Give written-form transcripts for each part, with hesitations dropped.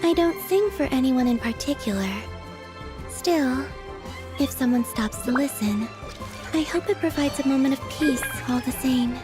I don't sing for anyone in particular. Still, if someone stops to listen, I hope it provides a moment of peace all the same.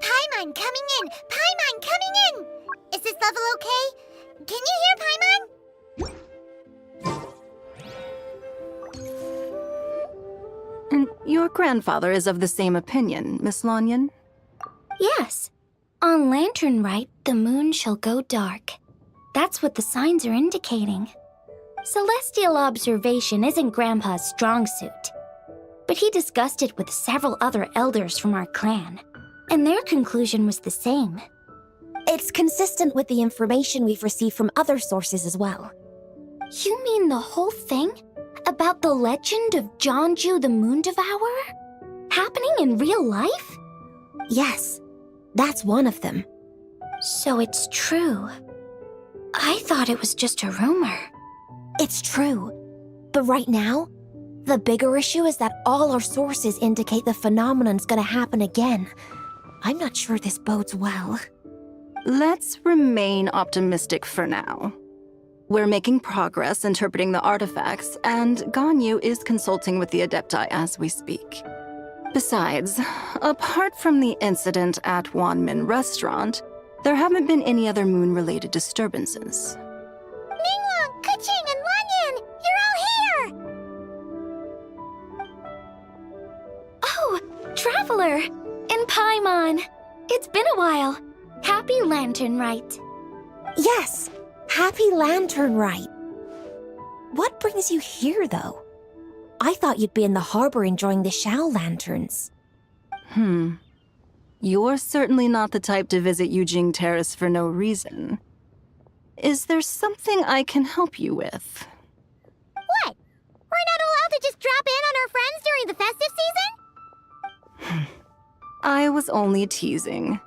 Paimon coming in! Paimon coming in! Is this level okay? Can you hear Paimon? And your grandfather is of the same opinion, Miss Lanyan? Yes. On Lantern Rite, the moon shall go dark. That's what the signs are indicating. Celestial observation isn't Grandpa's strong suit. But he discussed it with several other elders from our clan, and their conclusion was the same. It's consistent with the information we've received from other sources as well. You mean the whole thing? About the legend of Jeonju the Moon Devourer? Happening in real life? Yes, that's one of them. So it's true. I thought it was just a rumor. It's true. But right now, the bigger issue is that all our sources indicate the phenomenon's gonna happen again. I'm not sure this bodes well. Let's remain optimistic for now. We're making progress interpreting the artifacts, and Ganyu is consulting with the Adepti as we speak. Besides, apart from the incident at Wanmin Restaurant, there haven't been any other moon-related disturbances. Ningguang, Keqing, and Lanyan! You're all here! Oh, Traveler! And Paimon! It's been a while. Happy Lantern Rite. Yes, happy Lantern Rite. What brings you here, though? I thought you'd be in the harbor enjoying the Shao lanterns. You're certainly not the type to visit Yujing Terrace for no reason. Is there something I can help you with? What? We're not allowed to just drop in on our friends during the festive season? I was only teasing.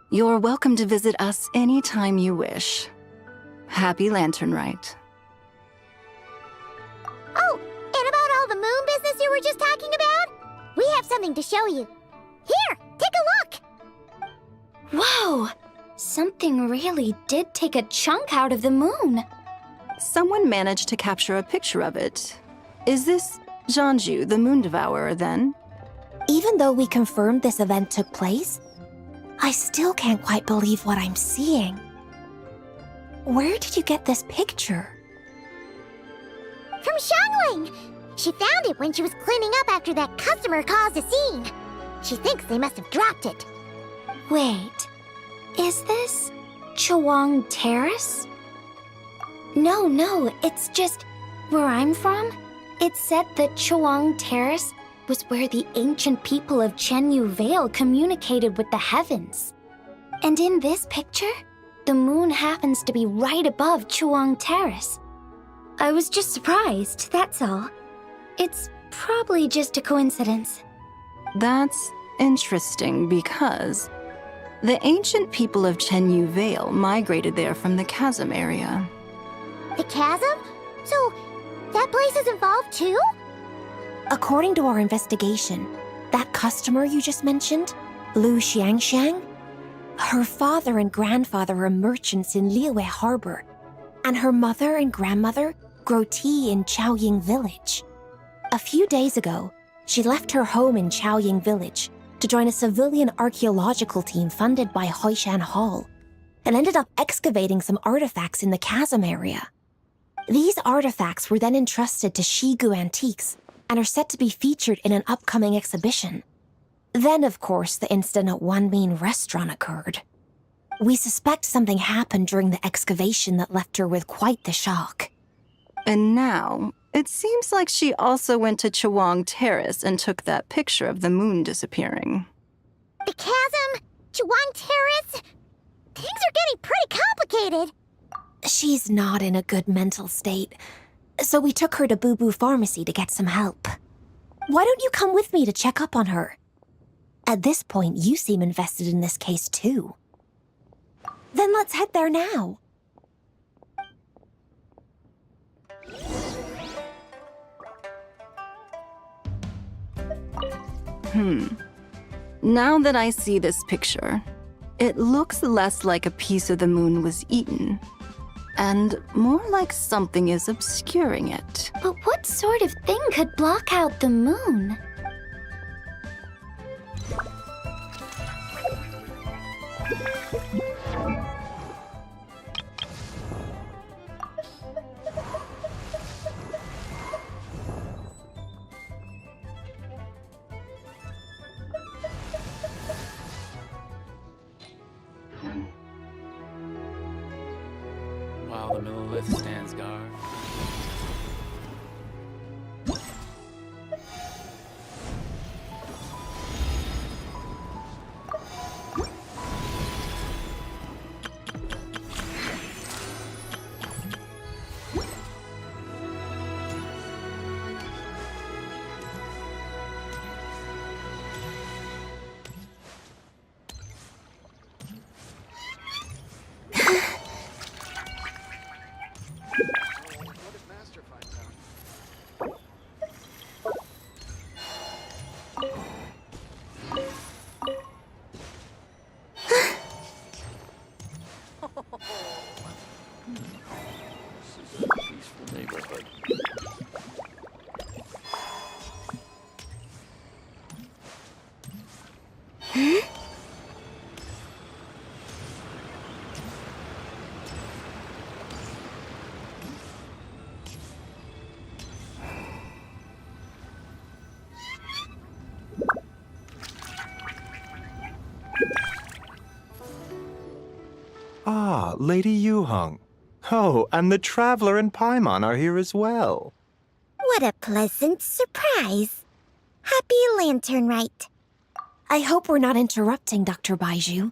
You're welcome to visit us anytime you wish. Happy Lantern Rite. Oh, and about all the moon business you were just talking about? We have something to show you. Here, take a look! Whoa! Something really did take a chunk out of the moon. Someone managed to capture a picture of it. Is this Jeonju, the Moon Devourer, then? Even though we confirmed this event took place, I still can't quite believe what I'm seeing. Where did you get this picture? From Xiangling! She found it when she was cleaning up after that customer caused a scene. She thinks they must have dropped it. Wait, is this Chawang Terrace? No, it's just where I'm from. It said that Chawang Terrace was where the ancient people of Chenyu Vale communicated with the heavens. And in this picture, the moon happens to be right above Chawang Terrace. I was just surprised, that's all. It's probably just a coincidence. That's interesting because The ancient people of Chenyu Vale migrated there from the chasm area. The chasm? So, that place is involved too? According to our investigation, that customer you just mentioned, Lu Xiangxiang, her father and grandfather are merchants in Liyue Harbor, and her mother and grandmother grow tea in Chaoying Village. A few days ago, she left her home in Chaoying Village to join a civilian archaeological team funded by Hoishan Hall, and ended up excavating some artifacts in the chasm area. These artifacts were then entrusted to Shigu Antiques and are set to be featured in an upcoming exhibition. Then, of course, the incident at Wanmin Restaurant occurred. We suspect something happened during the excavation that left her with quite the shock. And now, it seems like she also went to Chawang Terrace and took that picture of the moon disappearing. The chasm? Chuang Terrace? Things are getting pretty complicated. She's not in a good mental state, so we took her to Boo Boo Pharmacy to get some help. Why don't you come with me to check up on her? At this point, you seem invested in this case too. Then let's head there now. Now that I see this picture, it looks less like a piece of the moon was eaten, and more like something is obscuring it. But what sort of thing could block out the moon? While the Millilith stands guard. Ah, Lady Yuheng. Oh, and the Traveler and Paimon are here as well. What a pleasant surprise. Happy Lantern Rite. I hope we're not interrupting Dr. Baiju.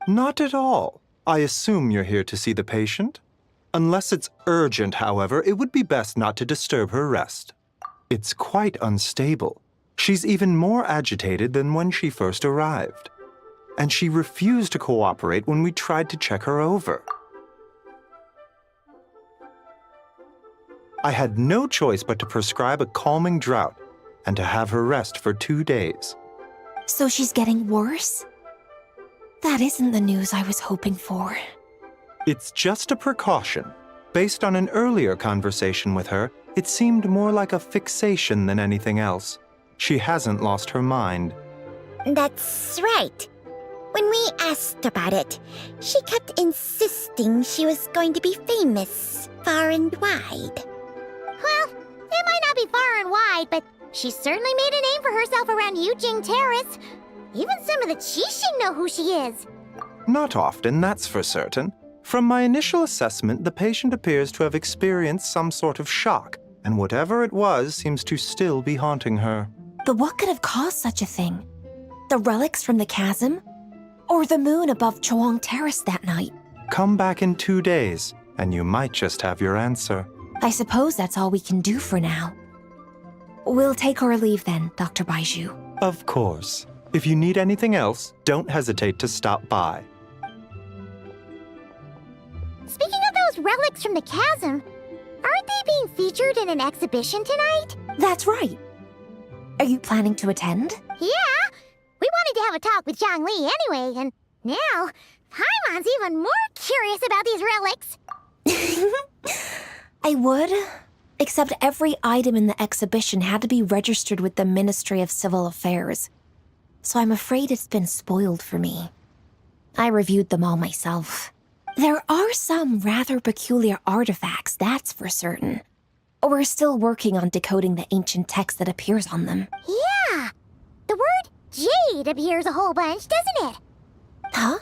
Not at all. I assume you're here to see the patient? Unless it's urgent, however, it would be best not to disturb her rest. It's quite unstable. She's even more agitated than when she first arrived. And she refused to cooperate when we tried to check her over. I had no choice but to prescribe a calming draught and to have her rest for 2 days. So she's getting worse? That isn't the news I was hoping for. It's just a precaution. Based on an earlier conversation with her, it seemed more like a fixation than anything else. She hasn't lost her mind. That's right. When we asked about it, she kept insisting she was going to be famous far and wide. Well, it might not be far and wide, but she certainly made a name for herself around Yujing Terrace. Even some of the Qixing know who she is. Not often, that's for certain. From my initial assessment, the patient appears to have experienced some sort of shock, and whatever it was seems to still be haunting her. But what could have caused such a thing? The relics from the chasm? Or the moon above Chawang Terrace that night? Come back in 2 days, and you might just have your answer. I suppose that's all we can do for now. We'll take our leave then, Dr. Baiju. Of course. If you need anything else, don't hesitate to stop by. Speaking of those relics from the chasm, aren't they being featured in an exhibition tonight? That's right. Are you planning to attend? Yeah! We wanted to have a talk with Zhang Li anyway, and now Paimon's even more curious about these relics. I would, except every item in the exhibition had to be registered with the Ministry of Civil Affairs. So I'm afraid it's been spoiled for me. I reviewed them all myself. There are some rather peculiar artifacts, that's for certain. We're still working on decoding the ancient text that appears on them. Yeah! The word jade appears a whole bunch, doesn't it? Huh?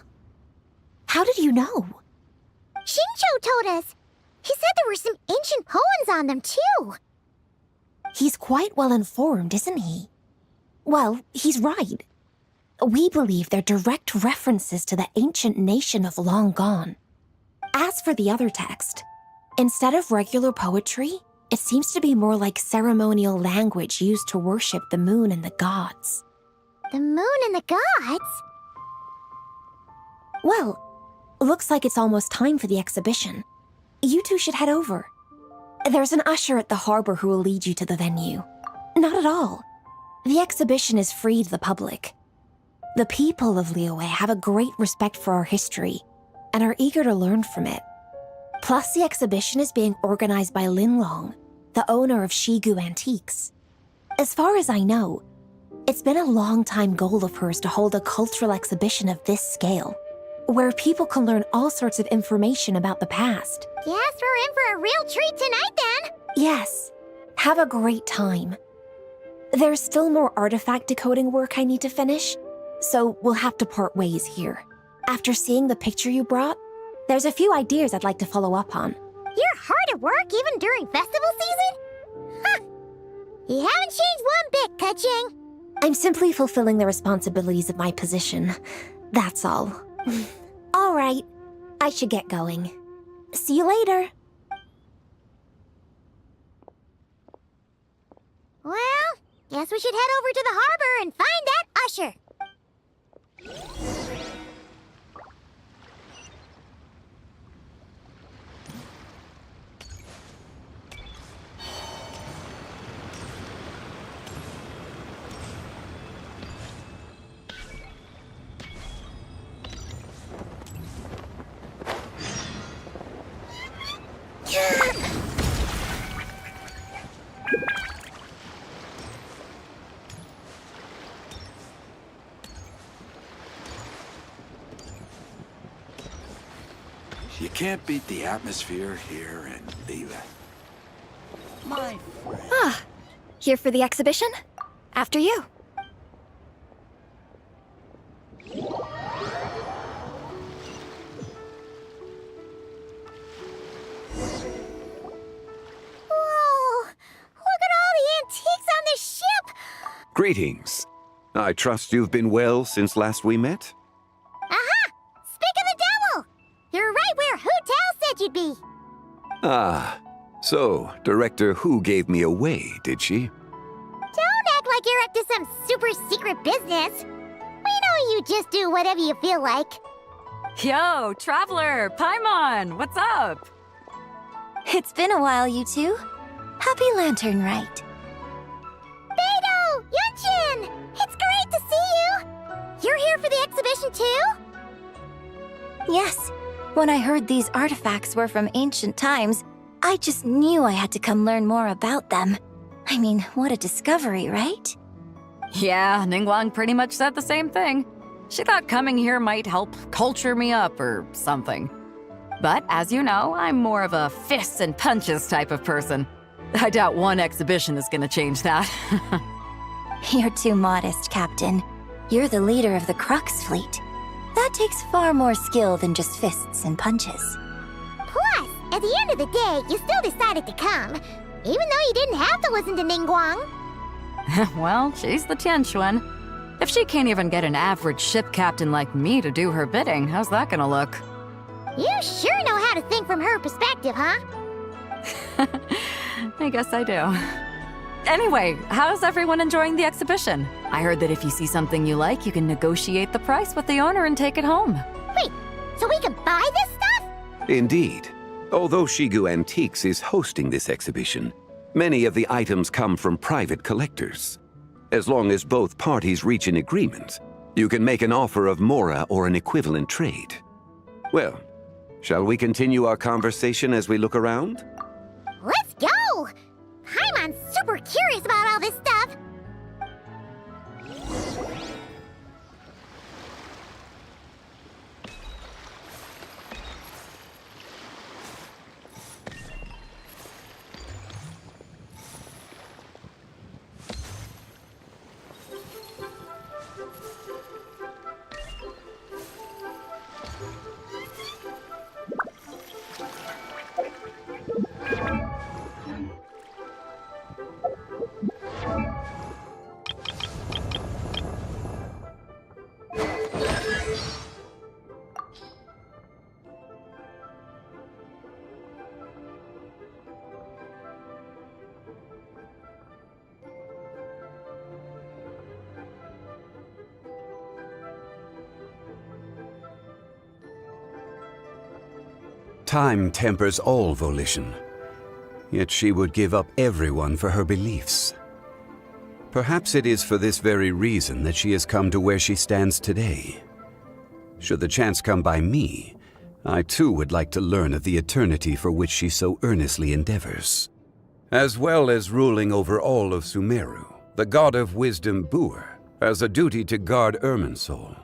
How did you know? Shincho told us. He said there were some ancient poems on them, too. He's quite well informed, isn't he? Well, he's right. We believe they're direct references to the ancient nation of long gone. As for the other text, instead of regular poetry, it seems to be more like ceremonial language used to worship the moon and the gods. The moon and the gods? Well, looks like it's almost time for the exhibition. You two should head over. There's an usher at the harbor who will lead you to the venue. Not at all. The exhibition is free to the public. The people of Liyue have a great respect for our history and are eager to learn from it. Plus, the exhibition is being organized by Linlong, the owner of Shigu Antiques. As far as I know, it's been a long-time goal of hers to hold a cultural exhibition of this scale, where people can learn all sorts of information about the past. Guess we're in for a real treat tonight, then. Yes, have a great time. There's still more artifact decoding work I need to finish, so we'll have to part ways here. After seeing the picture you brought, there's a few ideas I'd like to follow up on. You're hard at work even during festival season? Huh. You haven't changed one bit, Ka-Ching. I'm simply fulfilling the responsibilities of my position. That's all. All right, I should get going. See you later. Well, guess we should head over to the harbor and find that usher. You can't beat the atmosphere here in Liyue. My friend. Ah, here for the exhibition? After you. Whoa! Look at all the antiques on this ship! Greetings. I trust you've been well since last we met? Aha! Speak of the devil! You're right where Hu Tao said you'd be. Ah, so Director Hu gave me away, did she? Don't act like you're up to some super secret business. We know you just do whatever you feel like. Yo, Traveler, Paimon, what's up? It's been a while, you two. Happy Lantern Rite. Beidou! Yunchin! It's great to see you! You're here for the exhibition too? Yes. When I heard these artifacts were from ancient times, I just knew I had to come learn more about them. I mean, what a discovery, right? Yeah, Ningguang pretty much said the same thing. She thought coming here might help culture me up or something. But as you know, I'm more of a fists and punches type of person. I doubt one exhibition is gonna change that. You're too modest, Captain. You're the leader of the Crux fleet. That takes far more skill than just fists and punches. Plus, at the end of the day, you still decided to come, even though you didn't have to listen to Ningguang. Well, she's the Tianquan. If she can't even get an average ship captain like me to do her bidding, how's that gonna look? You sure know how to think from her perspective, huh? I guess I do. Anyway, how's everyone enjoying the exhibition? I heard that if you see something you like, you can negotiate the price with the owner and take it home. Wait, so we can buy this stuff? Indeed. Although Shigu Antiques is hosting this exhibition, many of the items come from private collectors. As long as both parties reach an agreement, you can make an offer of mora or an equivalent trade. Well, shall we continue our conversation as we look around? Let's go! Paimon's super curious about all this stuff. Time tempers all volition, yet she would give up everyone for her beliefs. Perhaps it is for this very reason that she has come to where she stands today. Should the chance come by me, I too would like to learn of the eternity for which she so earnestly endeavors. As well as ruling over all of Sumeru, the god of wisdom Buer has a duty to guard Irminsul.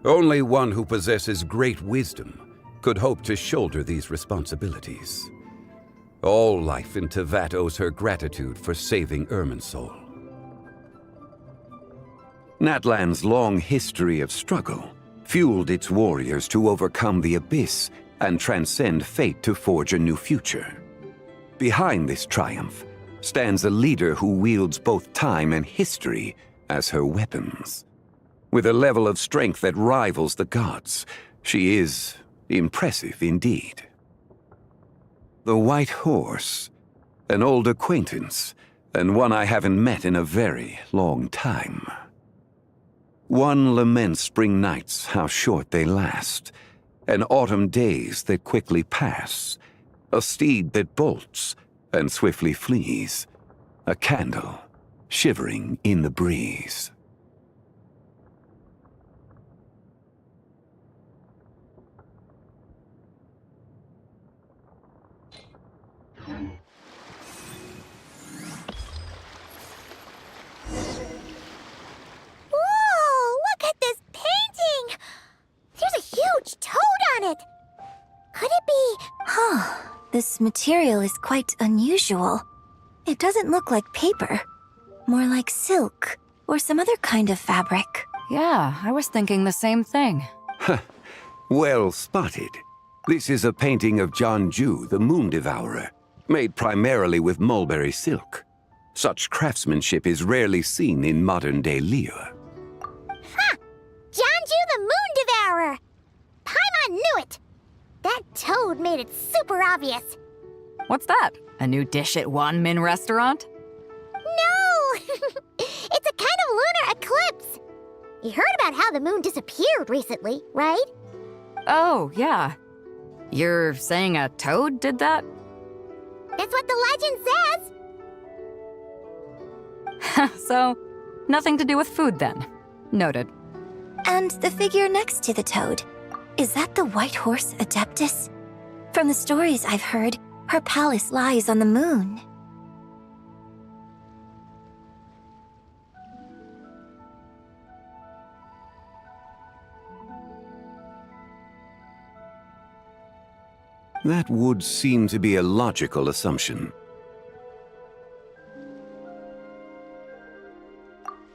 Only one who possesses great wisdom could hope to shoulder these responsibilities. All life in Tevat owes her gratitude for saving Irminsul. Natlan's long history of struggle fueled its warriors to overcome the abyss and transcend fate to forge a new future. Behind this triumph stands a leader who wields both time and history as her weapons. With a level of strength that rivals the gods, she is impressive indeed. The White Horse, an old acquaintance, and one I haven't met in a very long time. One laments spring nights, how short they last, and autumn days that quickly pass, a steed that bolts and swiftly flees, a candle shivering in the breeze. Whoa, look at this painting! There's a huge toad on it! Could it be... Huh. This material is quite unusual. It doesn't look like paper. More like silk, or some other kind of fabric. Yeah, I was thinking the same thing. Well spotted. This is a painting of Janju, the Moon Devourer, made primarily with mulberry silk. Such craftsmanship is rarely seen in modern-day Liyue. Ha! Janju the Moon Devourer! Paimon knew it! That toad made it super obvious. What's that? A new dish at Wanmin restaurant? No! It's a kind of lunar eclipse. You heard about how the moon disappeared recently, right? Oh, yeah. You're saying a toad did that? That's what the legend says. So, nothing to do with food then. Noted. And the figure next to the toad. Is that the White Horse Adeptus? From the stories I've heard, her palace lies on the moon. That would seem to be a logical assumption.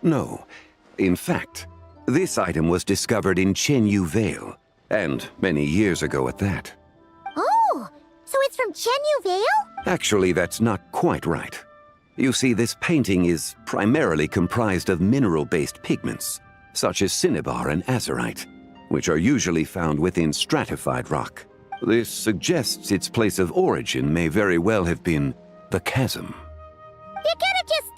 No. In fact, this item was discovered in Chenyu Vale, and many years ago at that. Oh, so it's from Chenyu Vale? Actually, that's not quite right. You see, this painting is primarily comprised of mineral-based pigments, such as cinnabar and azurite, which are usually found within stratified rock. This suggests its place of origin may very well have been the chasm. You could have just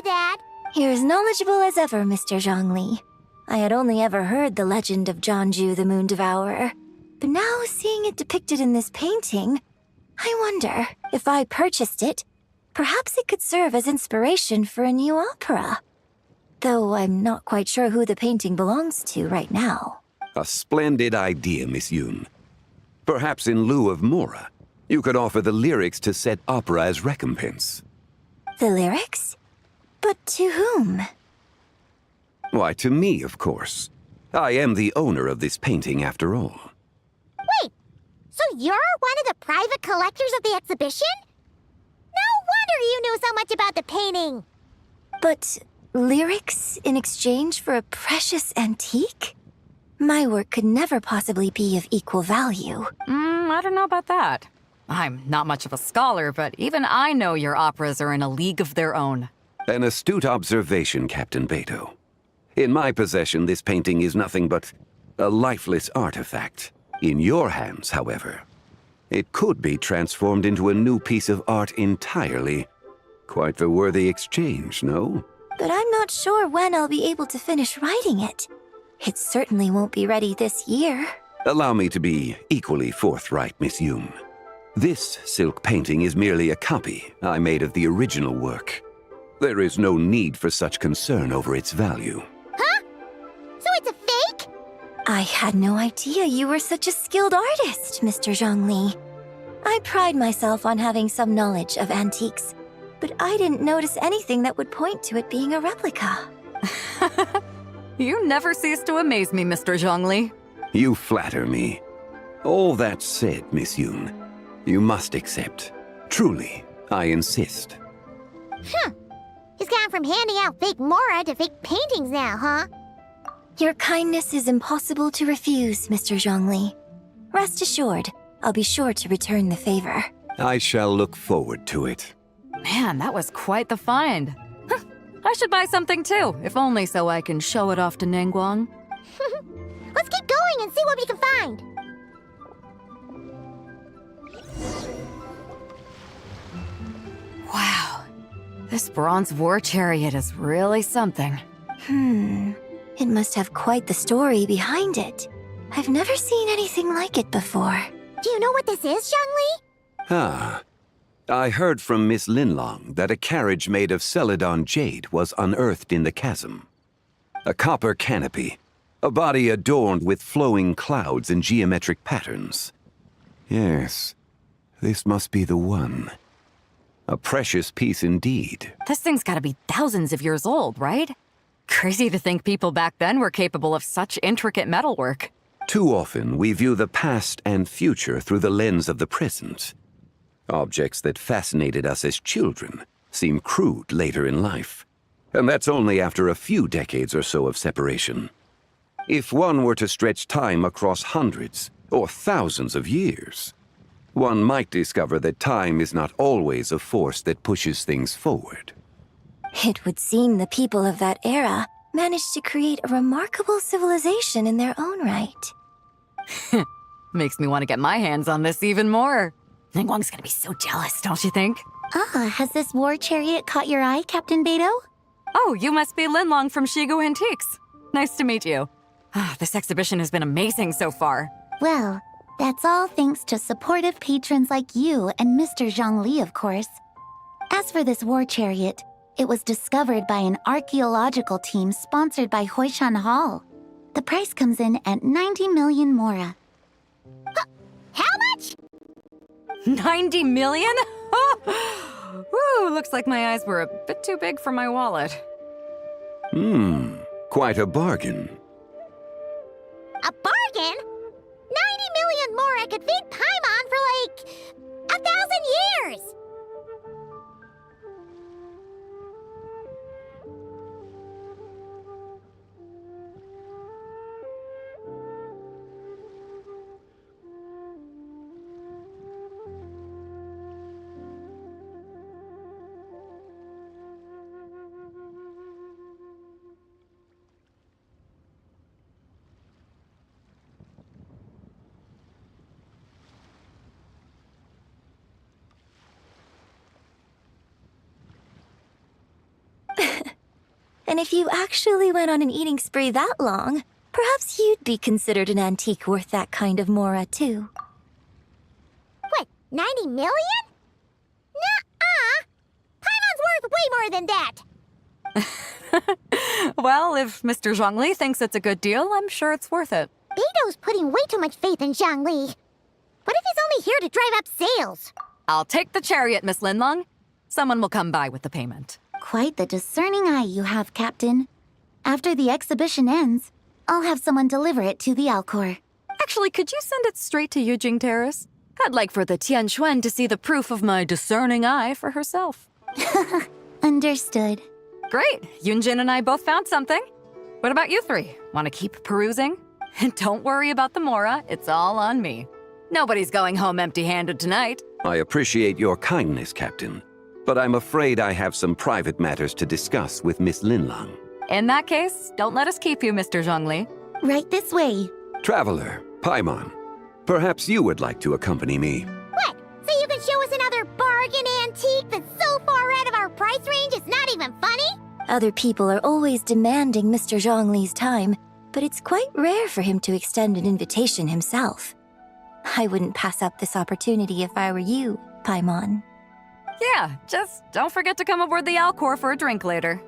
Dad. You're as knowledgeable as ever, Mr. Zhongli. I had only ever heard the legend of Jianzhu the Moon Devourer, but now seeing it depicted in this painting, I wonder if I purchased it, perhaps it could serve as inspiration for a new opera. Though I'm not quite sure who the painting belongs to right now. A splendid idea, Miss Yoon. Perhaps in lieu of Mora, you could offer the lyrics to said opera as recompense. The lyrics? But to whom? Why, to me, of course. I am the owner of this painting, after all. Wait, so you're one of the private collectors of the exhibition? No wonder you knew so much about the painting. But lyrics in exchange for a precious antique? My work could never possibly be of equal value. I don't know about that. I'm not much of a scholar, but even I know your operas are in a league of their own. An astute observation, Captain Beto. In my possession, this painting is nothing but a lifeless artifact. In your hands, however, it could be transformed into a new piece of art entirely. Quite the worthy exchange, no? But I'm not sure when I'll be able to finish writing it. It certainly won't be ready this year. Allow me to be equally forthright, Miss Yoon. This silk painting is merely a copy I made of the original work. There is no need for such concern over its value. Huh? So it's a fake? I had no idea you were such a skilled artist, Mr. Zhongli. I pride myself on having some knowledge of antiques, but I didn't notice anything that would point to it being a replica. You never cease to amaze me, Mr. Zhongli. You flatter me. All that said, Miss Yoon, you must accept. Truly, I insist. He's gone from handing out fake Mora to fake paintings now, huh? Your kindness is impossible to refuse, Mr. Zhongli. Rest assured, I'll be sure to return the favor. I shall look forward to it. Man, that was quite the find. I should buy something too, if only so I can show it off to Ningguang. Let's keep going and see what we can find. Wow, this bronze war chariot is really something. It must have quite the story behind it. I've never seen anything like it before. Do you know what this is, Zhongli? I heard from Miss Linlong that a carriage made of Celadon jade was unearthed in the chasm. A copper canopy, a body adorned with flowing clouds and geometric patterns. Yes, this must be the one. A precious piece indeed. This thing's gotta be thousands of years old, right? Crazy to think people back then were capable of such intricate metalwork. Too often, we view the past and future through the lens of the present. Objects that fascinated us as children seem crude later in life. And that's only after a few decades or so of separation. If one were to stretch time across hundreds or thousands of years, one might discover that time is not always a force that pushes things forward. It would seem the people of that era managed to create a remarkable civilization in their own right. Makes me want to get my hands on this even more. Ningguang's gonna be so jealous, don't you think? Has this war chariot caught your eye, Captain Beto? Oh, you must be Linlong from Shigu Antiques. Nice to meet you. This exhibition has been amazing so far. Well, that's all thanks to supportive patrons like you and Mr. Zhongli, of course. As for this war chariot, it was discovered by an archaeological team sponsored by Hoishan Hall. The price comes in at 90 million Mora. How much? 90 million? Woo, looks like my eyes were a bit too big for my wallet. Quite a bargain. A bargain? 90 million Mora could feed Paimon for like 1,000 years! And if you actually went on an eating spree that long, perhaps you'd be considered an antique worth that kind of mora, too. What, 90 million? Nuh-uh! Paimon's worth way more than that! Well, if Mr. Zhongli thinks it's a good deal, I'm sure it's worth it. Beto's putting way too much faith in Zhongli. What if he's only here to drive up sales? I'll take the chariot, Miss Linlong. Someone will come by with the payment. Quite the discerning eye you have, Captain. After the exhibition ends, I'll have someone deliver it to the Alcor. Actually, could you send it straight to Yujing Terrace? I'd like for the Tianquan to see the proof of my discerning eye for herself. Understood. Great. Yunjin and I both found something. What about you three? Want to keep perusing? And don't worry about the mora. It's all on me. Nobody's going home empty-handed tonight. I appreciate your kindness, Captain, but I'm afraid I have some private matters to discuss with Miss Linlong. In that case, don't let us keep you, Mr. Zhongli. Right this way. Traveler, Paimon, perhaps you would like to accompany me. What? So you can show us another bargain antique that's so far out of our price range it's not even funny? Other people are always demanding Mr. Zhongli's time, but it's quite rare for him to extend an invitation himself. I wouldn't pass up this opportunity if I were you, Paimon. Yeah, just don't forget to come aboard the Alcor for a drink later.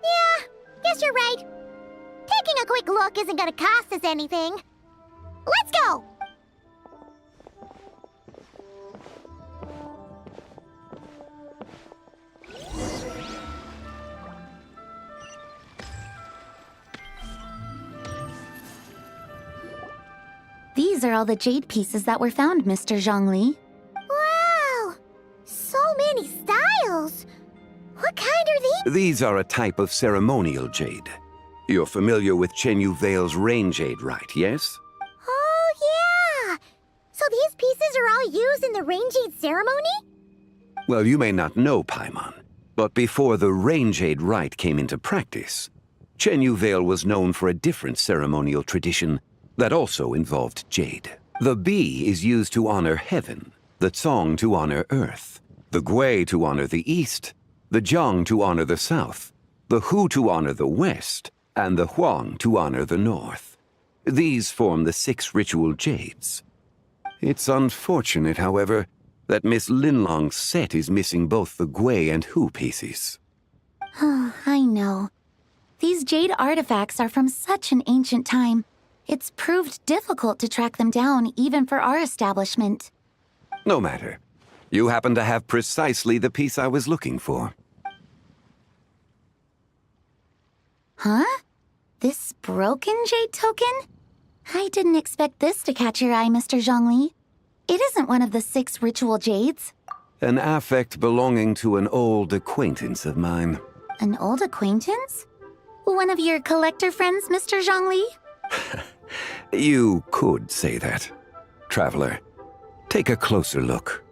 Yeah, guess you're right. Taking a quick look isn't gonna cost us anything. Let's go! These are all the jade pieces that were found, Mr. Zhongli. Wow! So many styles! What kind are these? These are a type of ceremonial jade. You're familiar with Chenyu Vale's rain jade, right, yes? Oh, yeah! So these pieces are all used in the rain jade ceremony? Well, you may not know, Paimon, but before the rain jade rite came into practice, Chenyu Vale was known for a different ceremonial tradition that also involved jade. The bi is used to honor heaven, the cong to honor earth, the gui to honor the east, the jiang to honor the south, the hu to honor the west, and the huang to honor the north. These form the 6 ritual jades. It's unfortunate, however, that Miss Linlong's set is missing both the gui and hu pieces. Oh, I know. These jade artifacts are from such an ancient time. It's proved difficult to track them down, even for our establishment. No matter. You happen to have precisely the piece I was looking for. Huh? This broken jade token? I didn't expect this to catch your eye, Mr. Zhongli. It isn't one of the 6 ritual jades. An affect belonging to an old acquaintance of mine. An old acquaintance? One of your collector friends, Mr. Zhongli? You could say that. Traveler, take a closer look.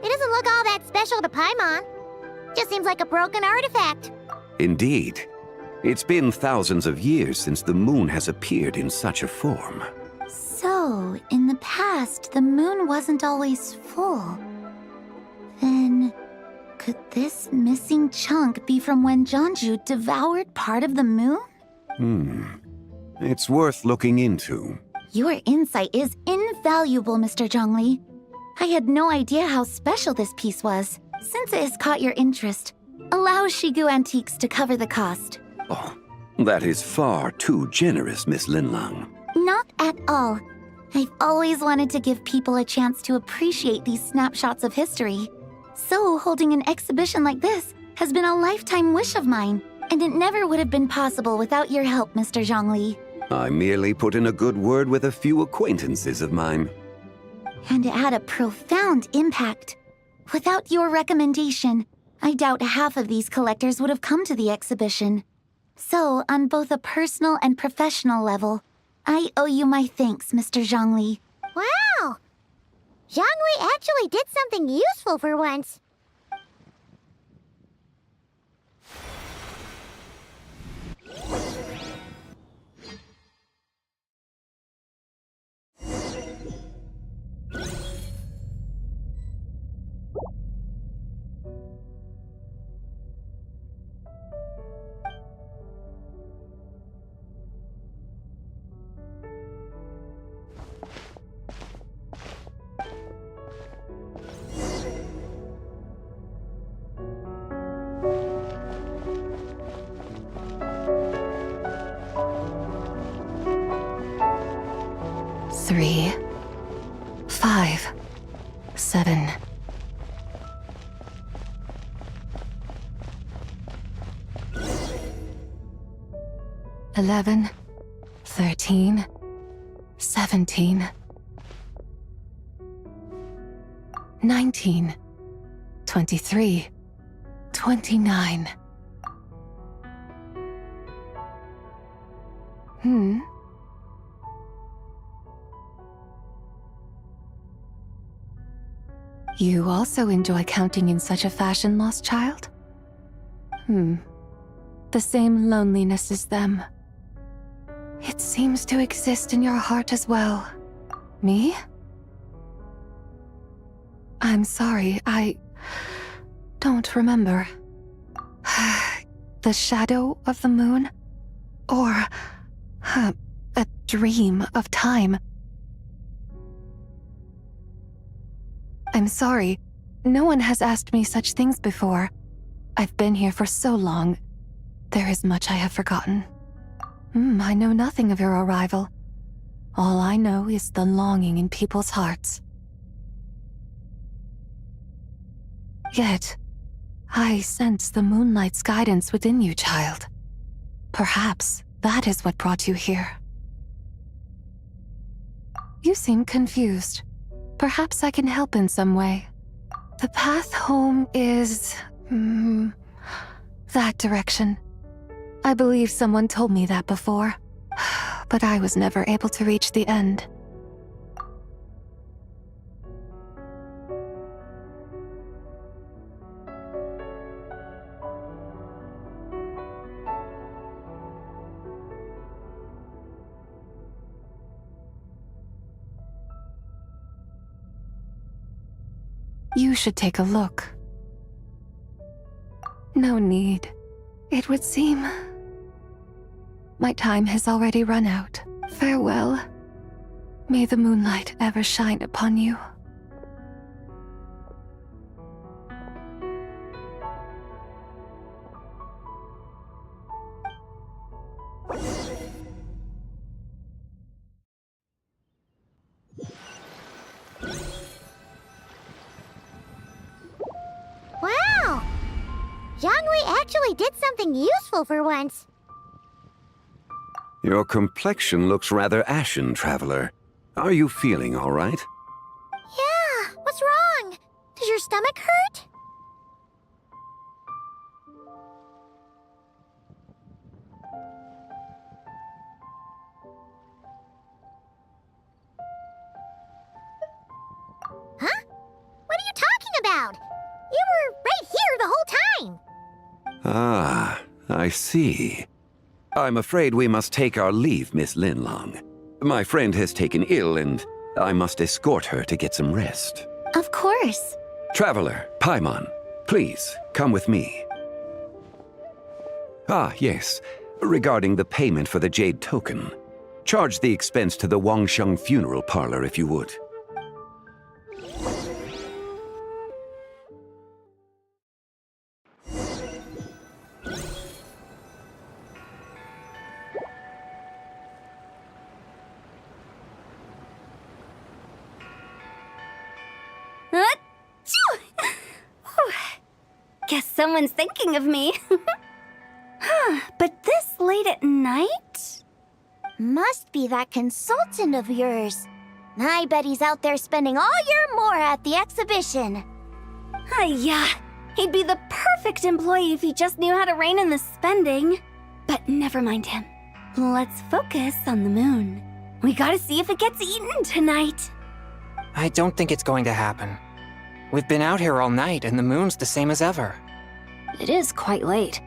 It doesn't look all that special to Paimon. Just seems like a broken artifact. Indeed. It's been thousands of years since the moon has appeared in such a form. So, in the past, the moon wasn't always full. Then, could this missing chunk be from when Jeonju devoured part of the moon? It's worth looking into. Your insight is invaluable, Mr. Zhongli. I had no idea how special this piece was. Since it has caught your interest, allow Shigu Antiques to cover the cost. Oh, that is far too generous, Miss Linlong. Not at all. I've always wanted to give people a chance to appreciate these snapshots of history. So holding an exhibition like this has been a lifetime wish of mine, and it never would have been possible without your help, Mr. Zhongli. I merely put in a good word with a few acquaintances of mine. And it had a profound impact. Without your recommendation, I doubt half of these collectors would have come to the exhibition. So, on both a personal and professional level, I owe you my thanks, Mr. Zhongli. Wow! Zhongli actually did something useful for once. 11, 13, 17, 19, 23, 29. You also enjoy counting in such a fashion, lost child? The same loneliness as them. It seems to exist in your heart as well. Me? I'm sorry, I don't remember. The shadow of the moon? Or a dream of time? I'm sorry. No one has asked me such things before. I've been here for so long. There is much I have forgotten. I know nothing of your arrival. All I know is the longing in people's hearts. Yet, I sense the moonlight's guidance within you, child. Perhaps that is what brought you here. You seem confused. Perhaps I can help in some way. The path home is... that direction. I believe someone told me that before, but I was never able to reach the end. You should take a look. No need. It would seem my time has already run out. Farewell. May the moonlight ever shine upon you. Wow! Zhongli actually did something useful for once. Your complexion looks rather ashen, traveler. Are you feeling all right? Yeah, what's wrong? Does your stomach hurt? Huh? What are you talking about? You were right here the whole time. Ah, I see. I'm afraid we must take our leave, Miss Linlong. My friend has taken ill and I must escort her to get some rest. Of course. Traveler, Paimon, please, come with me. Ah, yes. Regarding the payment for the jade token. Charge the expense to the Wangsheng funeral parlor if you would. Guess someone's thinking of me. But this late at night? Must be that consultant of yours. I bet he's out there spending all year more at the exhibition. Yeah, he'd be the perfect employee if he just knew how to rein in the spending. But never mind him. Let's focus on the moon. We gotta see if it gets eaten tonight. I don't think it's going to happen. We've been out here all night and the moon's the same as ever. It is quite late,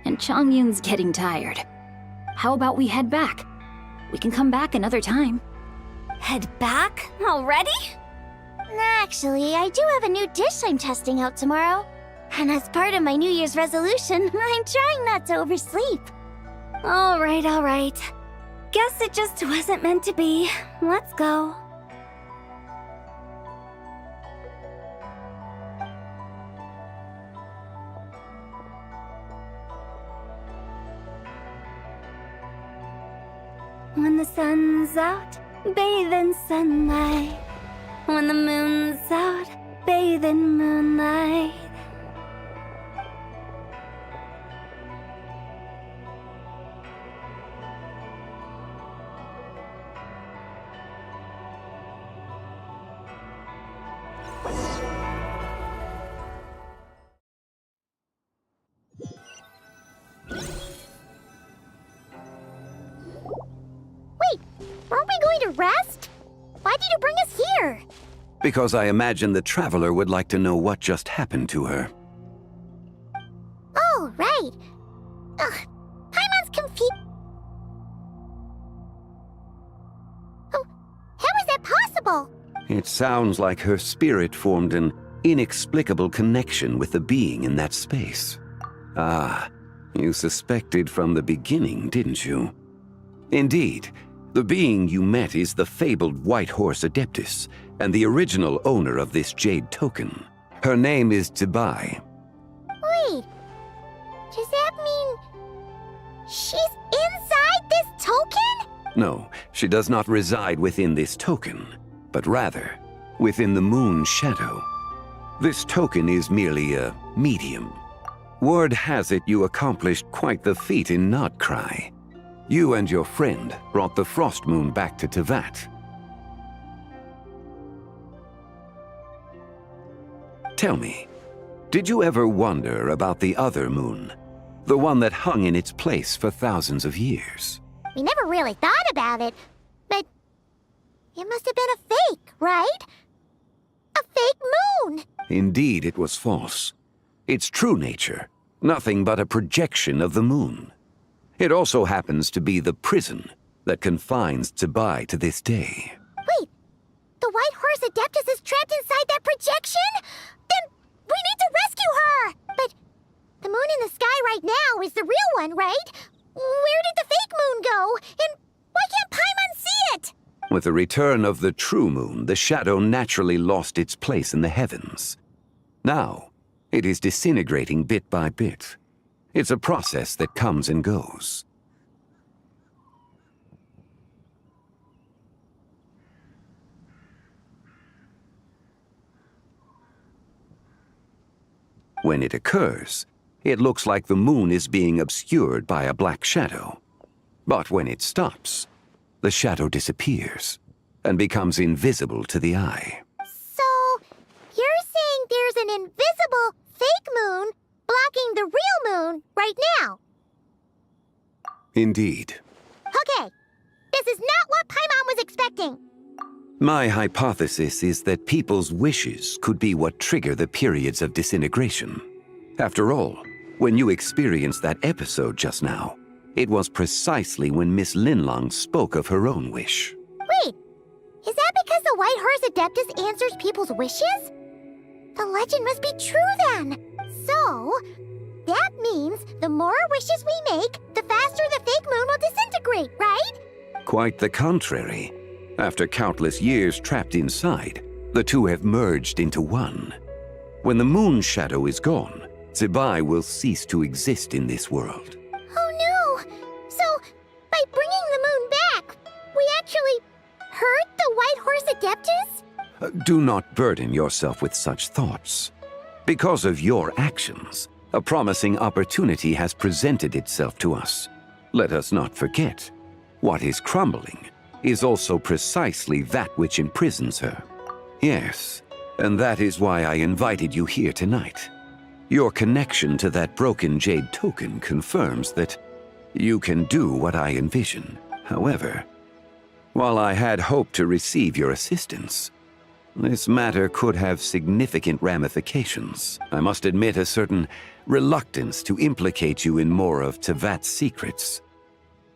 and Chongyun's getting tired. How about we head back? We can come back another time. Head back? Already? Actually, I do have a new dish I'm testing out tomorrow. And as part of my New Year's resolution, I'm trying not to oversleep. All right. Guess it just wasn't meant to be. Let's go. When the sun's out, bathe in sunlight. When the moon's out, bathe in moonlight. to rest? Why did you bring us here? Because I imagine the traveler would like to know what just happened to her. Oh, right. Ugh, Paimon's confused. Oh, how is that possible? It sounds like her spirit formed an inexplicable connection with the being in that space. Ah, you suspected from the beginning, didn't you? Indeed, the being you met is the fabled White Horse Adeptus, and the original owner of this jade token. Her name is Zibai. Wait, does that mean she's inside this token? No, she does not reside within this token, but rather within the moon's shadow. This token is merely a medium. Word has it you accomplished quite the feat in Nodcry. You and your friend brought the Frost Moon back to Tevat. Tell me, did you ever wonder about the other moon? The one that hung in its place for thousands of years? We never really thought about it, but it must have been a fake, right? A fake moon! Indeed, it was false. Its true nature, nothing but a projection of the moon. It also happens to be the prison that confines Zibai to this day. Wait, the White Horse Adeptus is trapped inside that projection? Then we need to rescue her! But the moon in the sky right now is the real one, right? Where did the fake moon go? And why can't Paimon see it? With the return of the true moon, the shadow naturally lost its place in the heavens. Now, it is disintegrating bit by bit. It's a process that comes and goes. When it occurs, it looks like the moon is being obscured by a black shadow. But when it stops, the shadow disappears and becomes invisible to the eye. So, you're saying there's an invisible fake moon blocking the real moon right now? Indeed. Okay, this is not what Paimon was expecting. My hypothesis is that people's wishes could be what trigger the periods of disintegration. After all, when you experienced that episode just now, it was precisely when Miss Linlong spoke of her own wish. Wait, is that because the White Horse Adeptus answers people's wishes? The legend must be true then. So, that means the more wishes we make, the faster the fake moon will disintegrate, right? Quite the contrary. After countless years trapped inside, the two have merged into one. When the moon's shadow is gone, Zibai will cease to exist in this world. Oh no! So, by bringing the moon back, we actually hurt the White Horse Adeptus? Do not burden yourself with such thoughts. Because of your actions, a promising opportunity has presented itself to us. Let us not forget, what is crumbling is also precisely that which imprisons her. Yes, and that is why I invited you here tonight. Your connection to that broken jade token confirms that you can do what I envision. However, while I had hoped to receive your assistance, this matter could have significant ramifications. I must admit a certain reluctance to implicate you in more of Tevat's secrets.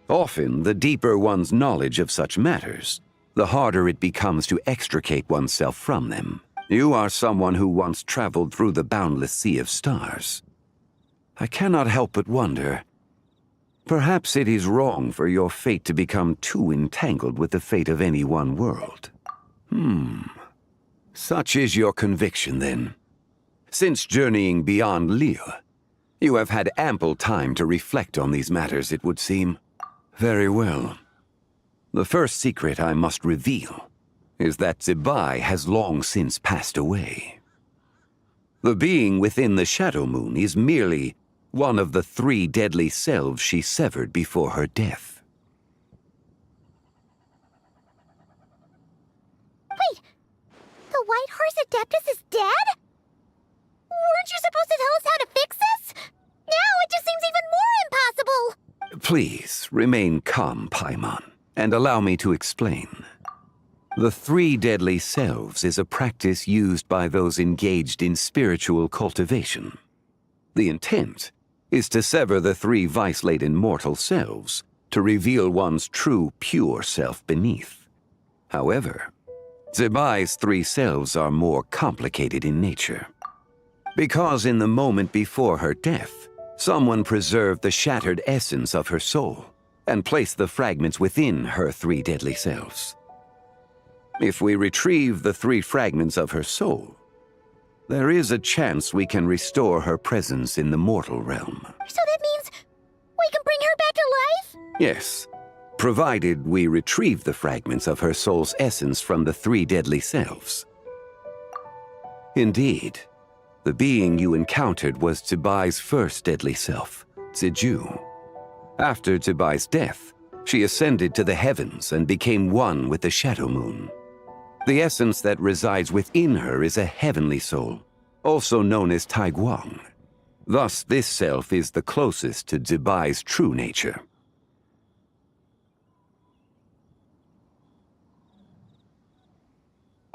Often, the deeper one's knowledge of such matters, the harder it becomes to extricate oneself from them. You are someone who once traveled through the boundless sea of stars. I cannot help but wonder, perhaps it is wrong for your fate to become too entangled with the fate of any one world. Such is your conviction, then. Since journeying beyond Liyue, you have had ample time to reflect on these matters, it would seem. Very well. The first secret I must reveal is that Zibai has long since passed away. The being within the Shadow Moon is merely one of the 3 deadly selves she severed before her death. Wait, the White Horse Adeptus is dead? Weren't you supposed to tell us how to fix this? Now it just seems even more impossible! Please, remain calm, Paimon, and allow me to explain. The three deadly selves is a practice used by those engaged in spiritual cultivation. The intent is to sever the three vice-laden mortal selves to reveal one's true, pure self beneath. However, Zibai's three selves are more complicated in nature. Because in the moment before her death, someone preserved the shattered essence of her soul and placed the fragments within her three deadly selves. If we retrieve the three fragments of her soul, there is a chance we can restore her presence in the mortal realm. So that means we can bring her back to life? Yes, provided we retrieve the fragments of her soul's essence from the three deadly selves. Indeed, the being you encountered was Zibai's first deadly self, Ziju. After Zibai's death, she ascended to the heavens and became one with the Shadow Moon. The essence that resides within her is a heavenly soul, also known as Taiguang. Thus, this self is the closest to Zibai's true nature.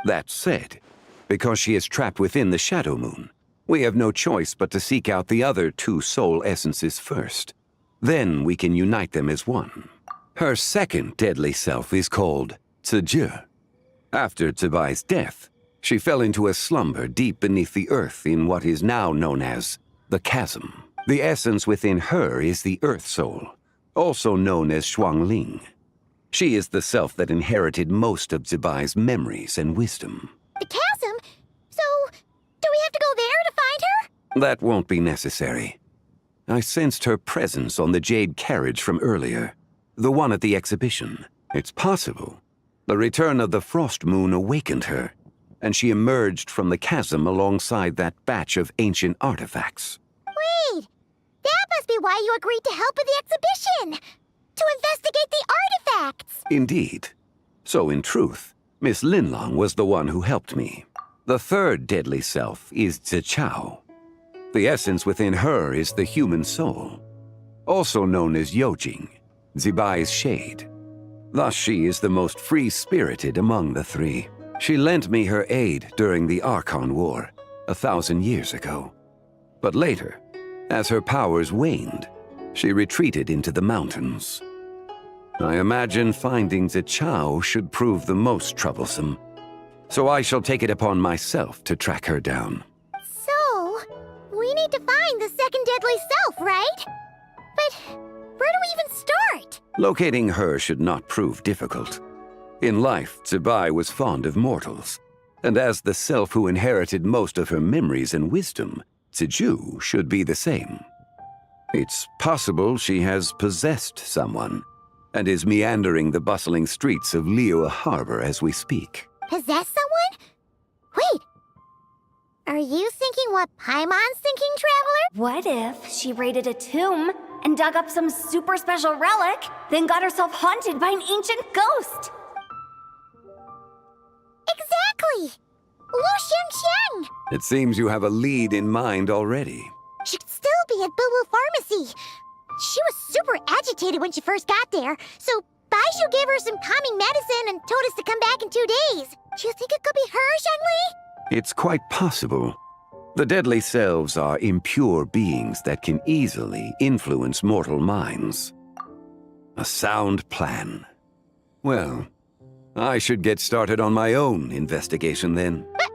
That said, because she is trapped within the Shadow Moon, we have no choice but to seek out the other two soul essences first. Then we can unite them as one. Her second deadly self is called Ziju. After Zibai's death, she fell into a slumber deep beneath the earth in what is now known as the Chasm. The essence within her is the Earth Soul, also known as Shuangling. She is the self that inherited most of Zibai's memories and wisdom. The chasm? So, do we have to go there to find her? That won't be necessary. I sensed her presence on the jade carriage from earlier, the one at the exhibition. It's possible the return of the frost moon awakened her, and she emerged from the chasm alongside that batch of ancient artifacts. Wait! That must be why you agreed to help with the exhibition! To investigate the artifacts! Indeed. So in truth, Miss Linlong was the one who helped me. The third deadly self is Zichao. The essence within her is the human soul, also known as Yojing, Zibai's shade. Thus she is the most free-spirited among the three. She lent me her aid during the Archon War, 1,000 years ago. But later, as her powers waned, she retreated into the mountains. I imagine finding Zichao should prove the most troublesome, so I shall take it upon myself to track her down. So, we need to find the second deadly self, right? But where do we even start? Locating her should not prove difficult. In life, Zibai was fond of mortals, and as the self who inherited most of her memories and wisdom, Ziju should be the same. It's possible she has possessed someone, and is meandering the bustling streets of Liyue Harbor as we speak. Possess someone? Wait! Are you thinking what Paimon's thinking, Traveler? What if she raided a tomb and dug up some super special relic, then got herself haunted by an ancient ghost? Exactly! Lu Xiangxiang! It seems you have a lead in mind already. She'd still be at Boo Boo Pharmacy. She was super agitated when she first got there, so Baishu gave her some calming medicine and told us to come back in 2 days. Do you think it could be her, Shangli? It's quite possible. The deadly selves are impure beings that can easily influence mortal minds. A sound plan. Well, I should get started on my own investigation then. But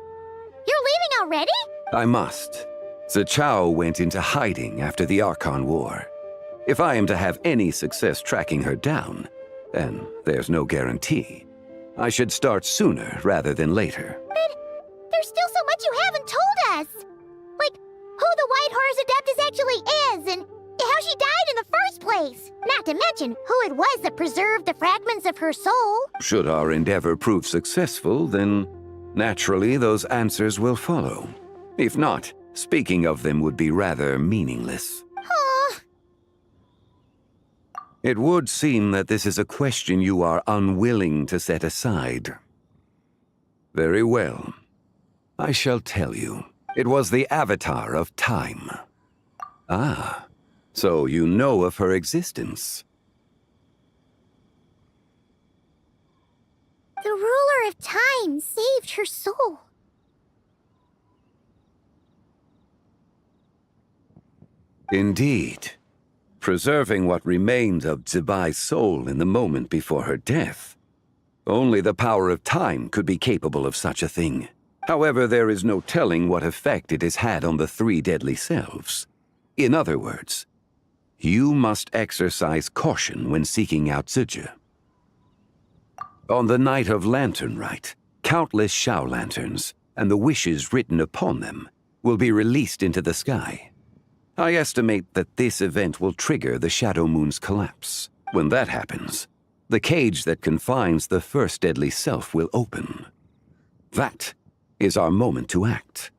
you're leaving already? I must. Zichao went into hiding after the Archon War. If I am to have any success tracking her down, and there's no guarantee, I should start sooner rather than later. But there's still so much you haven't told us. Like, who the White Horse Adeptus actually is, and how she died in the first place. Not to mention who it was that preserved the fragments of her soul. Should our endeavor prove successful, then naturally those answers will follow. If not, speaking of them would be rather meaningless. It would seem that this is a question you are unwilling to set aside. Very well. I shall tell you. It was the avatar of time. Ah, so you know of her existence. The ruler power of time saved her soul. Indeed. Preserving what remained of Zibai's soul in the moment before her death. Only the power of time could be capable of such a thing. However, there is no telling what effect it has had on the three deadly selves. In other words, you must exercise caution when seeking out Zizhi. On the night of Lantern Rite, countless Xiao lanterns, and the wishes written upon them, will be released into the sky. I estimate that this event will trigger the Shadow Moon's collapse. When that happens, the cage that confines the first deadly self will open. That is our moment to act,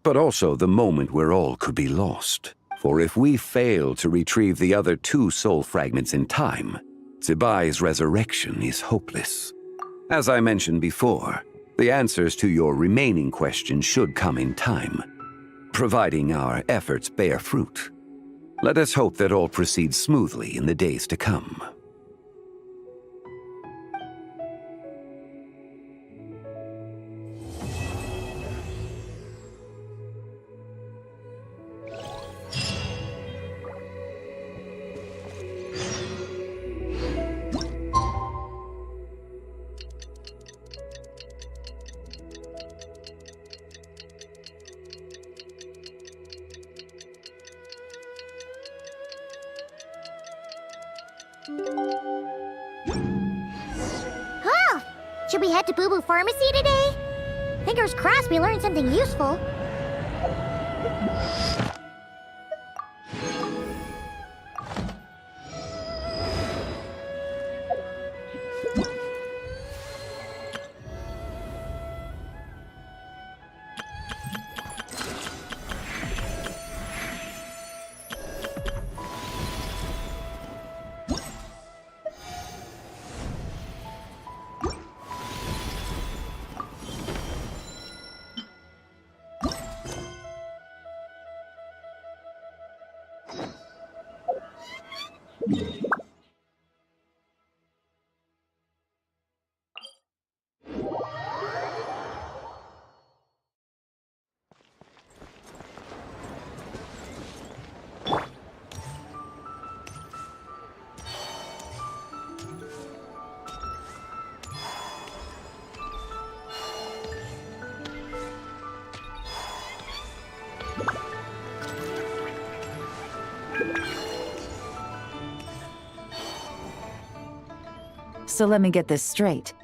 but also the moment where all could be lost. For if we fail to retrieve the other two soul fragments in time, Zibai's resurrection is hopeless. As I mentioned before, the answers to your remaining questions should come in time, providing our efforts bear fruit. Let us hope that all proceeds smoothly in the days to come. Oh! Should we head to Boo Boo Pharmacy today? Fingers crossed we learn something useful. So let me get this straight.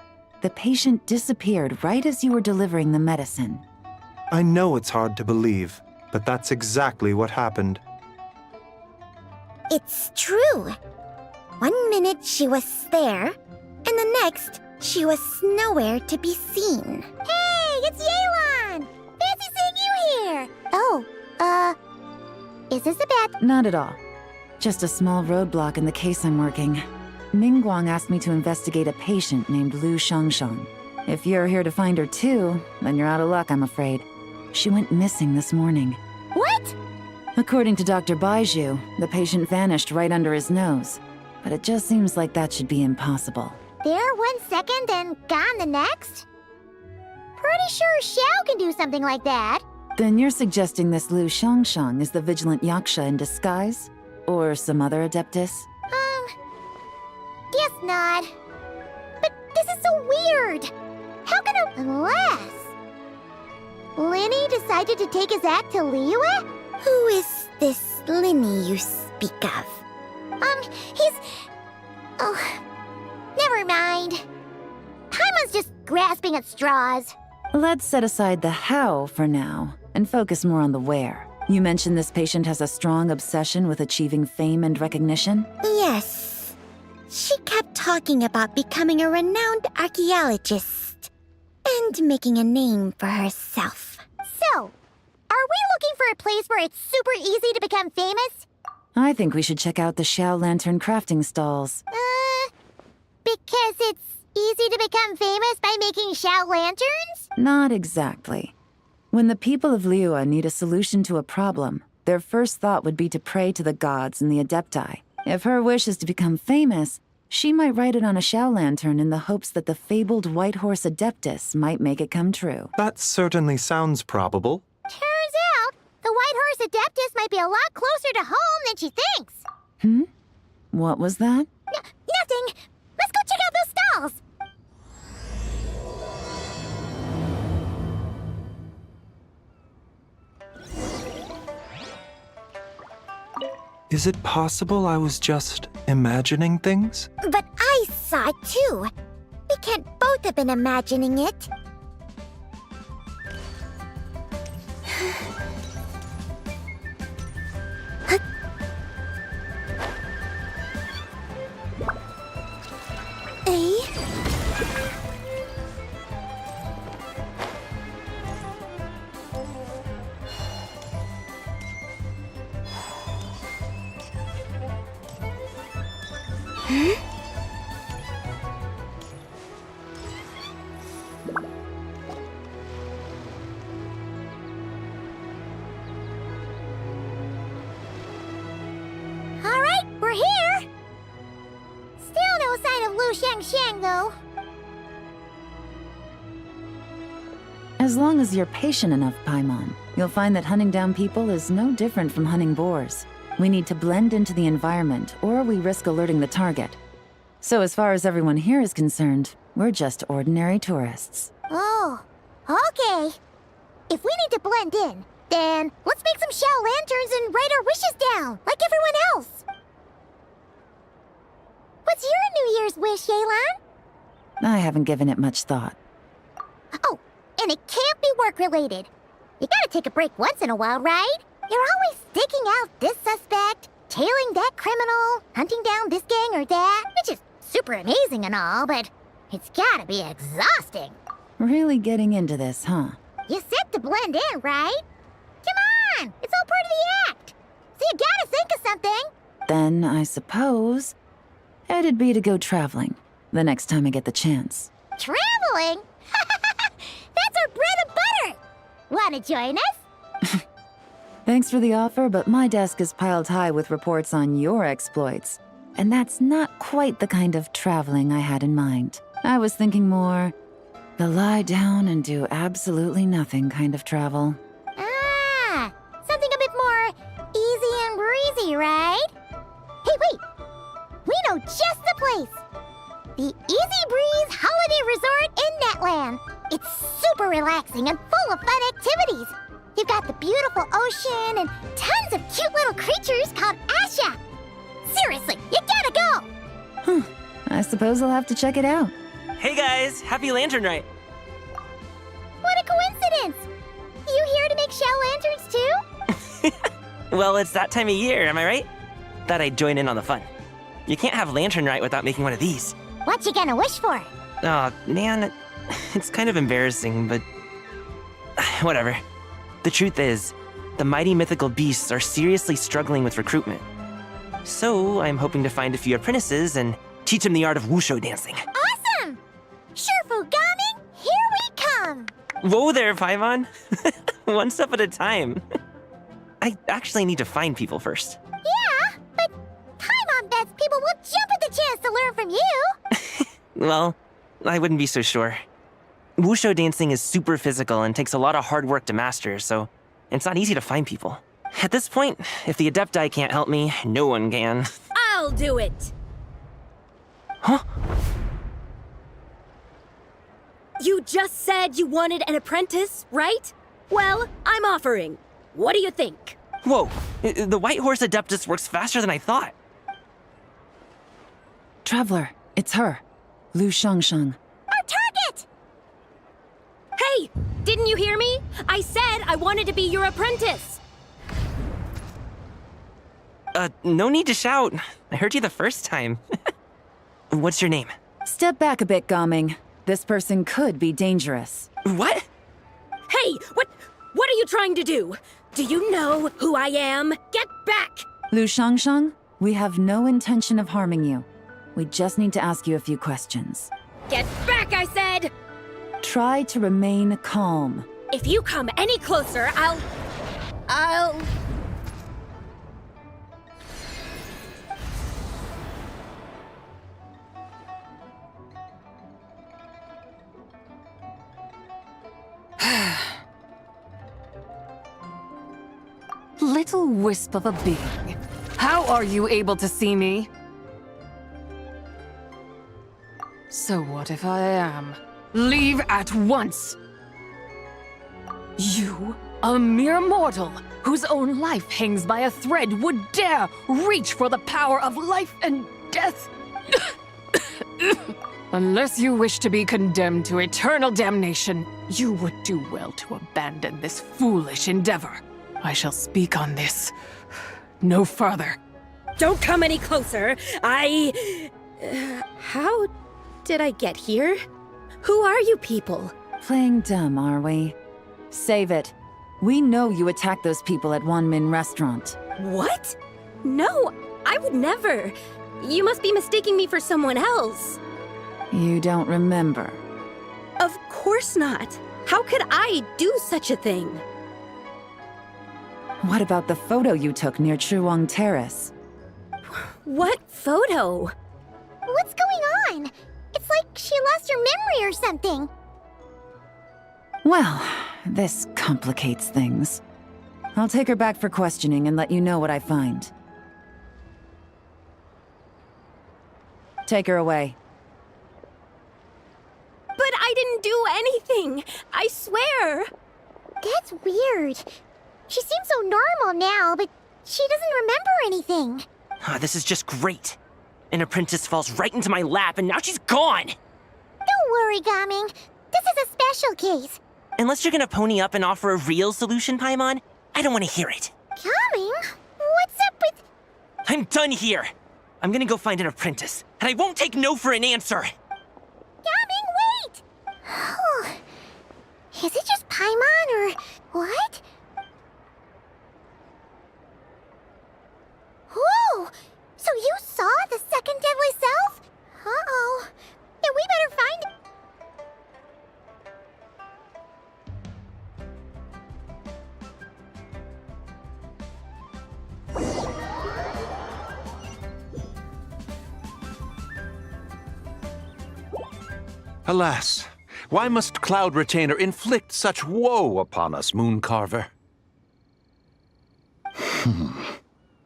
The patient disappeared right as you were delivering the medicine. I know it's hard to believe, but that's exactly what happened. It's true. 1 minute she was there, and the next she was nowhere to be seen. Hey, it's Yelan! Fancy seeing you here! Oh, is this a bad... Not at all. Just a small roadblock in the case I'm working. Mingguang asked me to investigate a patient named Lu Shangshang. If you're here to find her too, then you're out of luck, I'm afraid. She went missing this morning. What? According to Dr. Baiju, the patient vanished right under his nose. But it just seems like that should be impossible. There 1 second and gone the next? Pretty sure Xiao can do something like that. Then you're suggesting this Lu Shangshang is the vigilant Yaksha in disguise? Or some other adeptus? Guess not. But this is so weird. How can a... Unless... Linny decided to take his act to Liyue? Who is this Linny you speak of? He's... Oh... Never mind. Paimon's just grasping at straws. Let's set aside the how for now, and focus more on the where. You mentioned this patient has a strong obsession with achieving fame and recognition? Yes. She kept talking about becoming a renowned archaeologist and making a name for herself. So, are we looking for a place where it's super easy to become famous? I think we should check out the Xiao Lantern crafting stalls. Because it's easy to become famous by making Xiao lanterns? Not exactly. When the people of Liyue need a solution to a problem, their first thought would be to pray to the gods and the Adepti. If her wish is to become famous, She might write it on a Xiao lantern in the hopes that the fabled White Horse Adeptus might make it come true. That certainly sounds probable. Turns out, the White Horse Adeptus might be a lot closer to home than she thinks. What was that? Nothing. Let's go check out those stalls. Is it possible I was just imagining things? But I saw it too. We can't both have been imagining it. All right, we're here. Still no sign of Lu Xiangxiang, though. As long as you're patient enough, Paimon, you'll find that hunting down people is no different from hunting boars. We need to blend into the environment, or we risk alerting the target. So as far as everyone here is concerned, we're just ordinary tourists. Oh, okay. If we need to blend in, then let's make some Xiao lanterns and write our wishes down, like everyone else. What's your New Year's wish, Yelan? I haven't given it much thought. Oh, and it can't be work-related. You gotta take a break once in a while, right? You're always staking out this suspect, tailing that criminal, hunting down this gang or that, which is super amazing and all, but it's gotta be exhausting. Really getting into this, huh? You said to blend in, right? Come on, it's all part of the act. So you gotta think of something. Then, I suppose, it'd be to go traveling, the next time I get the chance. Traveling? That's our bread and butter. Wanna join us? Thanks for the offer, but my desk is piled high with reports on your exploits. And that's not quite the kind of traveling I had in mind. I was thinking more the lie down and do absolutely nothing kind of travel. Ah, something a bit more easy and breezy, right? Hey, wait! We know just the place! The Easy Breeze Holiday Resort in Netland. It's super relaxing and full of fun activities. You've got the beautiful ocean and tons of cute little creatures called Asha. Seriously, you gotta go! I suppose I'll have to check it out. Hey guys, happy lantern night! What a coincidence! You here to make Xiao lanterns too? Well, it's that time of year, am I right? Thought I'd join in on the fun. You can't have lantern night without making one of these. What you gonna wish for? Oh, man, it's kind of embarrassing, but whatever. The truth is, the mighty mythical beasts are seriously struggling with recruitment. So I'm hoping to find a few apprentices and teach them the art of wushu dancing. Awesome! Shifu Gaming, here we come! Whoa there, Paimon. One step at a time. I actually need to find people first. Yeah, but Paimon bets people will jump at the chance to learn from you! Well, I wouldn't be so sure. Wushu dancing is super physical and takes a lot of hard work to master, so it's not easy to find people. At this point, if the Adepti can't help me, no one can. I'll do it! Huh? You just said you wanted an apprentice, right? Well, I'm offering. What do you think? Whoa, the White Horse Adeptus works faster than I thought. Traveler, it's her. Lu Xiangxiang. Our target! Hey, didn't you hear me? I said I wanted to be your apprentice. No need to shout. I heard you the first time. What's your name? Step back a bit, Gaming. This person could be dangerous. What? Hey, what are you trying to do? Do you know who I am? Get back! Lu Xiangxiang, we have no intention of harming you. We just need to ask you a few questions. Get back, I said! Try to remain calm. If you come any closer, I'll... Little wisp of a being. How are you able to see me? So what if I am? Leave at once! You, a mere mortal, whose own life hangs by a thread, would dare reach for the power of life and death? Unless you wish to be condemned to eternal damnation, you would do well to abandon this foolish endeavor. I shall speak on this no further. Don't come any closer. How did I get here? Who are you people? Playing dumb, are we? Save it. We know you attacked those people at Wanmin Restaurant. What? No, I would never. You must be mistaking me for someone else. You don't remember. Of course not. How could I do such a thing? What about the photo you took near Chuang Terrace? What photo? What's going on? It's like she lost her memory or something. Well, this complicates things. I'll take her back for questioning and let you know what I find. Take her away. But I didn't do anything! I swear! That's weird. She seems so normal now, but she doesn't remember anything. This is just great. An apprentice falls right into my lap and now she's gone! Don't worry, Gaming. This is a special case. Unless you're gonna pony up and offer a real solution, Paimon, I don't want to hear it. Gaming? What's up with... I'm done here. I'm gonna go find an apprentice, and I won't take no for an answer. Gaming, wait! Is it just Paimon or what? Whoa! So you saw the second deadly self? Uh-oh. Then we better find... Alas, why must Cloud Retainer inflict such woe upon us, Mooncarver?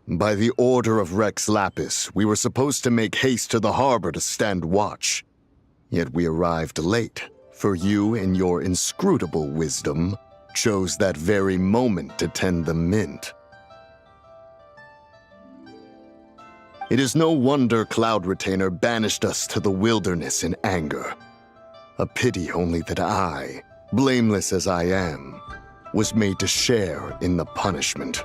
By the order of Rex Lapis, we were supposed to make haste to the harbor to stand watch. Yet we arrived late, for you, in your inscrutable wisdom, chose that very moment to tend the mint. It is no wonder Cloud Retainer banished us to the wilderness in anger. A pity only that I, blameless as I am, was made to share in the punishment.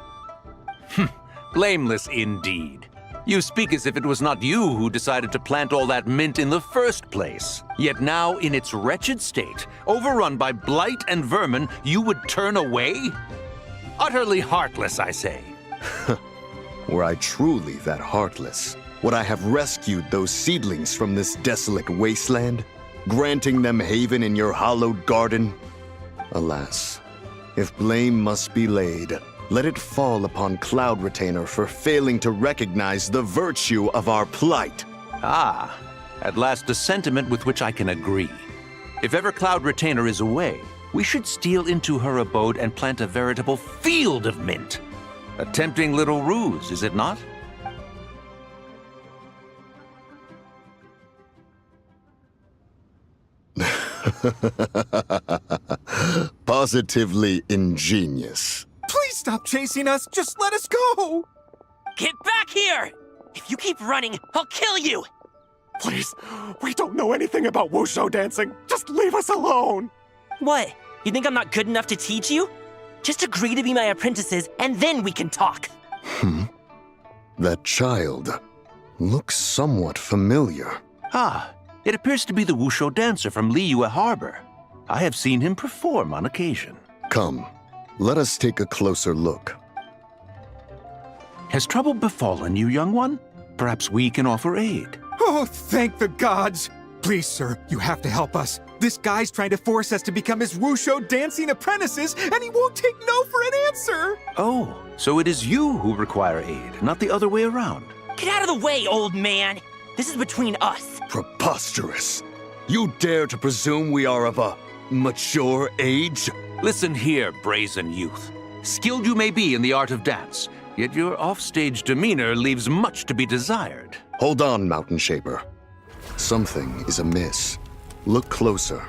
Blameless indeed. You speak as if it was not you who decided to plant all that mint in the first place. Yet now, in its wretched state, overrun by blight and vermin, you would turn away? Utterly heartless, I say. Were I truly that heartless, would I have rescued those seedlings from this desolate wasteland, granting them haven in your hallowed garden? Alas, if blame must be laid, let it fall upon Cloud Retainer for failing to recognize the virtue of our plight. Ah, at last a sentiment with which I can agree. If ever Cloud Retainer is away, we should steal into her abode and plant a veritable field of mint. A tempting little ruse, is it not? Positively ingenious. Please stop chasing us. Just let us go. Get back here! If you keep running, I'll kill you! Please, we don't know anything about wushu dancing. Just leave us alone. What? You think I'm not good enough to teach you? Just agree to be my apprentices, and then we can talk. That child looks somewhat familiar. Ah, it appears to be the wushu dancer from Liyue Harbor. I have seen him perform on occasion. Come, let us take a closer look. Has trouble befallen you, young one? Perhaps we can offer aid. Oh, thank the gods. Please, sir, you have to help us. This guy's trying to force us to become his wushu dancing apprentices, and he won't take no for an answer. Oh, so it is you who require aid, not the other way around. Get out of the way, old man! This is between us. Preposterous. You dare to presume we are of a mature age? Listen here, brazen youth. Skilled you may be in the art of dance, yet your offstage demeanor leaves much to be desired. Hold on, Mountain Shaper. Something is amiss. Look closer.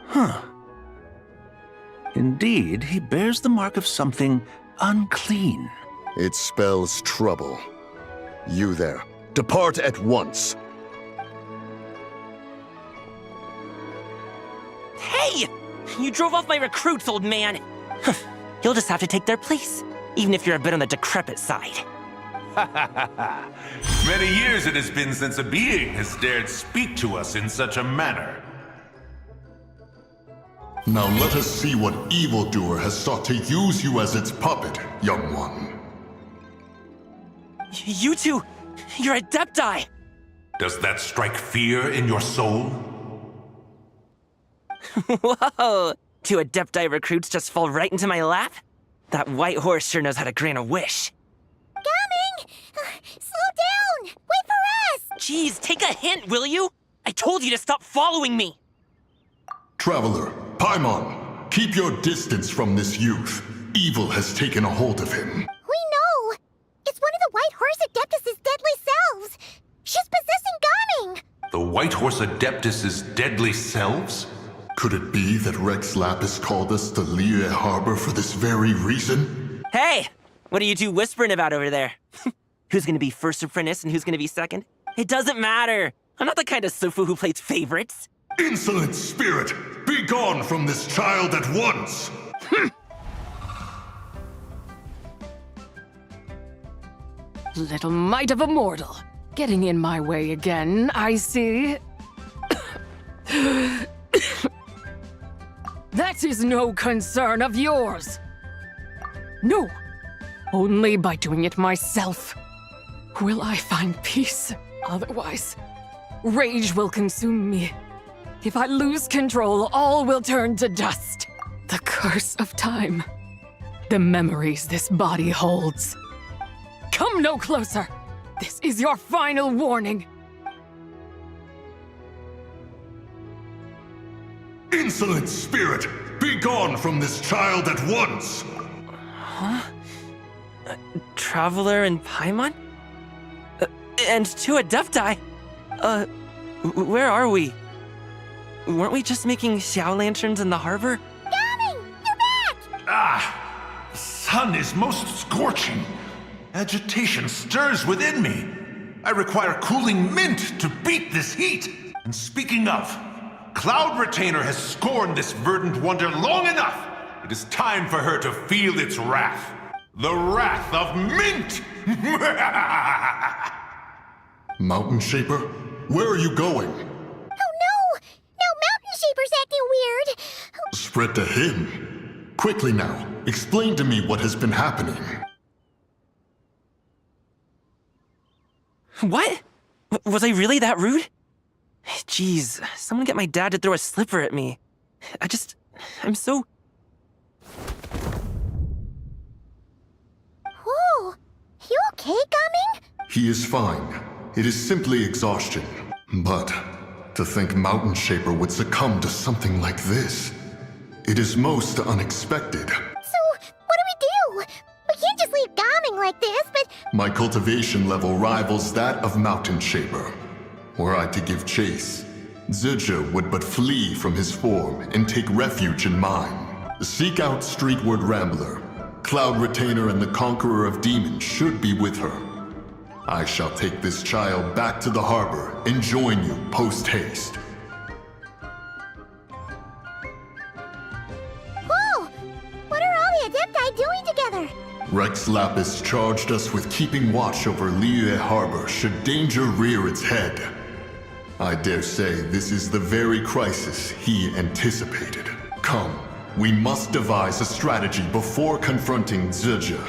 Huh. Indeed, he bears the mark of something unclean. It spells trouble. You there, depart at once. Hey! You drove off my recruits, old man! You'll just have to take their place, even if you're a bit on the decrepit side. Many years it has been since a being has dared speak to us in such a manner. Now let us see what evildoer has sought to use you as its puppet, young one. You two, you're Adepti! Does that strike fear in your soul? Whoa! 2 Adepti recruits just fall right into my lap? That white horse sure knows how to grant a wish. Coming! Slow down! Wait for us! Jeez, take a hint, will you? I told you to stop following me! Traveler, Paimon, keep your distance from this youth. Evil has taken a hold of him. We know! It's one of the White Horse Adeptus' deadly selves! She's possessing Gaming! The White Horse Adeptus' deadly selves? Could it be that Rex Lapis called us to Liyue Harbor for this very reason? Hey! What are you two whispering about over there? Who's gonna be first apprentice and who's gonna be second? It doesn't matter! I'm not the kind of Sufu who plays favorites. Insolent spirit! Be gone from this child at once! Little mite of a mortal. Getting in my way again, I see. That is no concern of yours. No, only by doing it myself will I find peace. Otherwise, rage will consume me. If I lose control, all will turn to dust. The curse of time. The memories this body holds. Come no closer. This is your final warning. Insolent spirit! Be gone from this child at once! Huh? Traveler and Paimon? And 2 Adepti? Where are we? Weren't we just making Xiao lanterns in the harbor? Gaming! You're back! Ah! The sun is most scorching. Agitation stirs within me. I require cooling mint to beat this heat. And speaking of, Cloud Retainer has scorned this verdant wonder long enough. It is time for her to feel its wrath. The wrath of mint! Mountain Shaper, where are you going? Oh no! Now Mountain Shaper's acting weird! Spread to him. Quickly now, explain to me what has been happening. What? Was I really that rude? Jeez, someone get my dad to throw a slipper at me. I'm so... Whoa! You okay, Gaming? He is fine. It is simply exhaustion. But to think Mountain Shaper would succumb to something like this, it is most unexpected. So, what do? We can't just leave Gaming like this, but... My cultivation level rivals that of Mountain Shaper. Were I to give chase, Zizha would but flee from his form and take refuge in mine. Seek out Streetward Rambler. Cloud Retainer and the Conqueror of Demons should be with her. I shall take this child back to the harbor and join you post-haste. Whoa! What are all the Adepti doing together? Rex Lapis charged us with keeping watch over Liyue Harbor should danger rear its head. I dare say this is the very crisis he anticipated. Come, we must devise a strategy before confronting Zizha.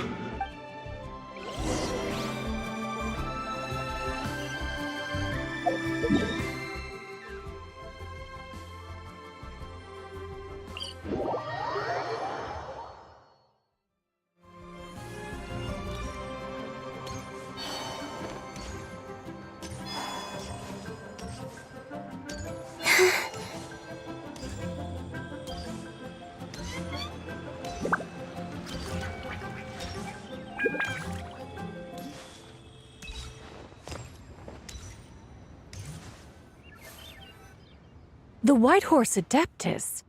The White Horse Adeptus?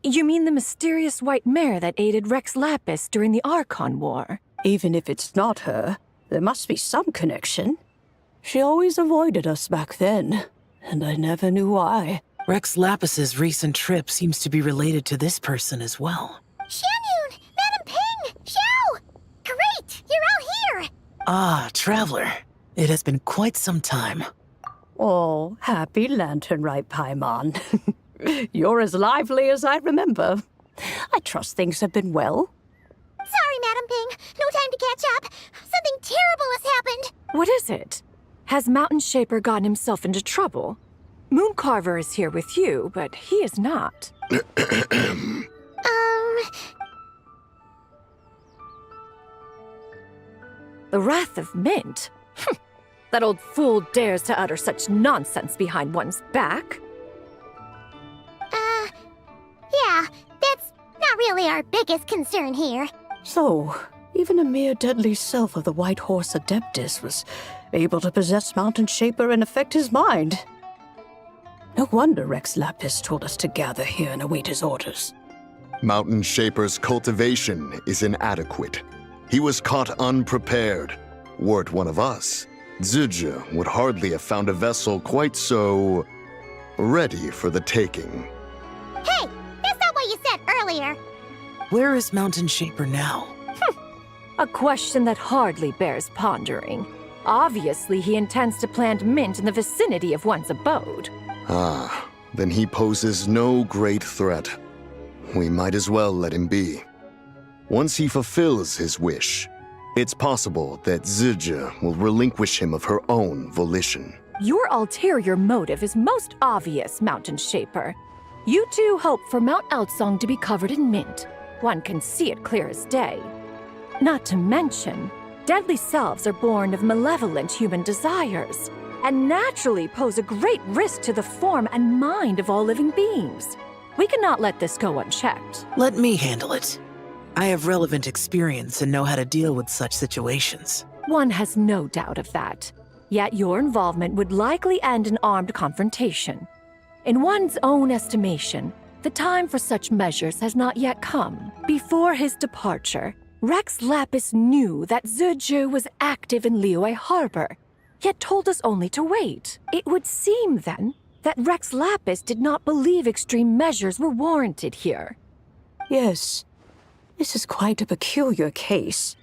You mean the mysterious white mare that aided Rex Lapis during the Archon War? Even if it's not her, there must be some connection. She always avoided us back then, and I never knew why. Rex Lapis's recent trip seems to be related to this person as well. Xianyun! Madam Ping! Xiao! Great! You're out here! Ah, Traveler. It has been quite some time. Oh, happy lantern right, Paimon. You're as lively as I remember. I trust things have been well. Sorry, Madam Ping. No time to catch up. Something terrible has happened. What is it? Has Mountain Shaper gotten himself into trouble? Mooncarver is here with you, but he is not. The Wrath of Mint? That old fool dares to utter such nonsense behind one's back. Yeah, that's not really our biggest concern here. So, even a mere deadly self of the White Horse Adeptus was able to possess Mountain Shaper and affect his mind. No wonder Rex Lapis told us to gather here and await his orders. Mountain Shaper's cultivation is inadequate. He was caught unprepared. Were it one of us, Zizhi would hardly have found a vessel quite so ready for the taking. Hey, that's not what you said earlier. Where is Mountain Shaper now? A question that hardly bears pondering. Obviously, he intends to plant mint in the vicinity of one's abode. Ah, then he poses no great threat. We might as well let him be. Once he fulfills his wish, it's possible that Zizhi will relinquish him of her own volition. Your ulterior motive is most obvious, Mountain Shaper. You two hope for Mount Outsong to be covered in mint. One can see it clear as day. Not to mention, deadly selves are born of malevolent human desires, and naturally pose a great risk to the form and mind of all living beings. We cannot let this go unchecked. Let me handle it. I have relevant experience and know how to deal with such situations. One has no doubt of that. Yet your involvement would likely end in armed confrontation. In one's own estimation, the time for such measures has not yet come. Before his departure, Rex Lapis knew that Zizhi was active in Liyue Harbor, yet told us only to wait. It would seem, then, that Rex Lapis did not believe extreme measures were warranted here. Yes, this is quite a peculiar case.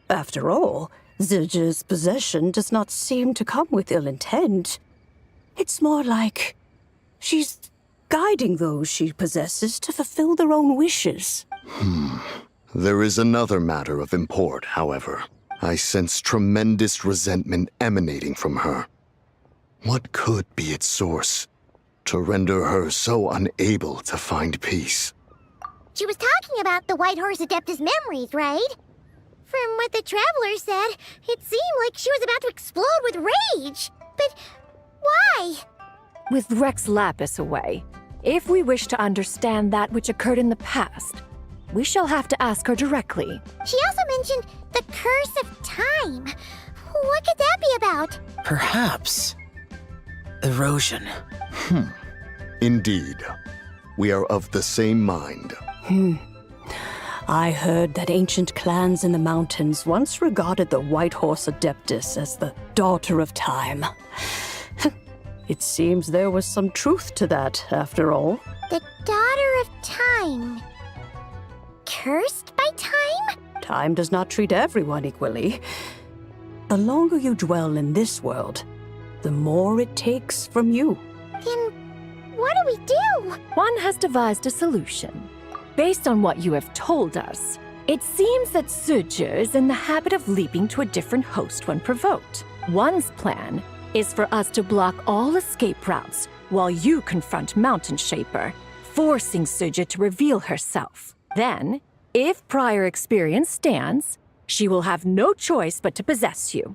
After all, Zizhi's possession does not seem to come with ill intent. It's more like she's guiding those she possesses to fulfill their own wishes. There is another matter of import, however. I sense tremendous resentment emanating from her. What could be its source to render her so unable to find peace? She was talking about the White Horse Adeptus memories, right? From what the Traveler said, it seemed like she was about to explode with rage. But why? With Rex Lapis away, if we wish to understand that which occurred in the past, we shall have to ask her directly. She also mentioned the Curse of Time. What could that be about? Perhaps erosion. Indeed. We are of the same mind. I heard that ancient clans in the mountains once regarded the White Horse Adeptus as the daughter of time. It seems there was some truth to that, after all. The Daughter of Time. Cursed by time? Time does not treat everyone equally. The longer you dwell in this world, the more it takes from you. Then what do we do? One has devised a solution. Based on what you have told us, it seems that Zizhi is in the habit of leaping to a different host when provoked. One's plan is for us to block all escape routes while you confront Mountain Shaper, forcing Zizhi to reveal herself. Then, if prior experience stands, she will have no choice but to possess you.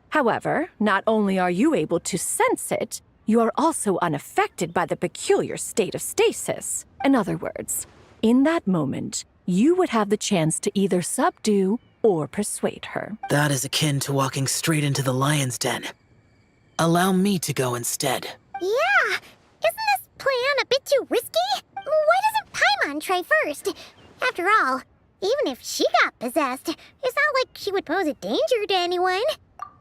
However, not only are you able to sense it, you are also unaffected by the peculiar state of stasis. In other words, in that moment, you would have the chance to either subdue or persuade her. That is akin to walking straight into the lion's den. Allow me to go instead. Yeah, isn't this plan a bit too risky? Why doesn't Paimon try first? After all, even if she got possessed, it's not like she would pose a danger to anyone.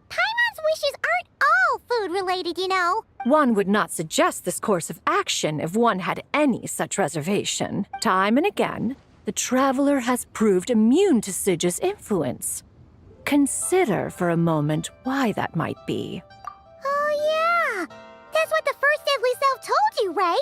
Paimon's wishes aren't all food-related, you know. One would not suggest this course of action if one had any such reservation. Time and again, the traveler has proved immune to Sidge's influence. Consider for a moment why that might be. Oh yeah, that's what the first deadly self told you, right?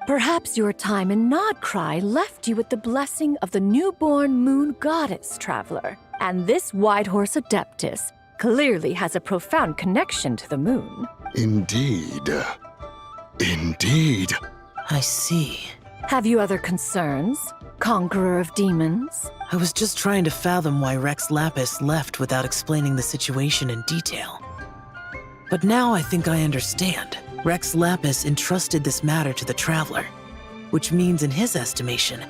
Perhaps your time in Nodcry left you with the blessing of the newborn moon goddess, traveler. And this Whitehorse Adeptus clearly has a profound connection to the moon. Indeed. Indeed. I see. Have you other concerns, Conqueror of Demons? I was just trying to fathom why Rex Lapis left without explaining the situation in detail. But now I think I understand. Rex Lapis entrusted this matter to the Traveler, which means in his estimation,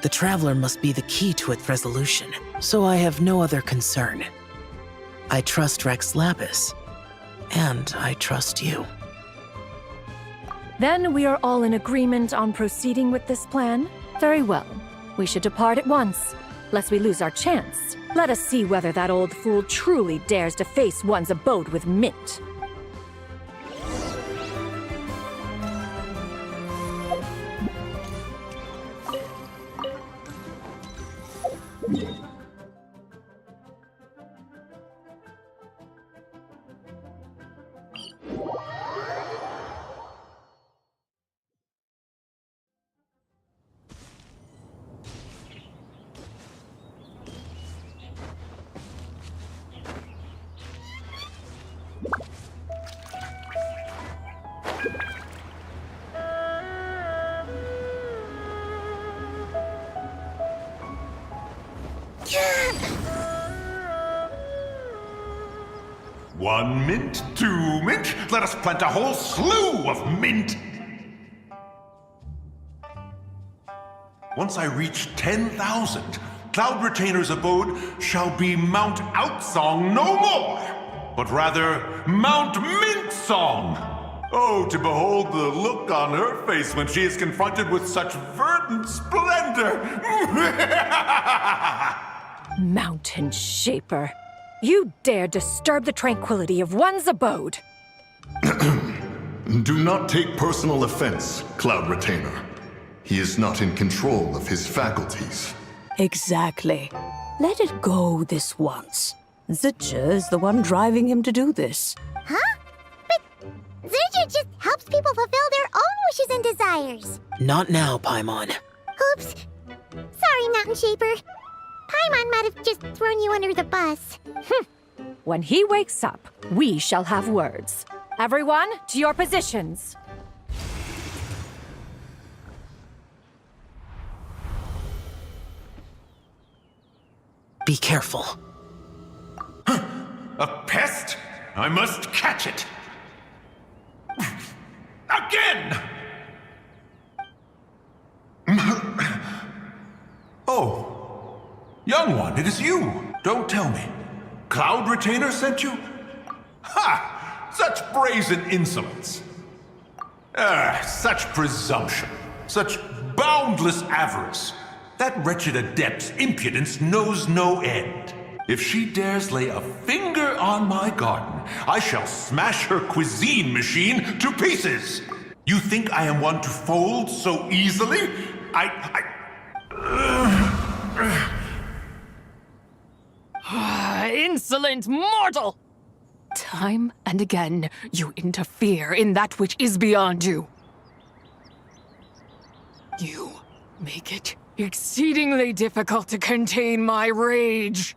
the Traveler must be the key to its resolution. So I have no other concern. I trust Rex Lapis, and I trust you. Then we are all in agreement on proceeding with this plan? Very well. We should depart at once, lest we lose our chance. Let us see whether that old fool truly dares to face one's abode with Mint. One mint, two mint, let us plant a whole slew of mint. Once I reach 10,000, Cloud Retainer's abode shall be Mount Outsong no more, but rather Mount Mint Song. Oh, to behold the look on her face when she is confronted with such verdant splendor. Mountain Shaper. You dare disturb the tranquility of one's abode. Do not take personal offense, Cloud Retainer. He is not in control of his faculties. Exactly. Let it go this once. Zidja is the one driving him to do this. Huh? But Zidja just helps people fulfill their own wishes and desires. Not now, Paimon. Oops. Sorry, Mountain Shaper. Paimon might have just thrown you under the bus. When he wakes up, we shall have words. Everyone, to your positions. Be careful. A pest? I must catch it. Again! Oh. Young one, it is you. Don't tell me. Cloud Retainer sent you? Ha! Such brazen insolence. Such presumption. Such boundless avarice. That wretched adept's impudence knows no end. If she dares lay a finger on my garden, I shall smash her cuisine machine to pieces. You think I am one to fold so easily? Insolent mortal! Time and again, you interfere in that which is beyond you. You make it exceedingly difficult to contain my rage.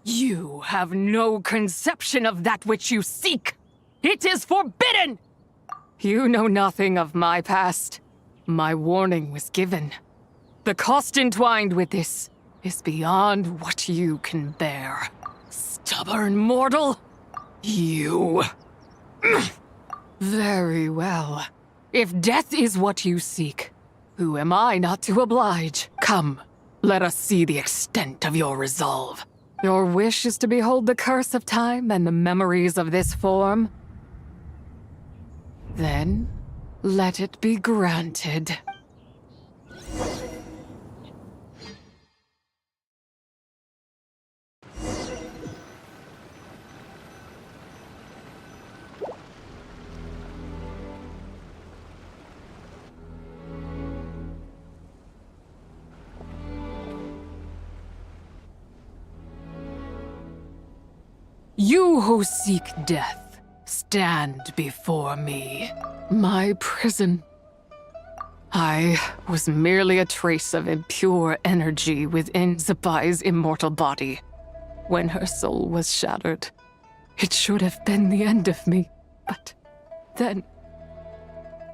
You have no conception of that which you seek. It is forbidden! You know nothing of my past. My warning was given. The cost entwined with this is beyond what you can bear. Stubborn mortal! You. Very well. If death is what you seek, who am I not to oblige? Come, Let us see the extent of your resolve. Your wish is to behold the curse of time and the memories of this form? Then, let it be granted. You who seek death, stand before me. My prison. I was merely a trace of impure energy within Zapai's immortal body. When her soul was shattered, it should have been the end of me. But then,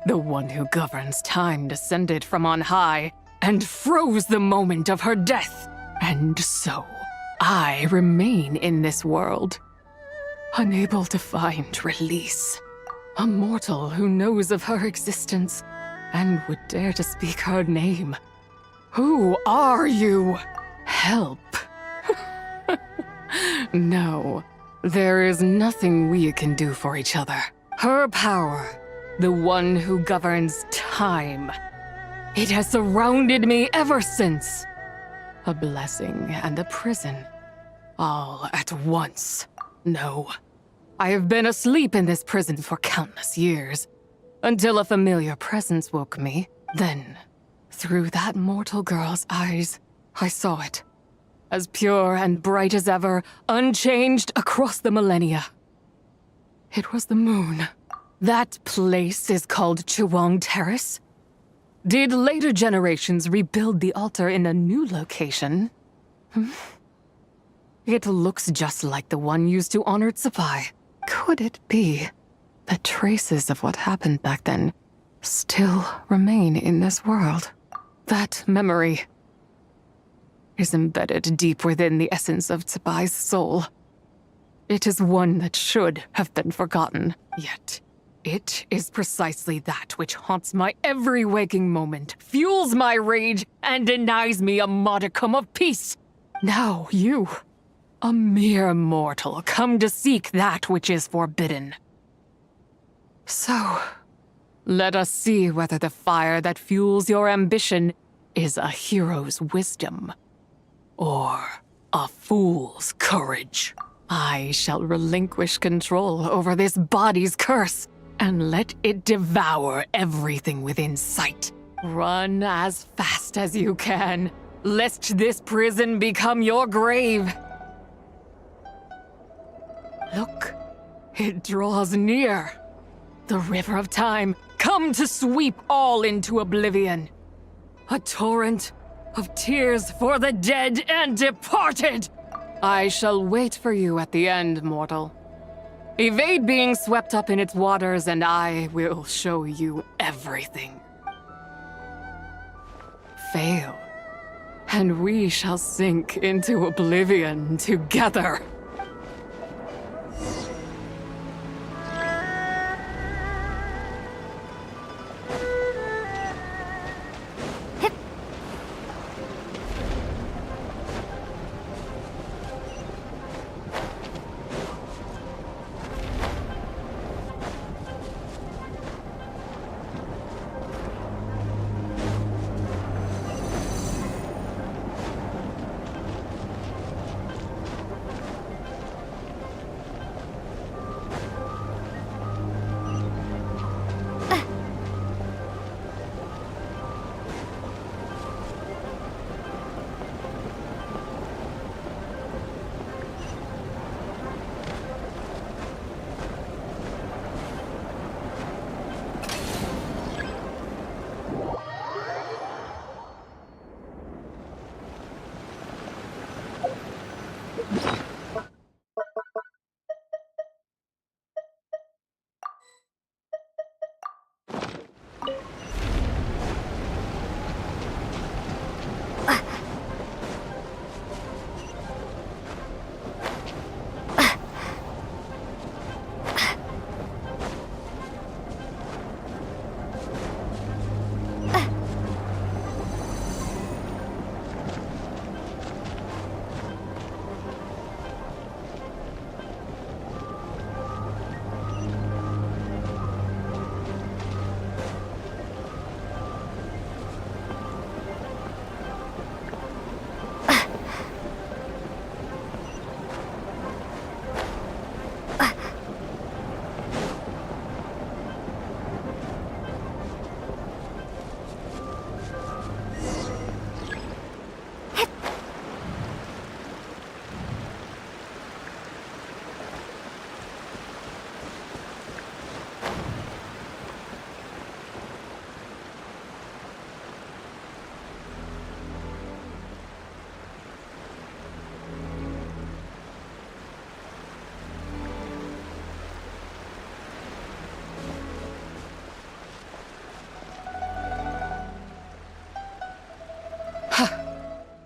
the one who governs time descended from on high and froze the moment of her death. And so, I remain in this world, unable to find release. A mortal who knows of her existence and would dare to speak her name. Who are you? Help. No, there is nothing we can do for each other. Her power, the one who governs time, it has surrounded me ever since. A blessing and a prison, all at once. No, I have been asleep in this prison for countless years, until a familiar presence woke me. Then, through that mortal girl's eyes, I saw it. As pure and bright as ever, unchanged across the millennia. It was the moon. That place is called Chewang Terrace. Did later generations rebuild the altar in a new location? It looks just like the one used to honor Zapai. Could it be that traces of what happened back then still remain in this world? That memory is embedded deep within the essence of Zapai's soul. It is one that should have been forgotten, yet it is precisely that which haunts my every waking moment, fuels my rage, and denies me a modicum of peace. Now you, a mere mortal, come to seek that which is forbidden. So, let us see whether the fire that fuels your ambition is a hero's wisdom, or a fool's courage. I shall relinquish control over this body's curse, and let it devour everything within sight. Run as fast as you can, lest this prison become your grave. Look, it draws near. The river of time, come to sweep all into oblivion. A torrent of tears for the dead and departed. I shall wait for you at the end, mortal. Evade being swept up in its waters, and I will show you everything. Fail, and we shall sink into oblivion together.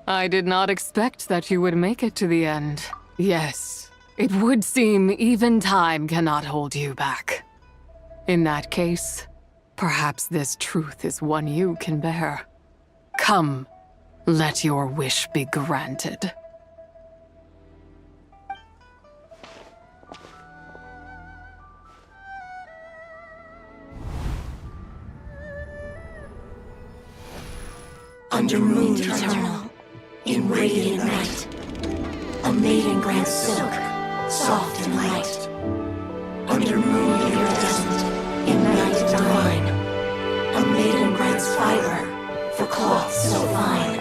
I did not expect that you would make it to the end. Yes, it would seem even time cannot hold you back. In that case, perhaps this truth is one you can bear. Come, let your wish be granted. Under moon eternal, in radiant night, a maiden grants silk, soft and light. Under moon iridescent, in night divine, a maiden grants fiber for cloth so fine.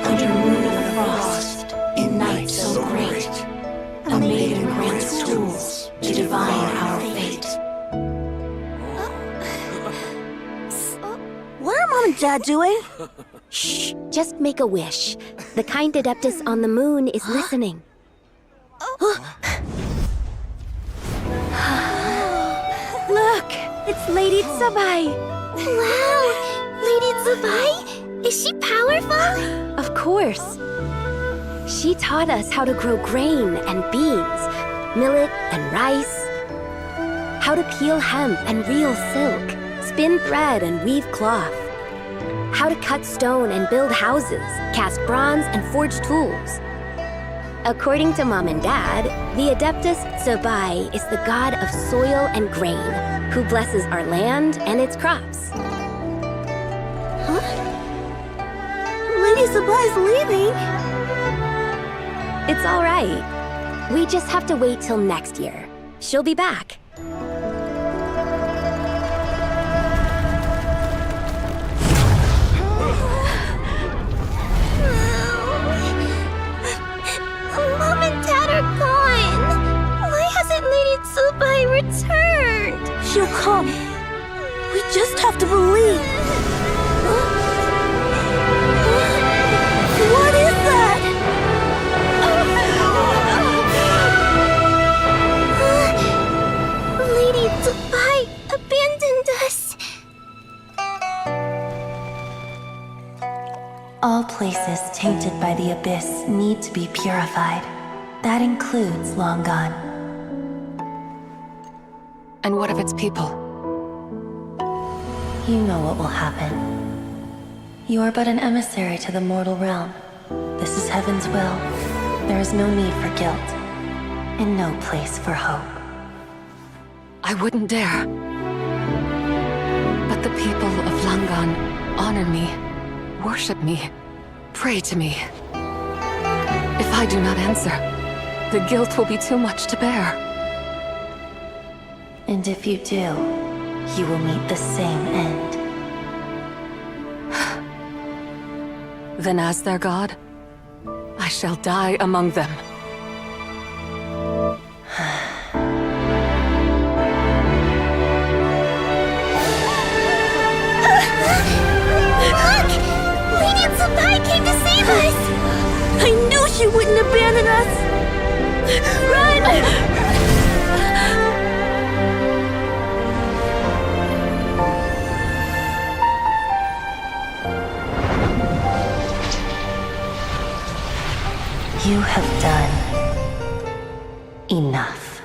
Under moon of the frost, in night so great, a maiden grants tools to divine our fate. What are Mom and Dad doing? Shh, just make a wish. The kind Adeptus on the moon is listening. Look, it's Lady Tsubai. Wow, Lady Tsubai? Is she powerful? Of course. She taught us how to grow grain and beans, millet and rice, how to peel hemp and reel silk, spin thread and weave cloth, how to cut stone and build houses, cast bronze and forge tools. According to Mom and Dad, the Adeptus Tsubai is the god of soil and grain, who blesses our land and its crops. Huh? Lady Tsubai's leaving? It's all right. We just have to wait till next year. She'll be back. Mom and Dad are gone. Why hasn't Lady Tsubai returned? She'll come. We just have to believe. What is that? Lady Tsubai abandoned us. All places tainted by the abyss need to be purified. That includes Long Gone. And what of its people? You know what will happen. You are but an emissary to the mortal realm. This is Heaven's will. There is no need for guilt, and no place for hope. I wouldn't dare. But the people of Langan honor me, worship me, pray to me. If I do not answer, the guilt will be too much to bear. And if you do, you will meet the same end. Then as their god, I shall die among them. Look! Lady Tsubai came to save us! I knew she wouldn't abandon us! Run! You have done enough.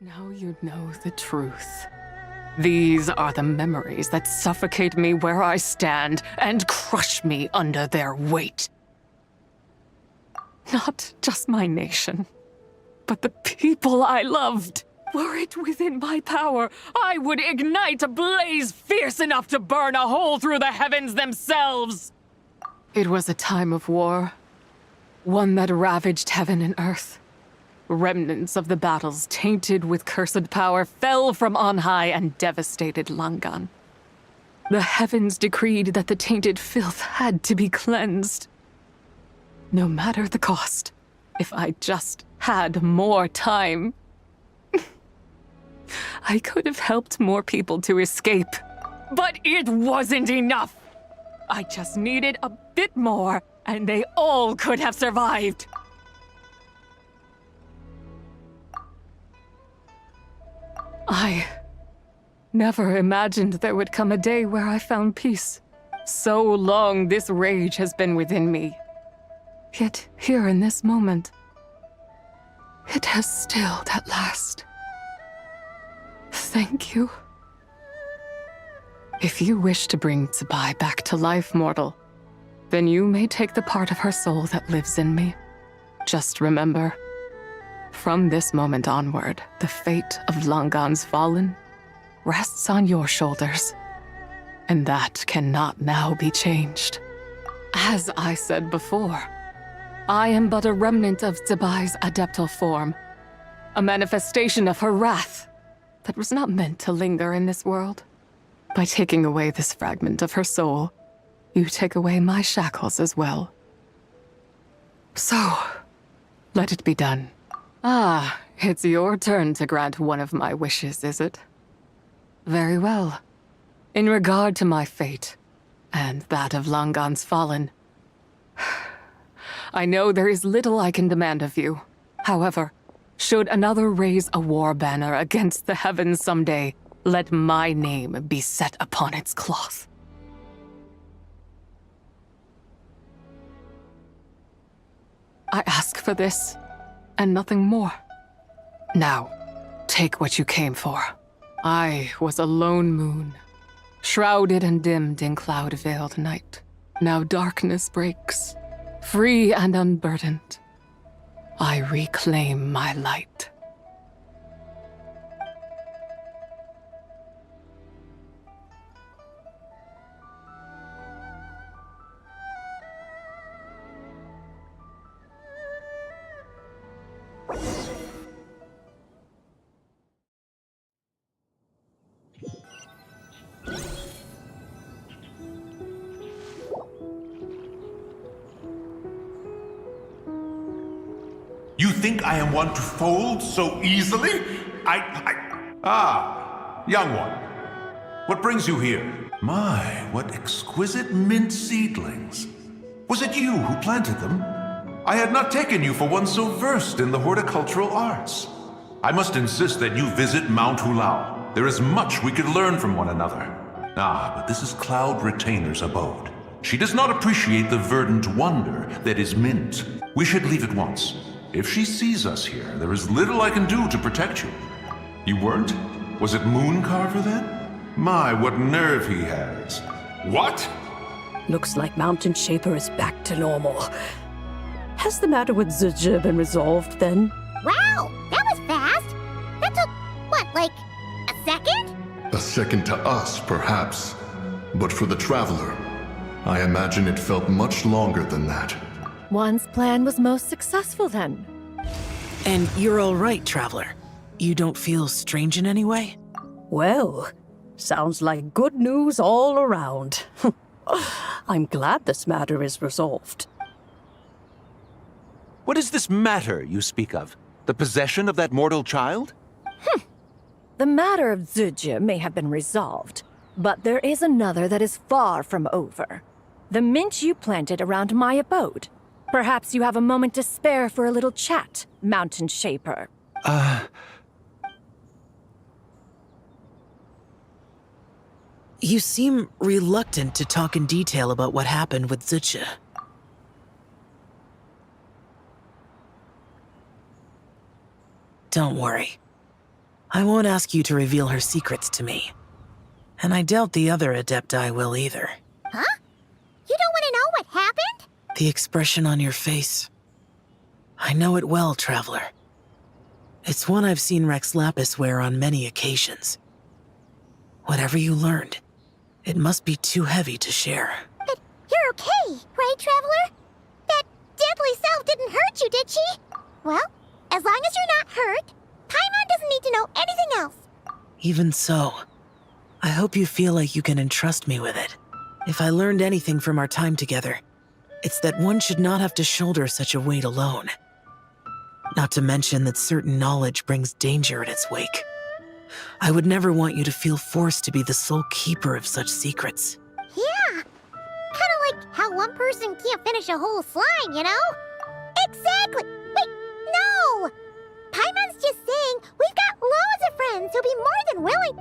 Now you know the truth. These are the memories that suffocate me where I stand and crush me under their weight. Not just my nation, but the people I loved. Were it within my power, I would ignite a blaze fierce enough to burn a hole through the heavens themselves. It was a time of war, one that ravaged heaven and earth. Remnants of the battles tainted with cursed power fell from on high and devastated Langan. The heavens decreed that the tainted filth had to be cleansed. No matter the cost, if I just had more time. I could have helped more people to escape, but it wasn't enough. I just needed a bit more, and they all could have survived. Never imagined there would come a day where I found peace. So long this rage has been within me. Yet here in this moment, it has stilled at last. Thank you. If you wish to bring Tsubai back to life, mortal, then you may take the part of her soul that lives in me. Just remember, from this moment onward, the fate of Langan's fallen rests on your shoulders, and that cannot now be changed. As I said before, I am but a remnant of Tsubai's adeptal form, a manifestation of her wrath that was not meant to linger in this world. By taking away this fragment of her soul, you take away my shackles as well. So, let it be done. Ah, it's your turn to grant one of my wishes, is it? Very well. In regard to my fate, and that of Langan's fallen, I know there is little I can demand of you. However, should another raise a war banner against the heavens someday, let my name be set upon its cloth. I ask for this, and nothing more. Now, take what you came for. I was a lone moon, shrouded and dimmed in cloud-veiled night. Now darkness breaks, free and unburdened. I reclaim my light. You think I am one to fold so easily? Ah, young one. What brings you here? My, what exquisite mint seedlings. Was it you who planted them? I had not taken you for one so versed in the horticultural arts. I must insist that you visit Mount Hulao. There is much we could learn from one another. Ah, but this is Cloud Retainer's abode. She does not appreciate the verdant wonder that is mint. We should leave at once. If she sees us here, there is little I can do to protect you. You weren't? Was it Mooncarver then? My, what nerve he has. What? Looks like Mountain Shaper is back to normal. Has the matter with Zizhi been resolved then? Wow, that was fast. That took, what, like a second? A second to us, perhaps. But for the Traveler, I imagine it felt much longer than that. One's plan was most successful then. And you're all right, Traveler. You don't feel strange in any way? Well, sounds like good news all around. I'm glad this matter is resolved. What is this matter you speak of? The possession of that mortal child? The matter of Zizhi may have been resolved, but there is another that is far from over. The mint you planted around my abode. Perhaps you have a moment to spare for a little chat, Mountain Shaper. You seem reluctant to talk in detail about what happened with Zizhi. Don't worry. I won't ask you to reveal her secrets to me. And I doubt the other Adepti will either. Huh? You don't want to know what happened? The expression on your face. I know it well, Traveler. It's one I've seen Rex Lapis wear on many occasions. Whatever you learned, it must be too heavy to share. But you're okay, right, Traveler? That deadly self didn't hurt you, did she? Well, as long as you're not hurt, Paimon doesn't need to know anything else. Even so, I hope you feel like you can entrust me with it. If I learned anything from our time together, it's that one should not have to shoulder such a weight alone. Not to mention that certain knowledge brings danger in its wake. I would never want you to feel forced to be the sole keeper of such secrets. Yeah. Kinda like how one person can't finish a whole slime, you know? Exactly! Wait, no! Paimon's just saying we've got loads of friends who'll be more than willing...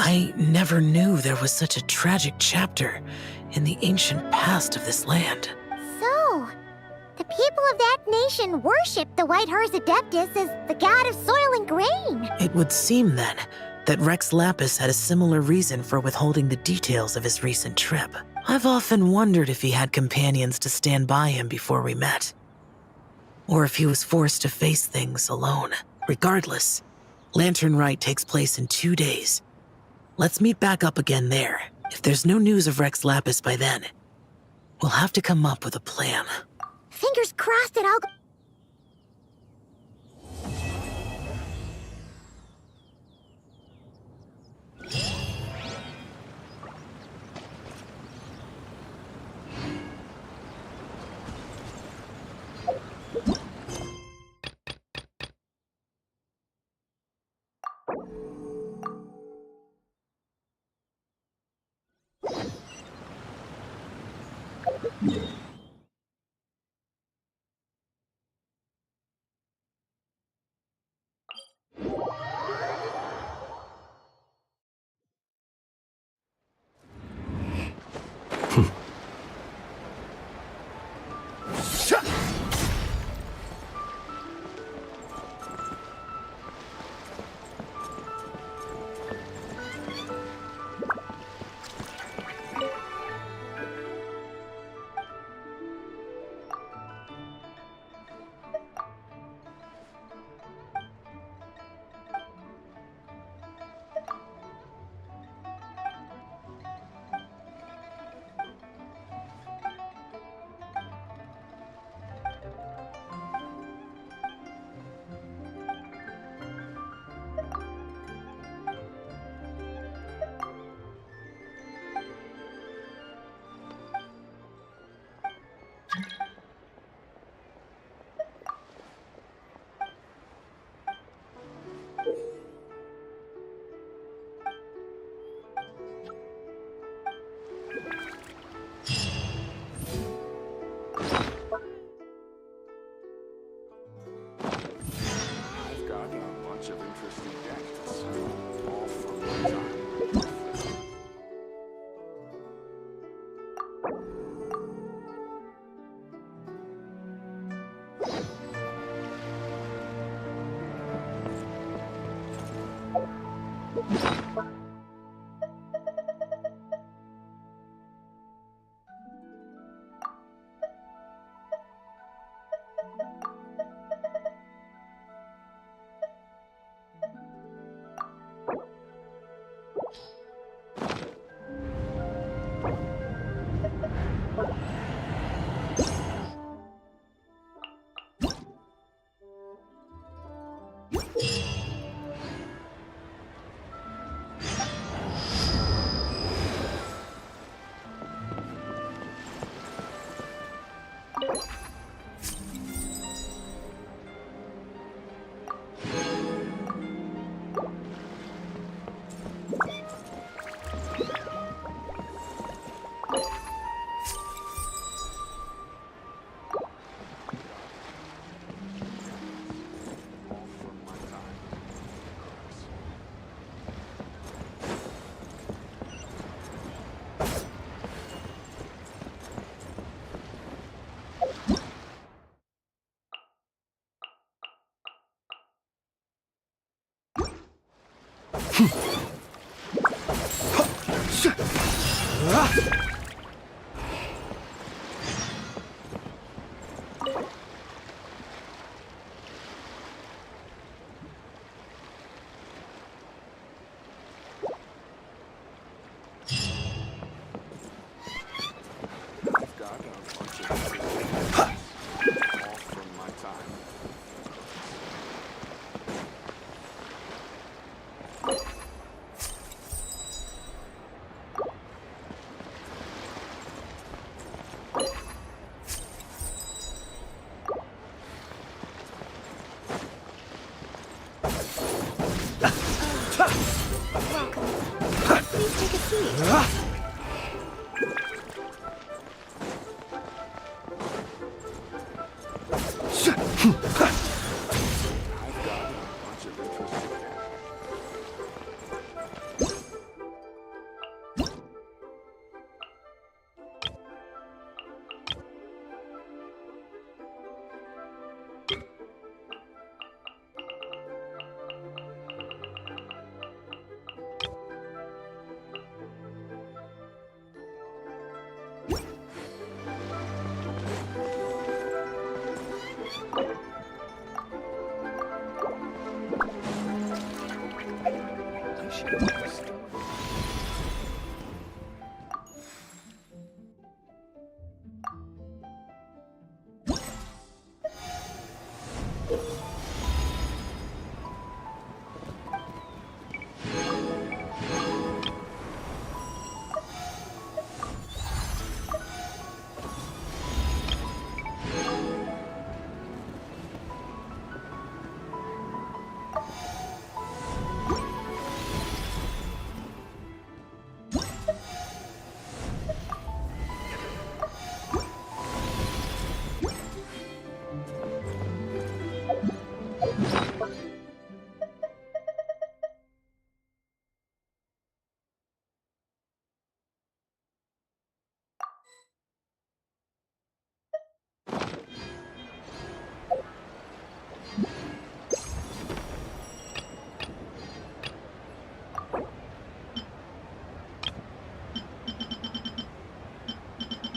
I never knew there was such a tragic chapter in the ancient past of this land. So, the people of that nation worship the White Horse Adeptus as the god of soil and grain. It would seem, then, that Rex Lapis had a similar reason for withholding the details of his recent trip. I've often wondered if he had companions to stand by him before we met, or if he was forced to face things alone. Regardless, Lantern Rite takes place in 2 days. Let's meet back up again there. If there's no news of Rex Lapis by then, we'll have to come up with a plan. Fingers crossed that I'll go.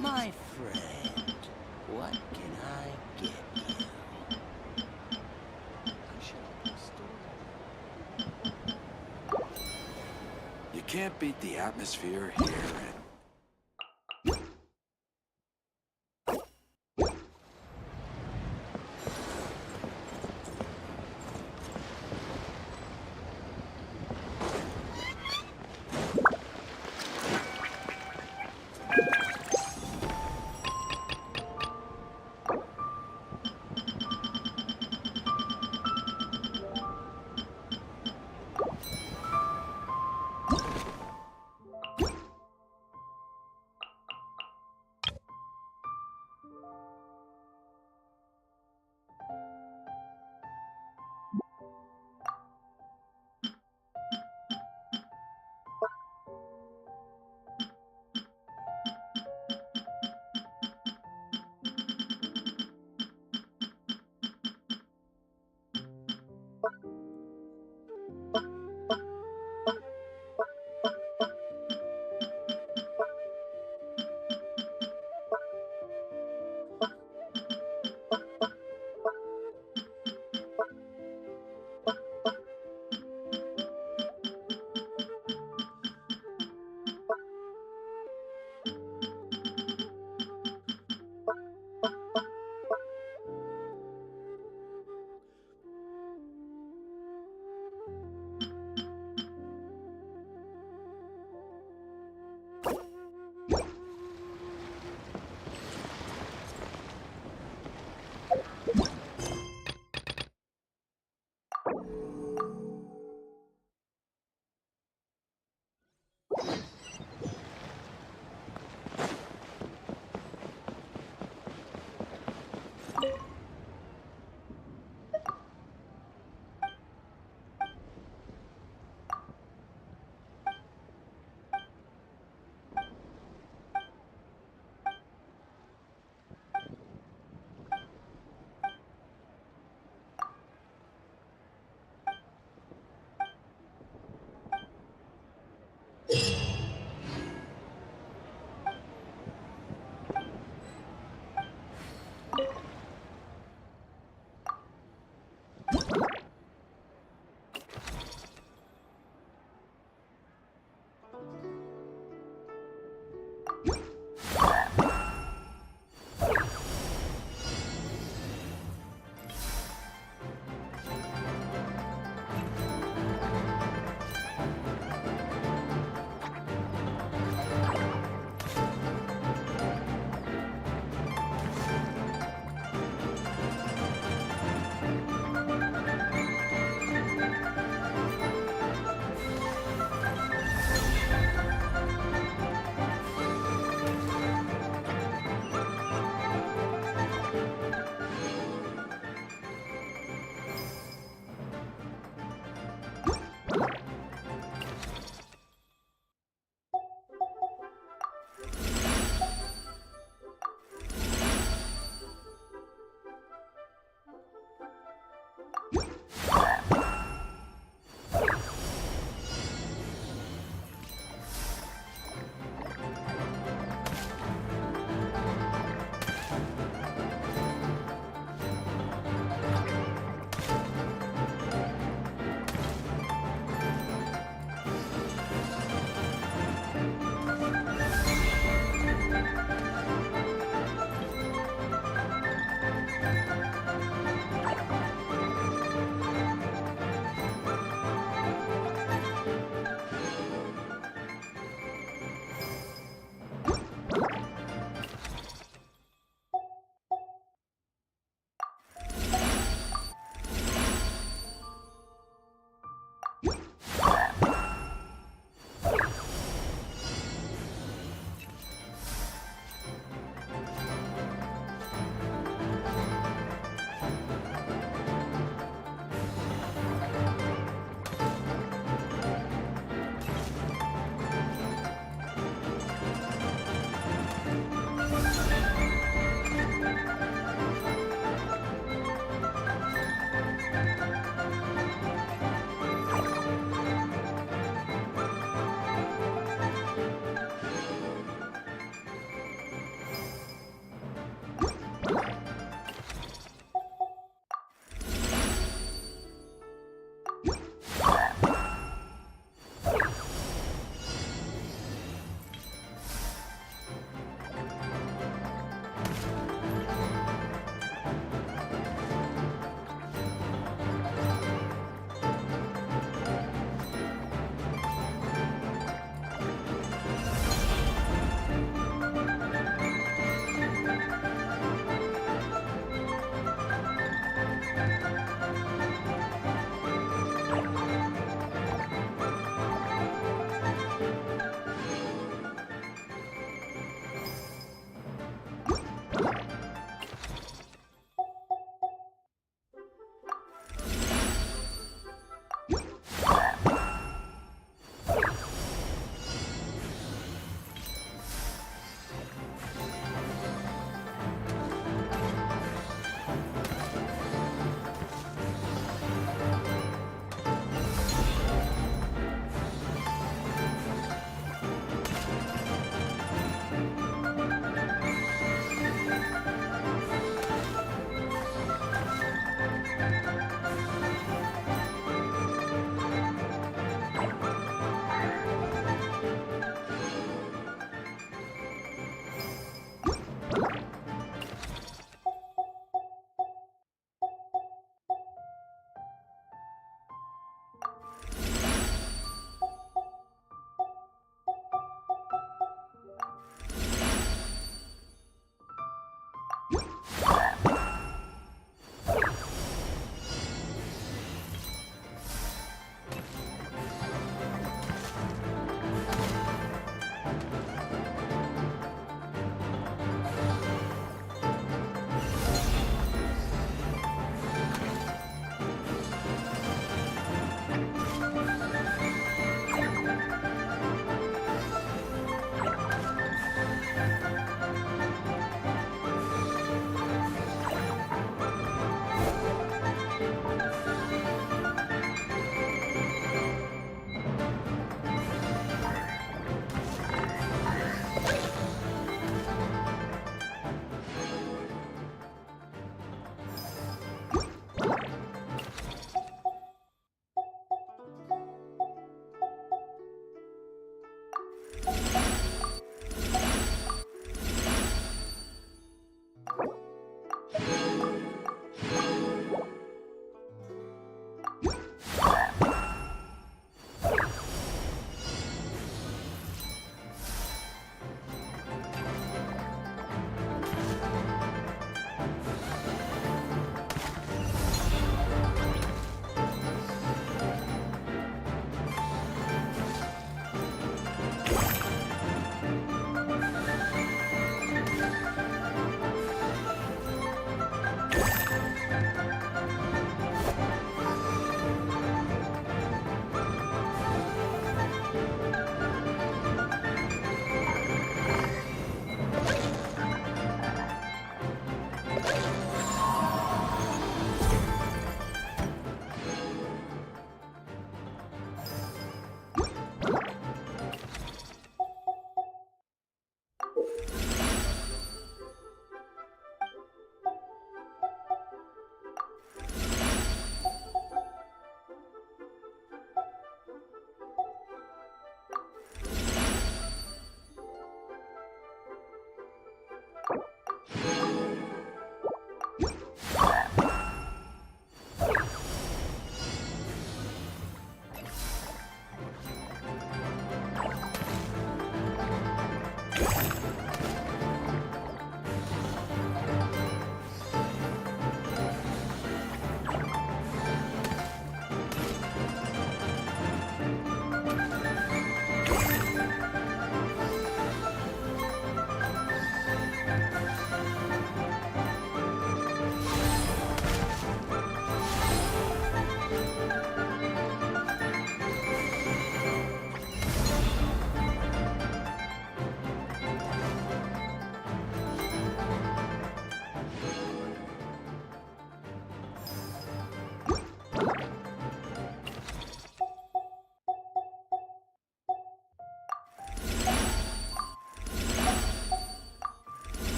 My friend, what can I get you? You can't beat the atmosphere here and...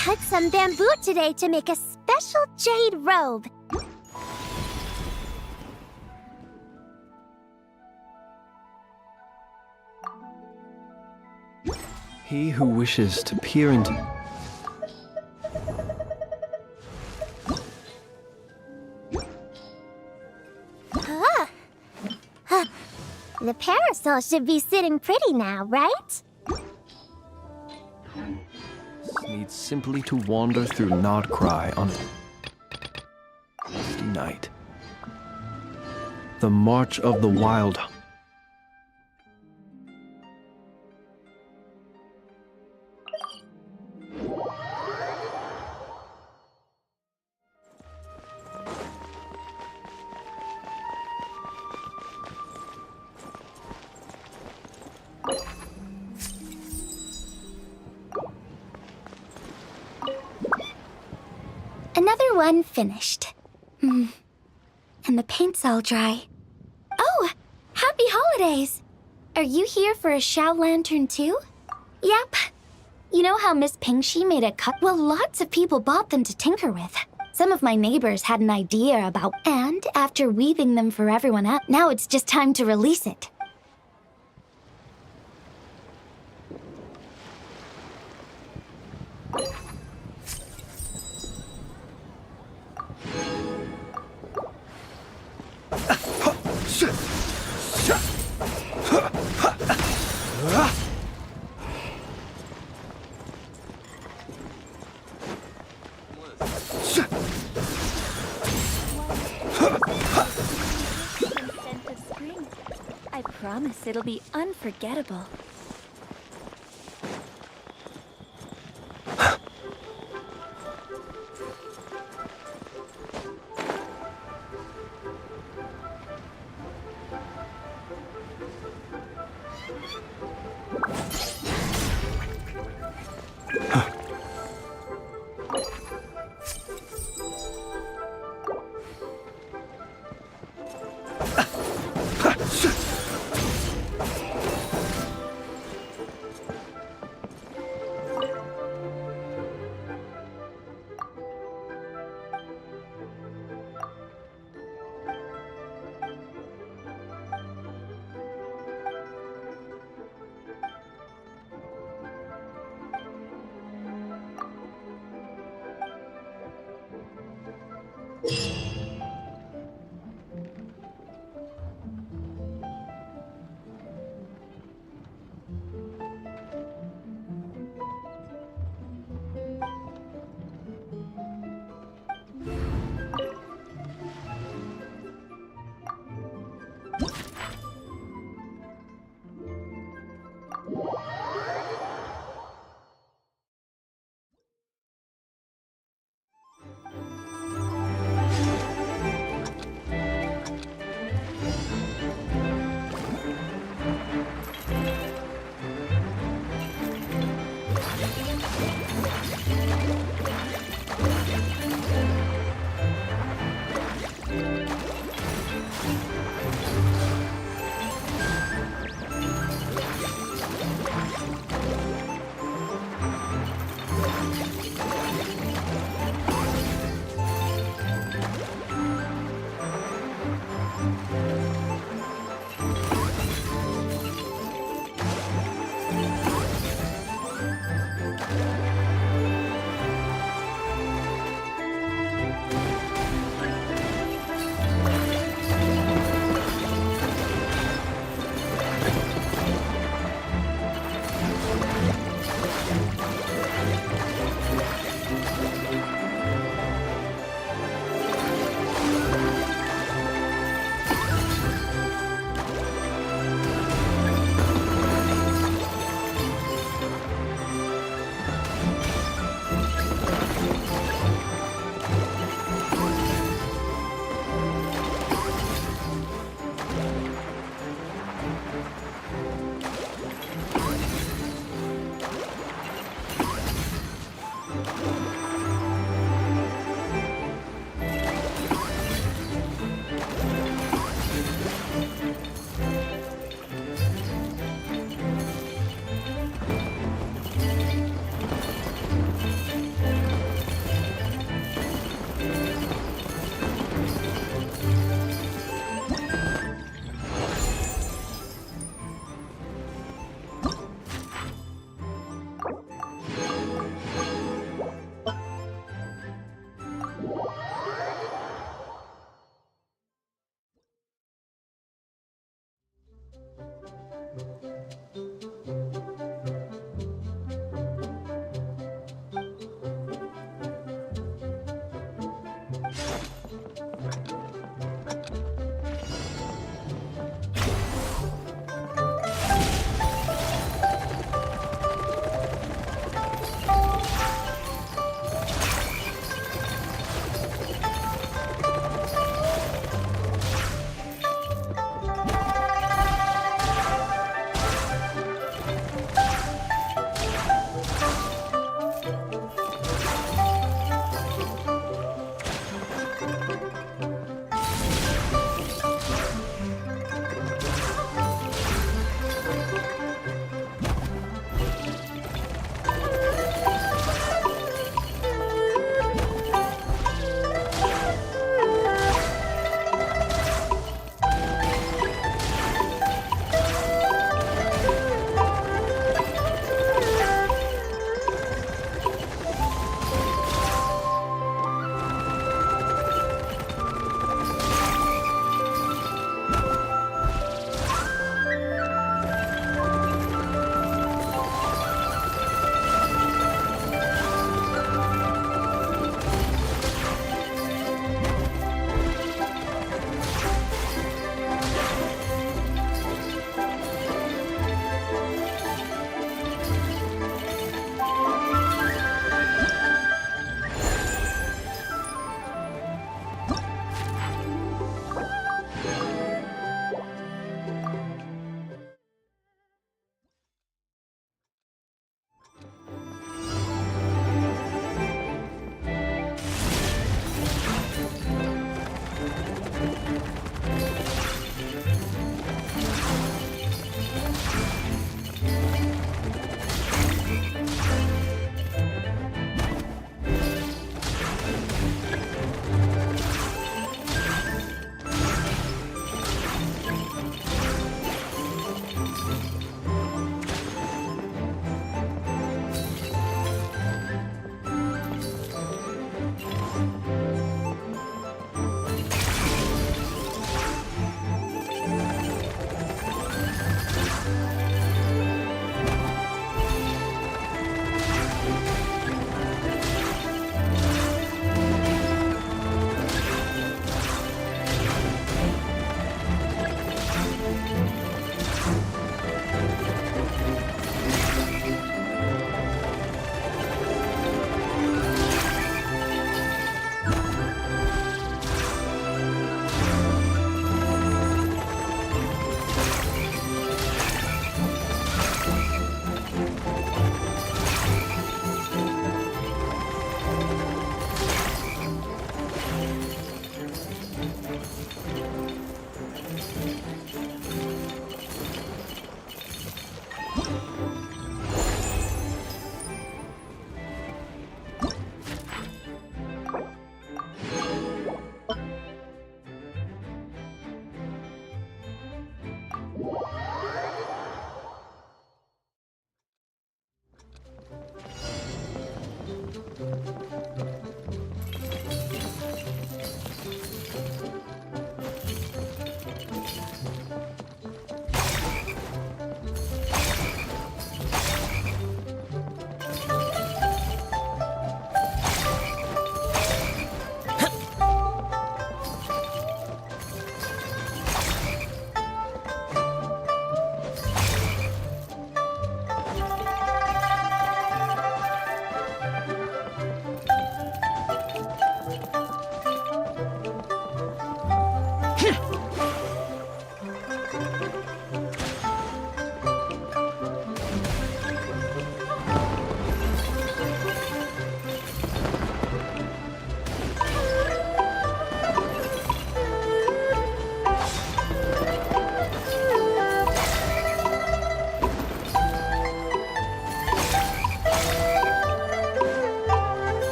cut some bamboo today to make a special jade robe. He who wishes to peer into... The parasol should be sitting pretty now, right? needs simply to wander through Nodcry on a misty night. The March of the Wild. Another one finished. And the paint's all dry. Oh, happy holidays! Are you here for a Shao Lantern too? Yep. You know how Miss Pingxi made a cut? Well, lots of people bought them to tinker with. Some of my neighbors had an idea about, and after weaving them for everyone else, now it's just time to release it. I promise it'll be unforgettable.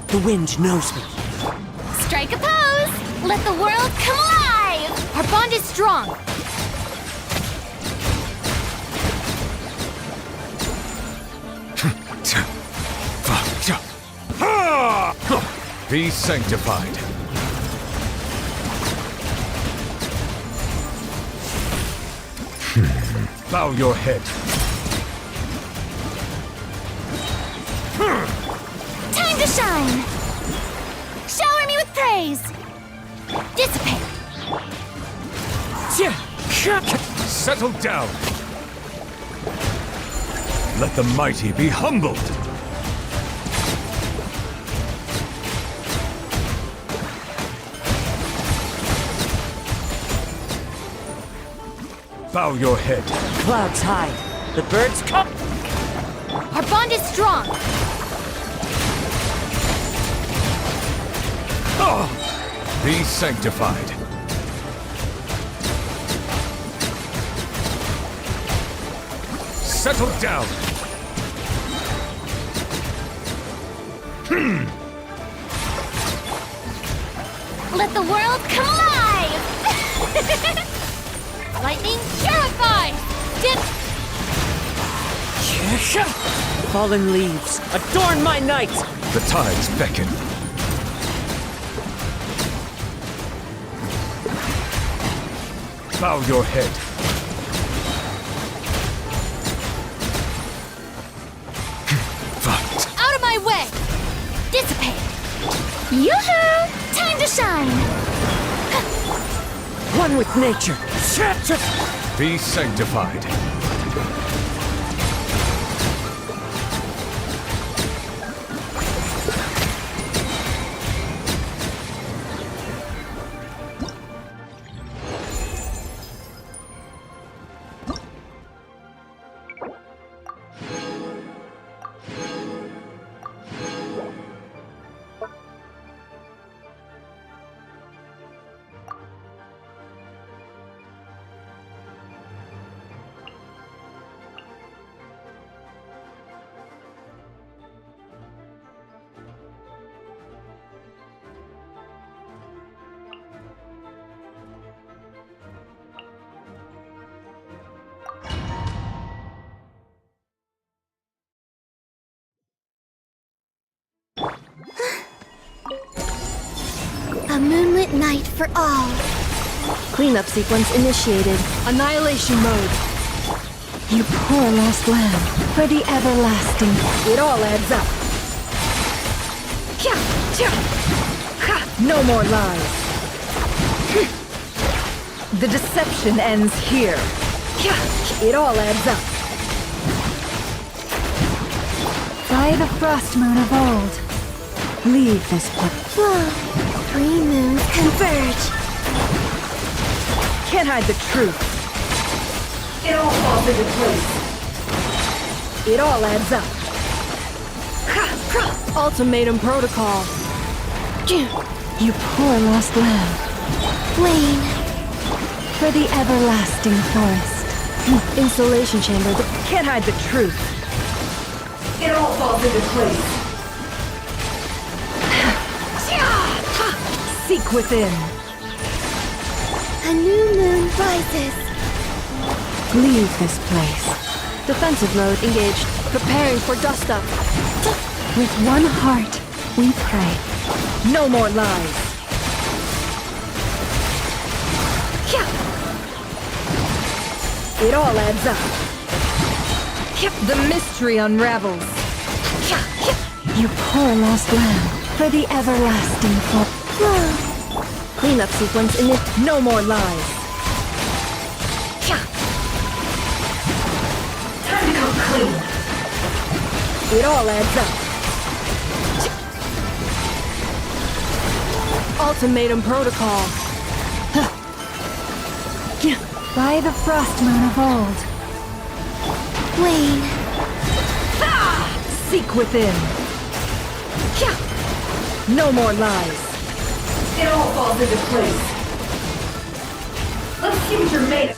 The wind knows me. Strike a pose! Let the world come alive! Our bond is strong. Be sanctified. Bow your head. Time to shine! Shower me with praise! Dissipate! Settle down. Let the mighty be humbled. Bow your head. Clouds high. The birds come. Our bond is strong. Be sanctified. Settle down. Let the world come alive! Lightning purified! Fallen leaves, adorn my night! The tides beckon. Bow your head. Fight. Out of my way! Dissipate! Yoo-hoo! Time to shine! One with nature. Be sanctified. A moonlit night for all. Cleanup sequence initiated. Annihilation mode. You poor lost lamb, for the everlasting. It all adds up. No more lies. The deception ends here. It all adds up. By the frost moon of old, leave this place. Three moons converge. Can't hide the truth. It all falls into place. It all adds up. Ultimatum protocol. You poor lost lamb. Lane. For the everlasting forest. Insulation chamber. Can't hide the truth. It all falls into place. Seek within. A new moon rises. Leave this place. Defensive mode engaged. Preparing for dust up. With one heart, we pray. No more lies. It all adds up. The mystery unravels. You poor lost lamb, for the everlasting forest. Cleanup sequence in it. No more lies. Time to go clean. It all adds up. Ultimatum protocol. By the frost moon of old. Wayne. Seek within. No more lies. It all falls into place. Let's see what you're made of.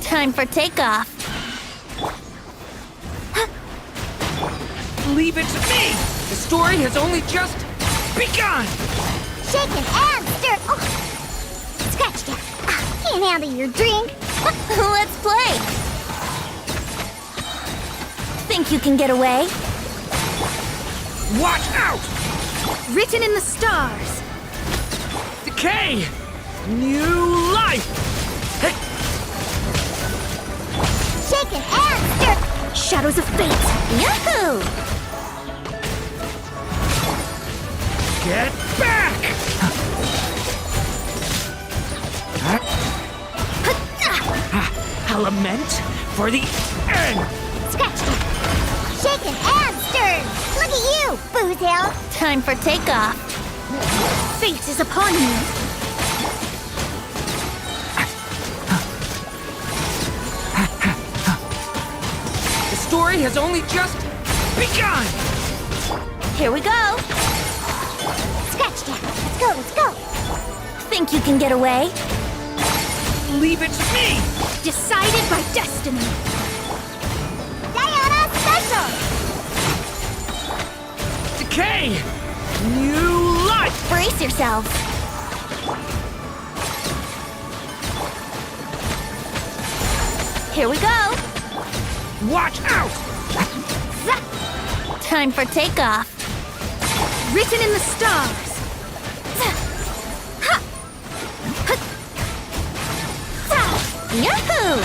Time for takeoff. Leave it to me! The story has only just begun! Shaken and stirred. Oh. Scratched out. Can't handle your drink. Let's play. Think you can get away? Watch out! Written in the stars. Decay! New life! Hey! Shake it and stir. Shadows of fate. Yahoo! Get back! A lament for the end! Scratch it. Shake it and stir. Look at you, Boozhill. Time for takeoff. Fate is upon you. The story has only just begun! Here we go. Scratch that. Let's go, let's go. Think you can get away? Leave it to me! Decided by destiny. Diana Special. Decay! New life! Brace yourselves. Here we go. Watch out! Time for takeoff. Written in the stars. Yahoo!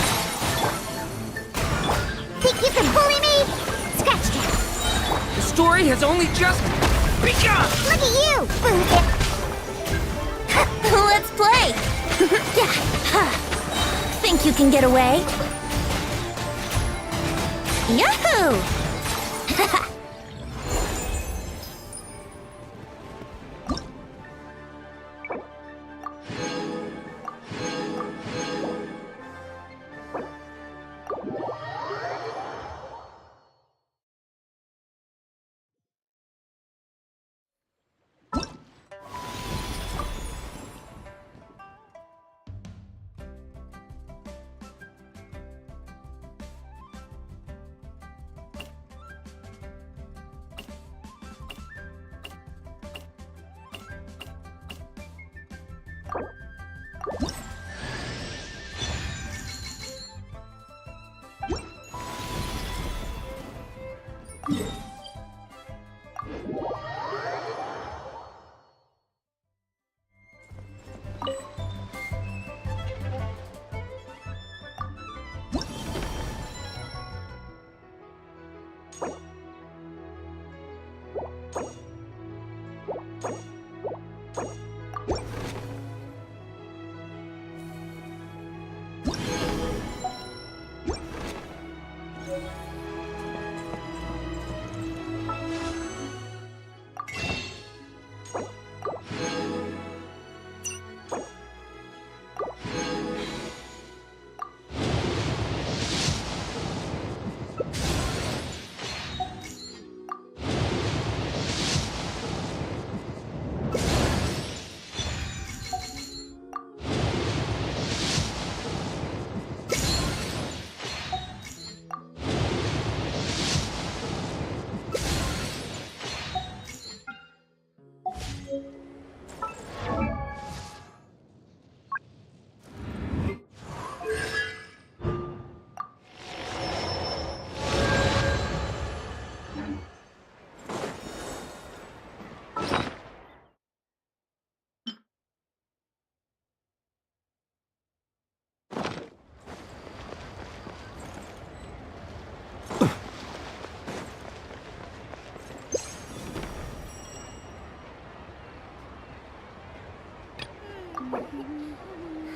Think you can bully me? Scratch that. The story has only just begun! Look at you, Boozhill. Let's play. Think you can get away? Yahoo!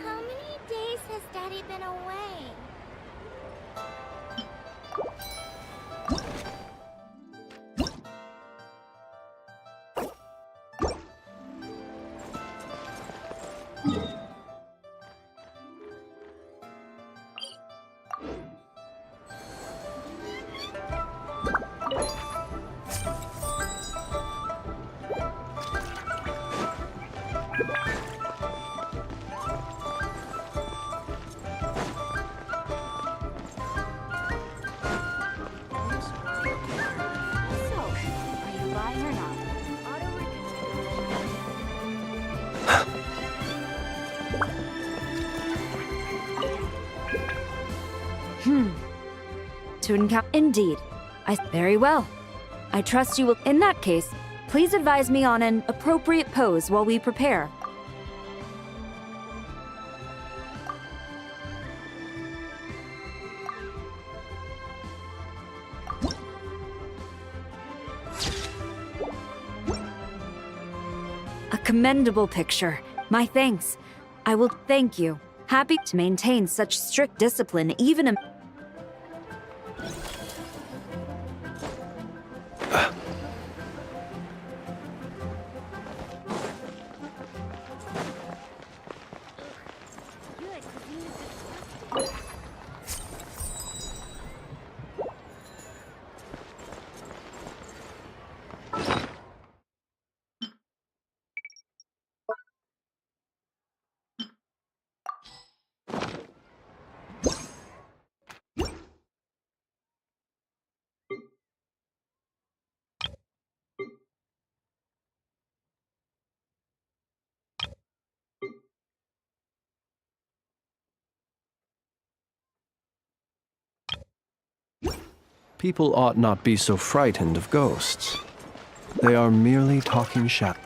How many days has Daddy been away? To encounter. Indeed. Very well. I trust you will. In that case, please advise me on an appropriate pose while we prepare. A commendable picture. My thanks. I will thank you. Happy to maintain such strict discipline, even in... People ought not be so frightened of ghosts. They are merely talking shadows.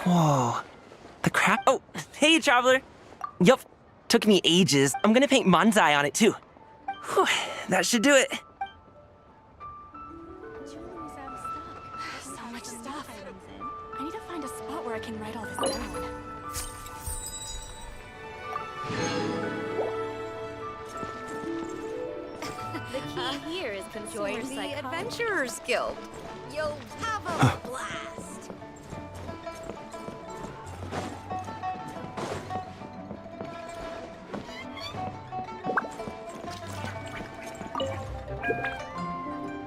Whoa. The crap. Oh, hey, Traveler. Yup. Took me ages. I'm gonna paint Manzai on it, too. Whew, that should do it. So much stuff. I need to find a spot where I can write all this down. The key here is join the Adventurers Guild. You'll have a blast.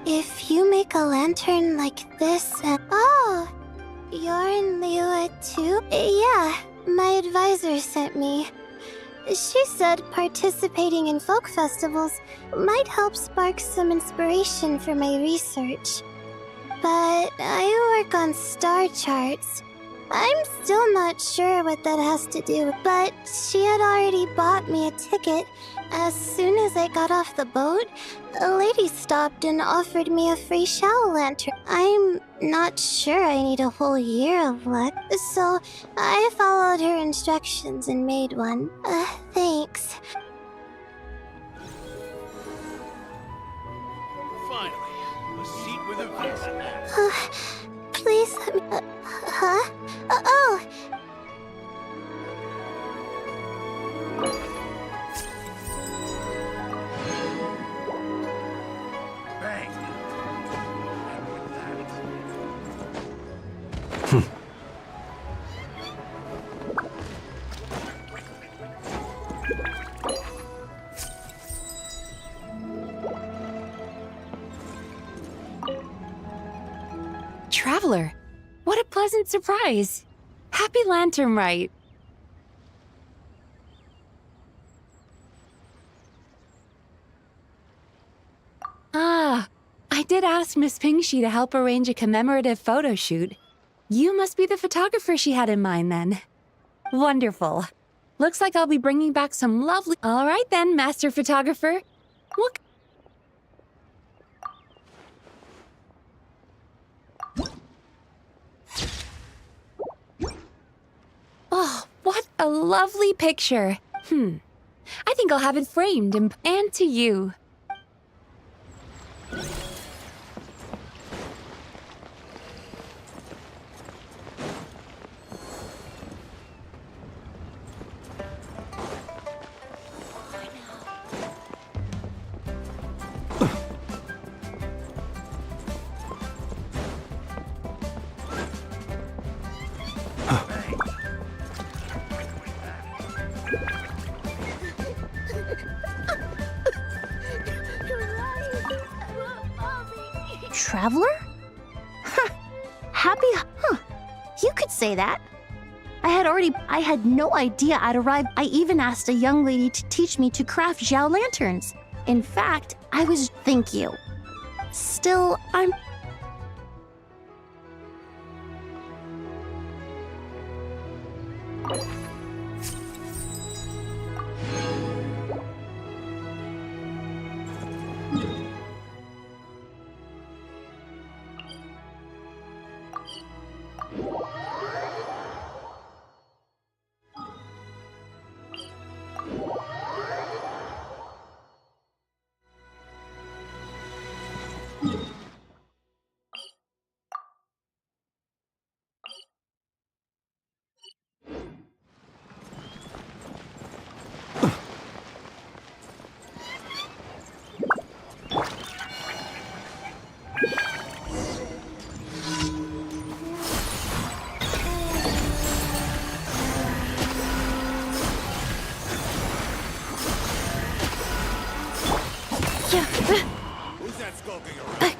If you make a lantern like this and... Oh! You're in Liyue too? Yeah, my advisor sent me. She said participating in folk festivals might help spark some inspiration for my research. But I work on star charts. I'm still not sure what that has to do, but she had already bought me a ticket. As soon as I got off the boat, a lady stopped and offered me a free shadow lantern. I'm not sure I need a whole year of luck, so I followed her instructions and made one. Thanks. Finally, a seat with a view. Please let me... huh? Oh! Bang. And with that... Traveler, what a pleasant surprise. Happy Lantern Rite. Ah, I did ask Miss Pingxi to help arrange a commemorative photo shoot. You must be the photographer she had in mind then. Wonderful. Looks like I'll be bringing back some lovely... All right then, Master Photographer. What... Oh, what a lovely picture. I think I'll have it framed and to you. Traveler? Happy... You could say that. I had no idea I'd arrived. I even asked a young lady to teach me to craft Zhao lanterns. In fact, I was... Thank you. Still, I'm... skulking around.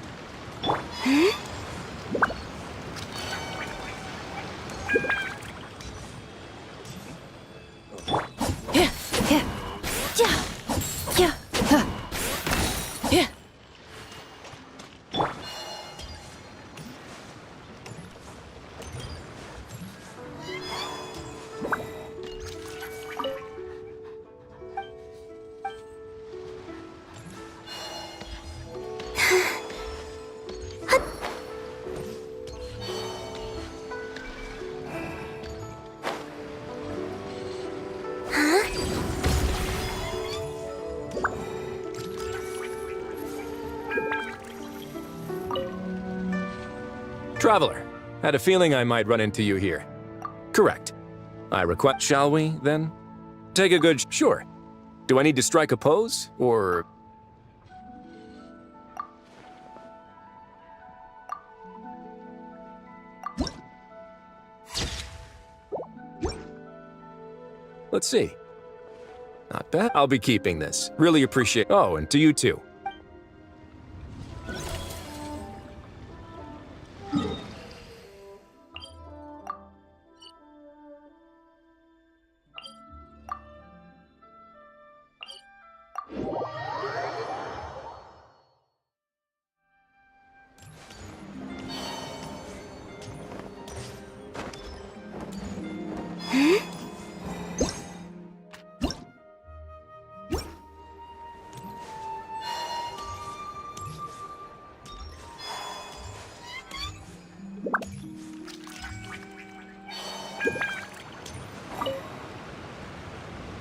Traveler, had a feeling I might run into you here. Correct. I request. Shall we, then? Take a good. Sure. Do I need to strike a pose, or. Let's see. Not bad. I'll be keeping this. Really appreciate. Oh, and to you too.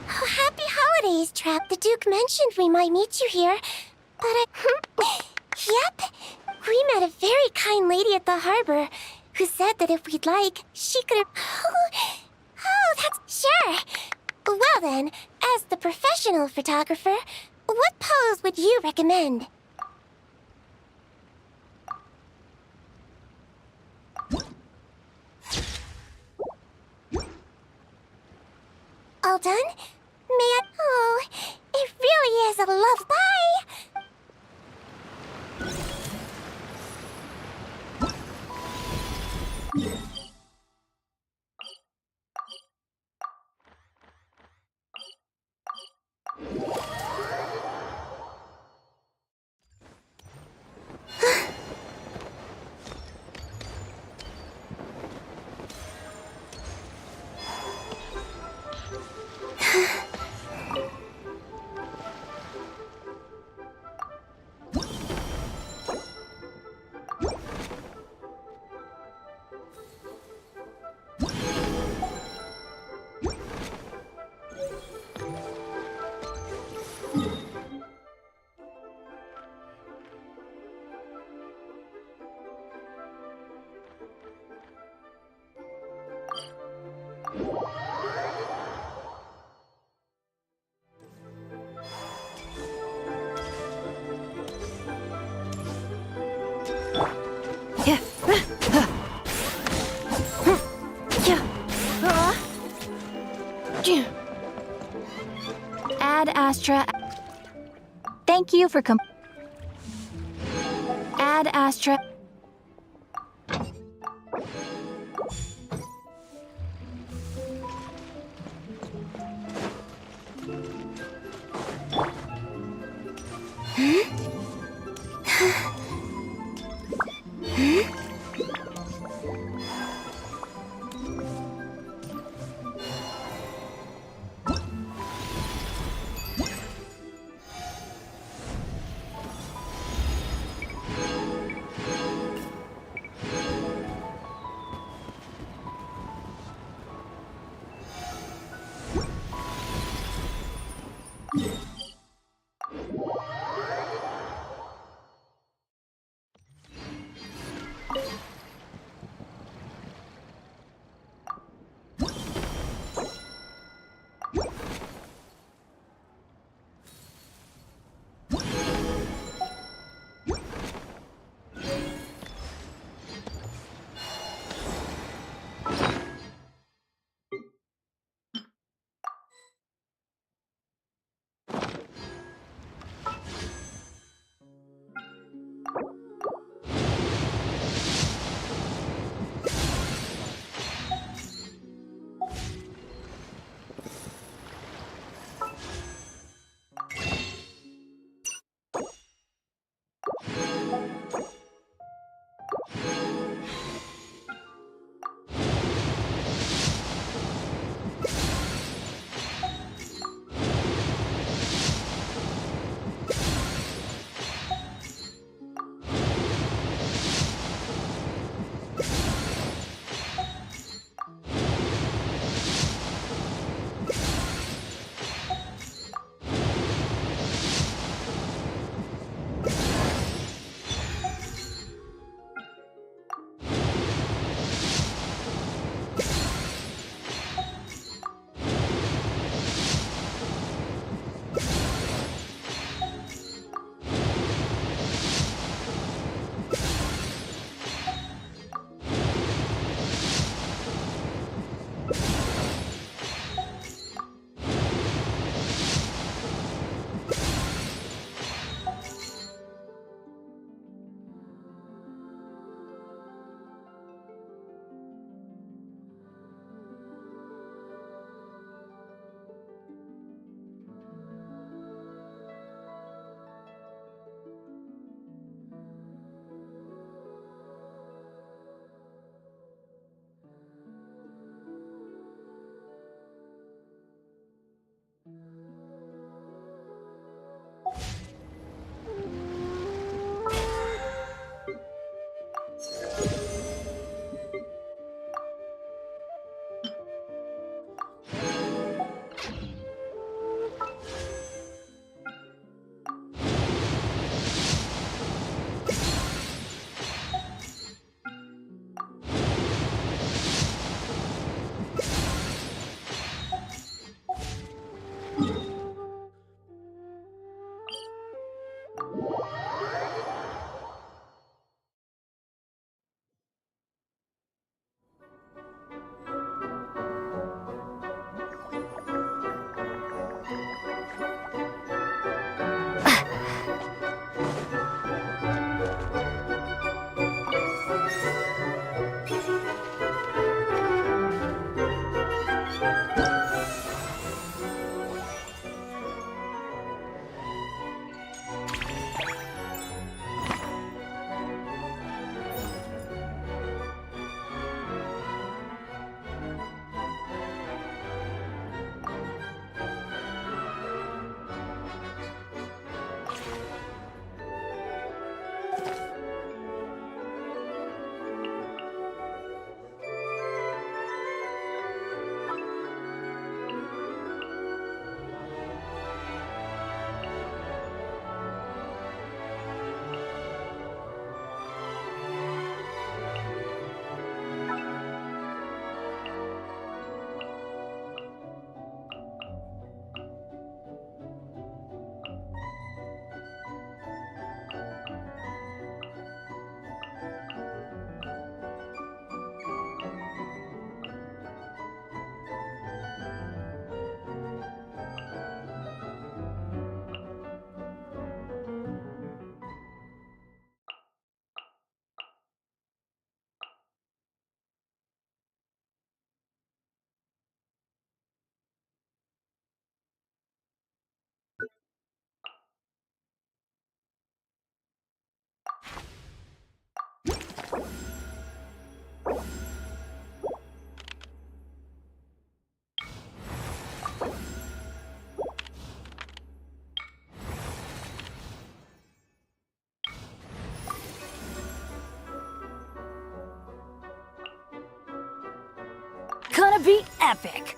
Oh, happy holidays, Trap. The Duke mentioned we might meet you here, but Yep. We met a very kind lady at the harbor who said that if we'd like, she could... Oh, that's... Sure. Well then, as the professional photographer, what pose would you recommend? All done? May I... Oh, it really is a love bye! Ad Astra. Thank you for Ad Astra. be epic!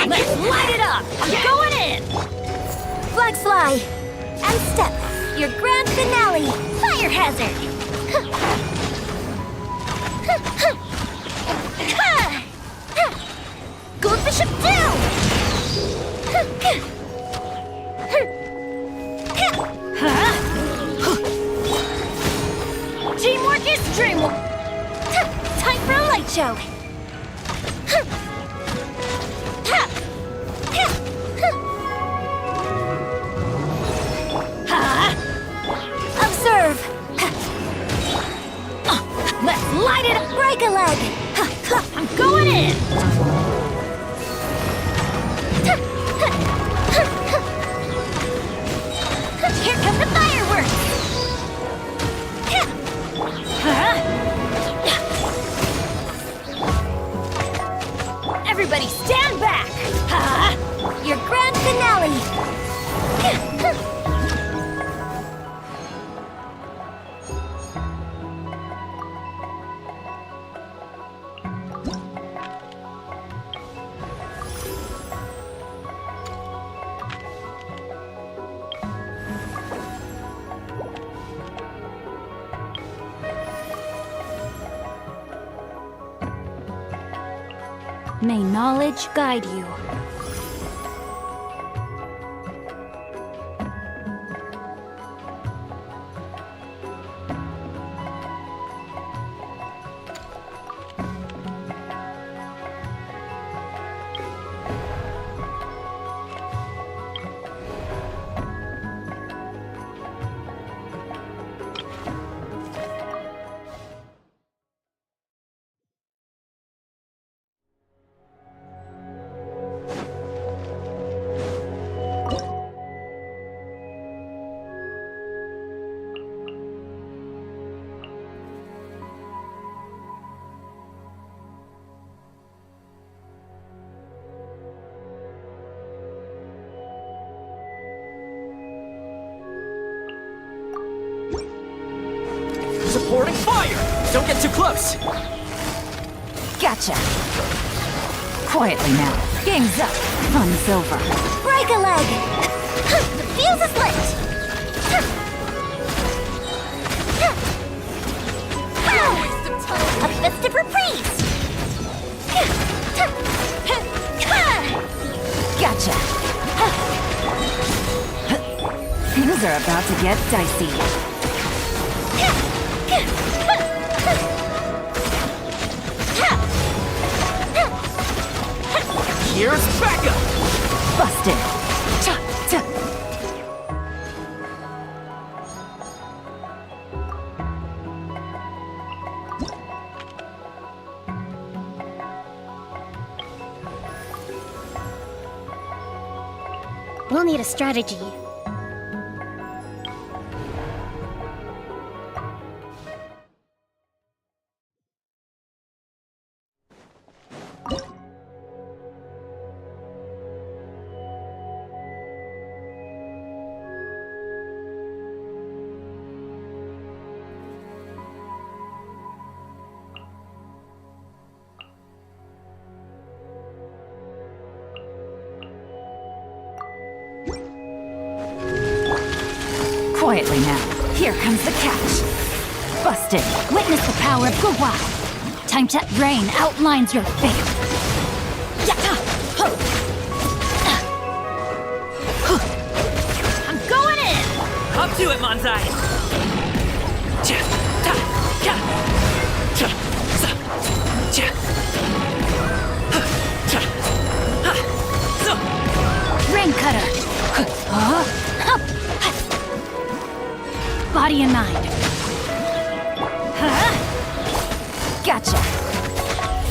Let's light it up! I'm going in! Flags fly! And step! Your grand finale! Fire hazard! Gold Bishop down! Teamwork is dreamwork! Time for a light show! Observe! Let's light it up! Break a leg! I'm going in! Here come the fireworks! Everybody stand back! Your grand finale! May knowledge guide you. Supporting fire! Don't get too close! Gotcha! Quietly now. Game's up. Fun's over. Break a leg! The fuse is lit! A festive reprise! Gotcha! Things are about to get dicey. Here's backup! Busted! We'll need a strategy. Quietly now. Here comes the catch. Busted. Witness the power of Gua. Time to rain outlines your fate. I'm going in! Up to it, Manzai! Rain cutter!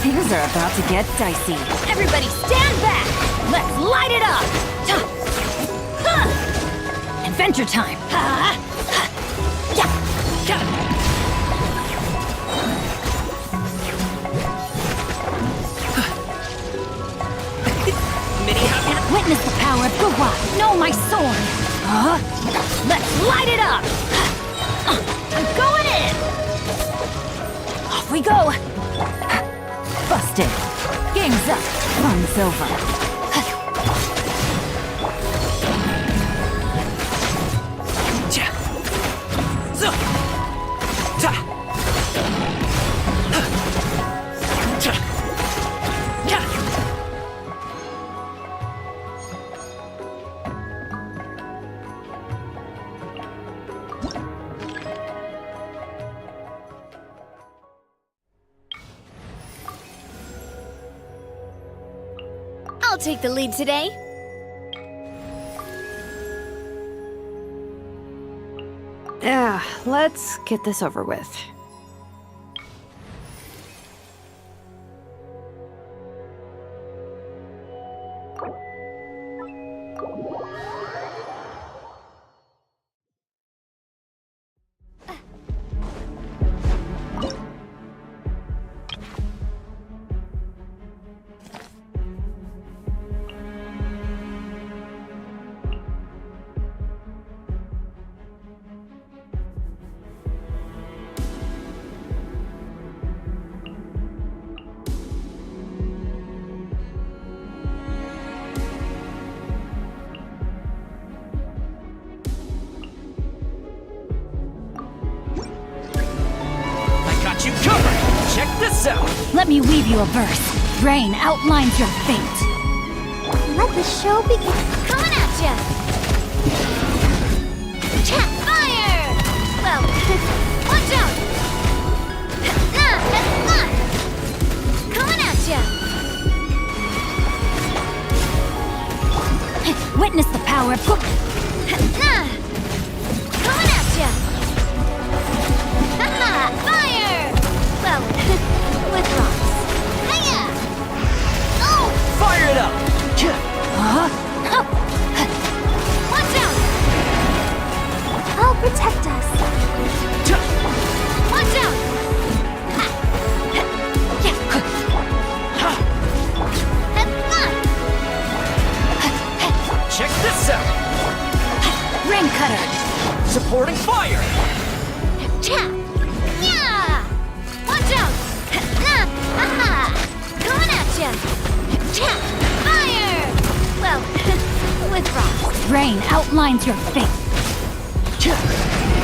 Things are about to get dicey. Everybody stand back! Let's light it up! Adventure time! Witness the power of Gugwa! Know my sword! Let's light it up! I'm going in! Off we go! Busted! Game's up! Fun's over! I'll take the lead today. Yeah, let's get this over with. You covered! Check this out! Let me weave you a verse. Rain outlines your fate. Let the show begin. Coming at ya! Fire! Well, watch out! Coming at ya! Witness the power of Coming at ya! Fire! Well, with rocks. Hiya! Oh! Fire it up! Watch out! I'll protect us. Watch out! Check this out! Rain cutter! Supporting fire! Yeah! Watch out! Coming at ya! Fire! Well, with rocks. Rain outlines your fate.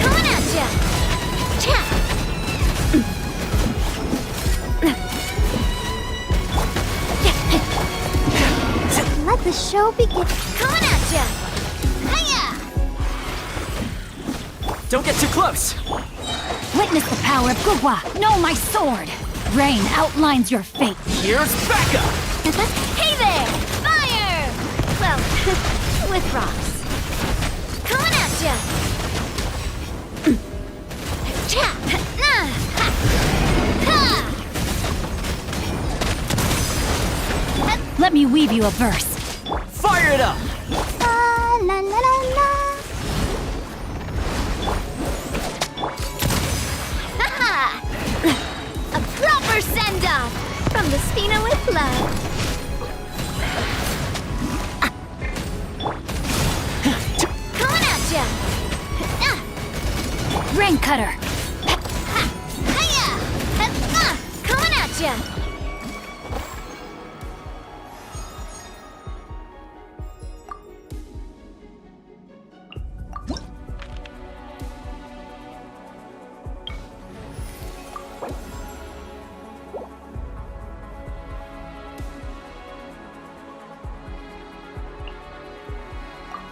Coming at ya! Let the show begin. Coming at ya! Hiya! Don't get too close! Witness the power of Gugwa. Know my sword. Rain outlines your fate. Here's backup! Hey there! Fire! Well, with rocks. Coming at ya! Let me weave you a verse. Fire it up! La la la la la. A proper send-off from the Spina with love. Coming at ya! Rain cutter! Hiya! Coming at ya!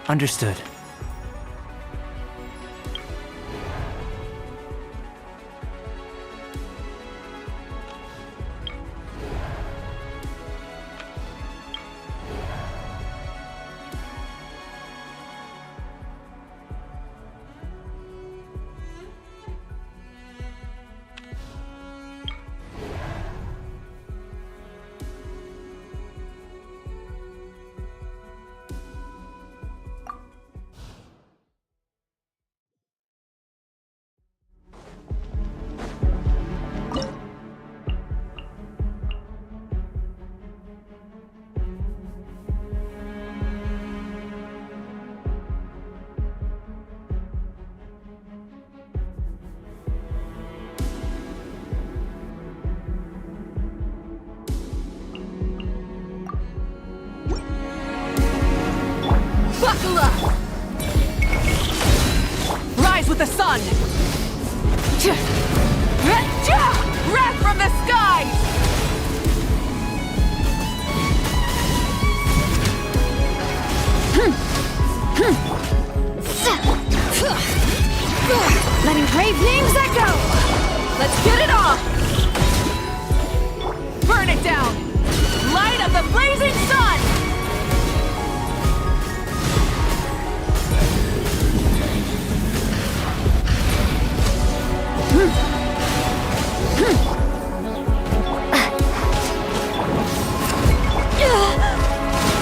Understood. Buckle up! Rise with the sun! Wrath from the skies! Letting brave names echo! Let's get it on! Burn it down! Light of the blazing sun!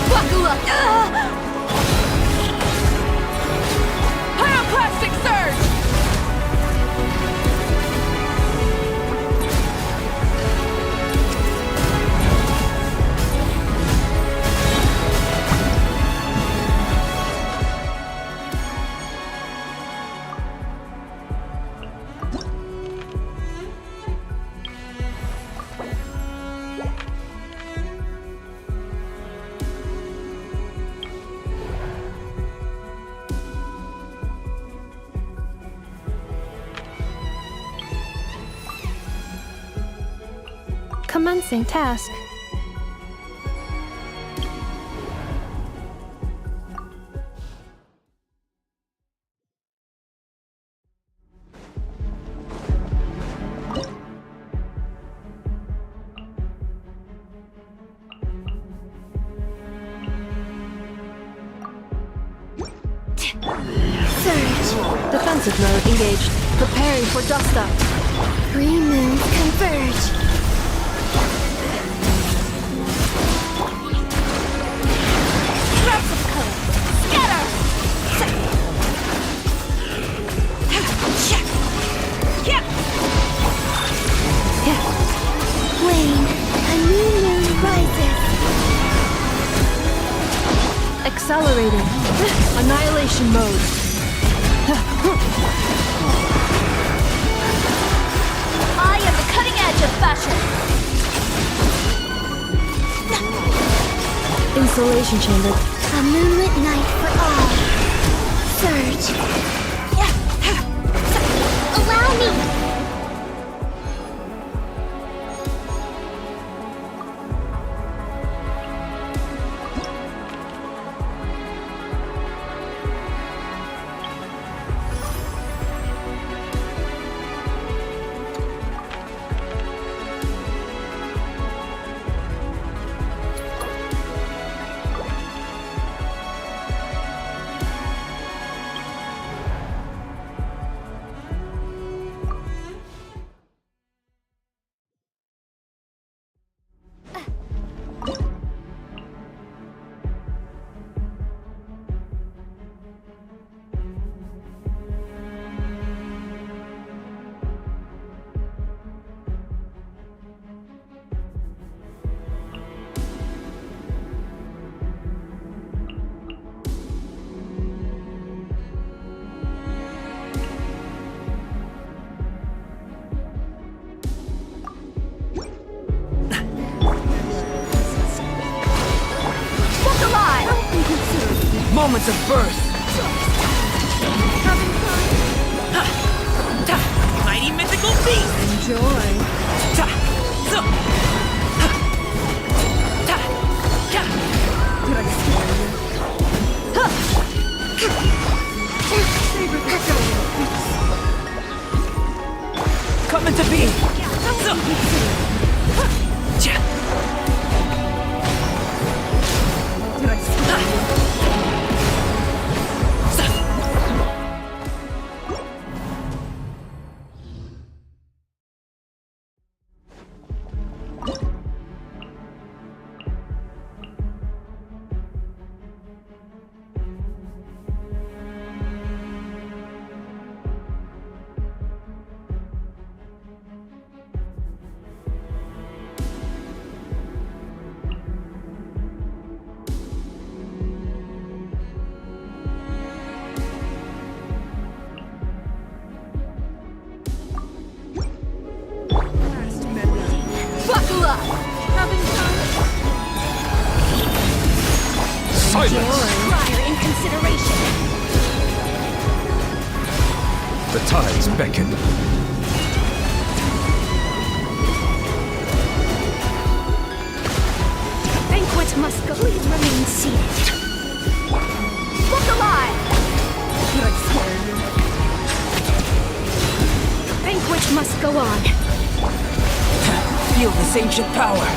Buckle up! Pyroclastic surge! Commencing task. Defensive mode engaged. Preparing for dust up. Three moons converge. Drops of color. Scatter! Wane, a new moon rises. Accelerating. Annihilation mode. I am the cutting edge of fashion. Insulation chamber. A moonlit night for all. Surge. Allow me. Moments of birth! Mighty mythical beast! Enjoy! Did I scare you? Coming to be! Did I scare you? Buckle up! Having fun? Silence! Prior in consideration. The tides beckon. Banquet must go. Please remain seated. Look alive! Did I scare you? Banquet must go on. Feel this ancient power.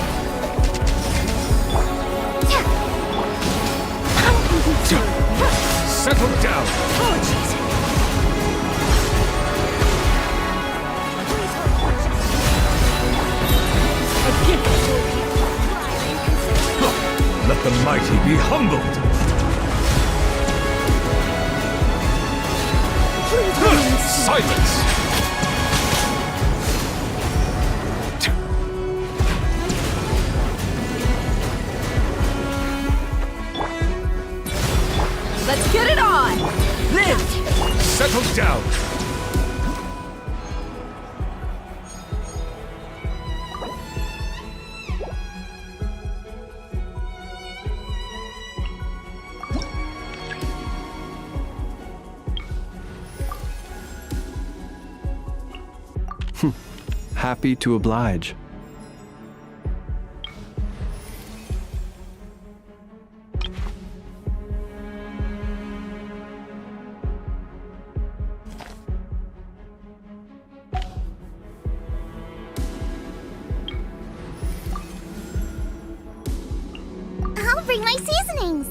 Settle down. Apologies. Let the mighty be humbled. Silence. Let's get it on! Live! Settle down. Happy to oblige. I'll bring my seasonings.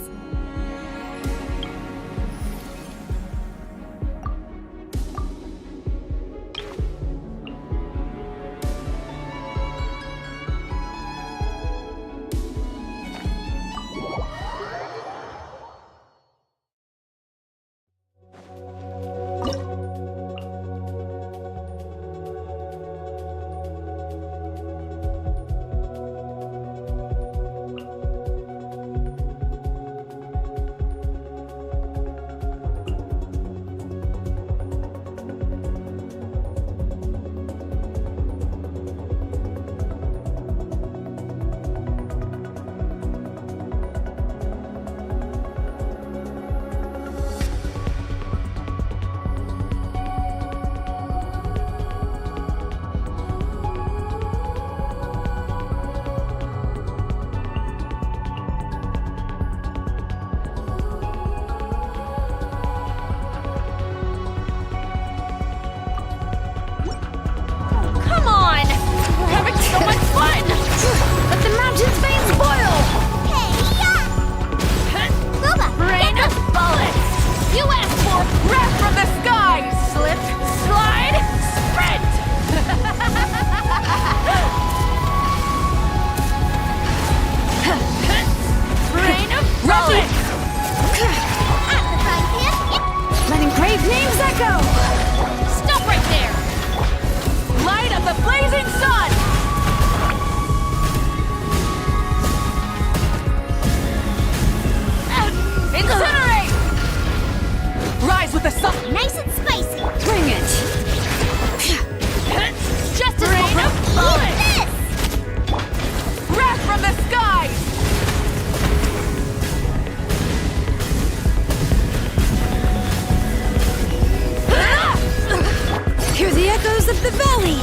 Come on! We're having so much fun! Let the mountain's veins boil! Rain of bullets! You asked for wrath from the sky! Slip, slide, sprint! Rain of bullets! Letting brave names echo! Stop right there! Light of the blazing sun! Incinerate! Rise with the sun! Nice and spicy. Bring it! Justice will Eat bullets! this! Wrath from the skies! Hear the echoes of the valley!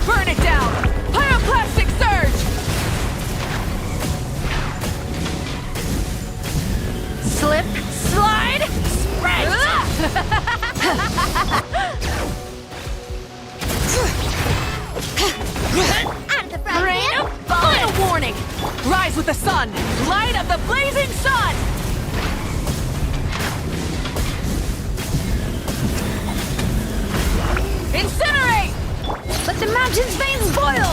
Burn it down! Pyroclastic surge! Slip, slide, sprint! Out of the frying Rain pan. of final warning! Rise with the sun! Light of the blazing sun! Incinerate! Let the mountain's veins boil!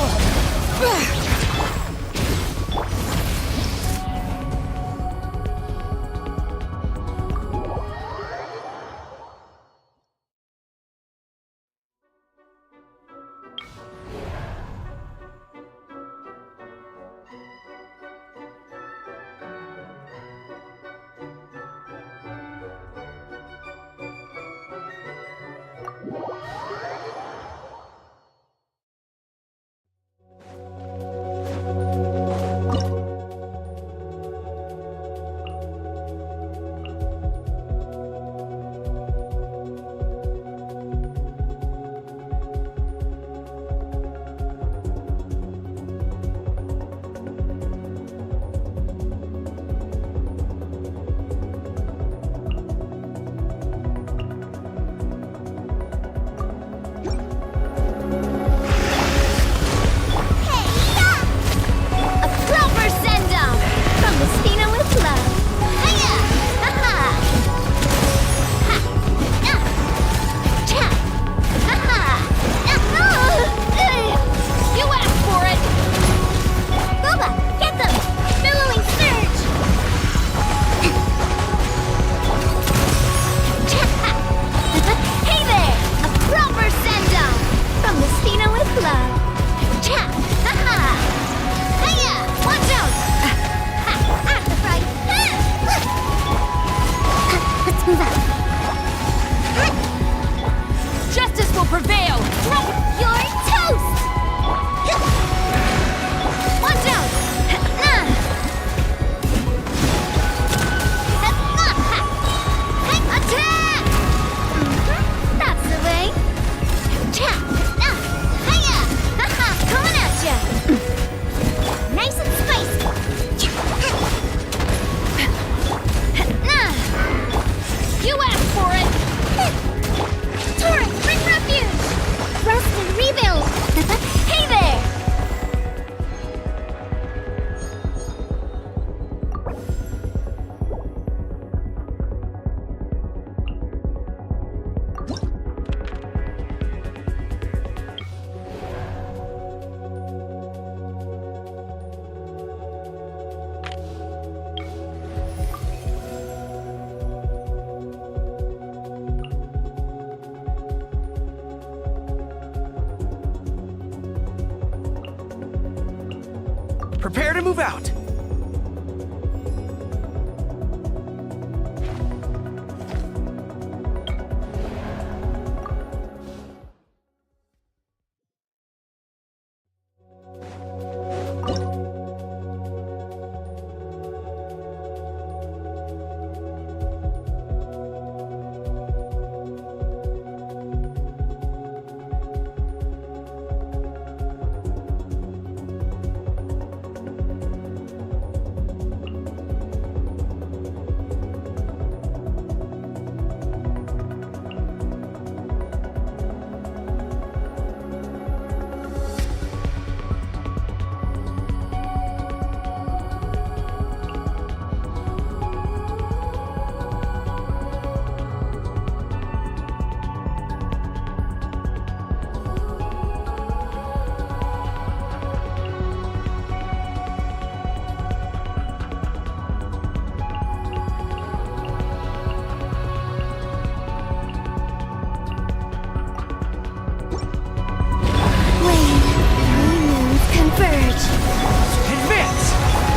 Prepare to move out.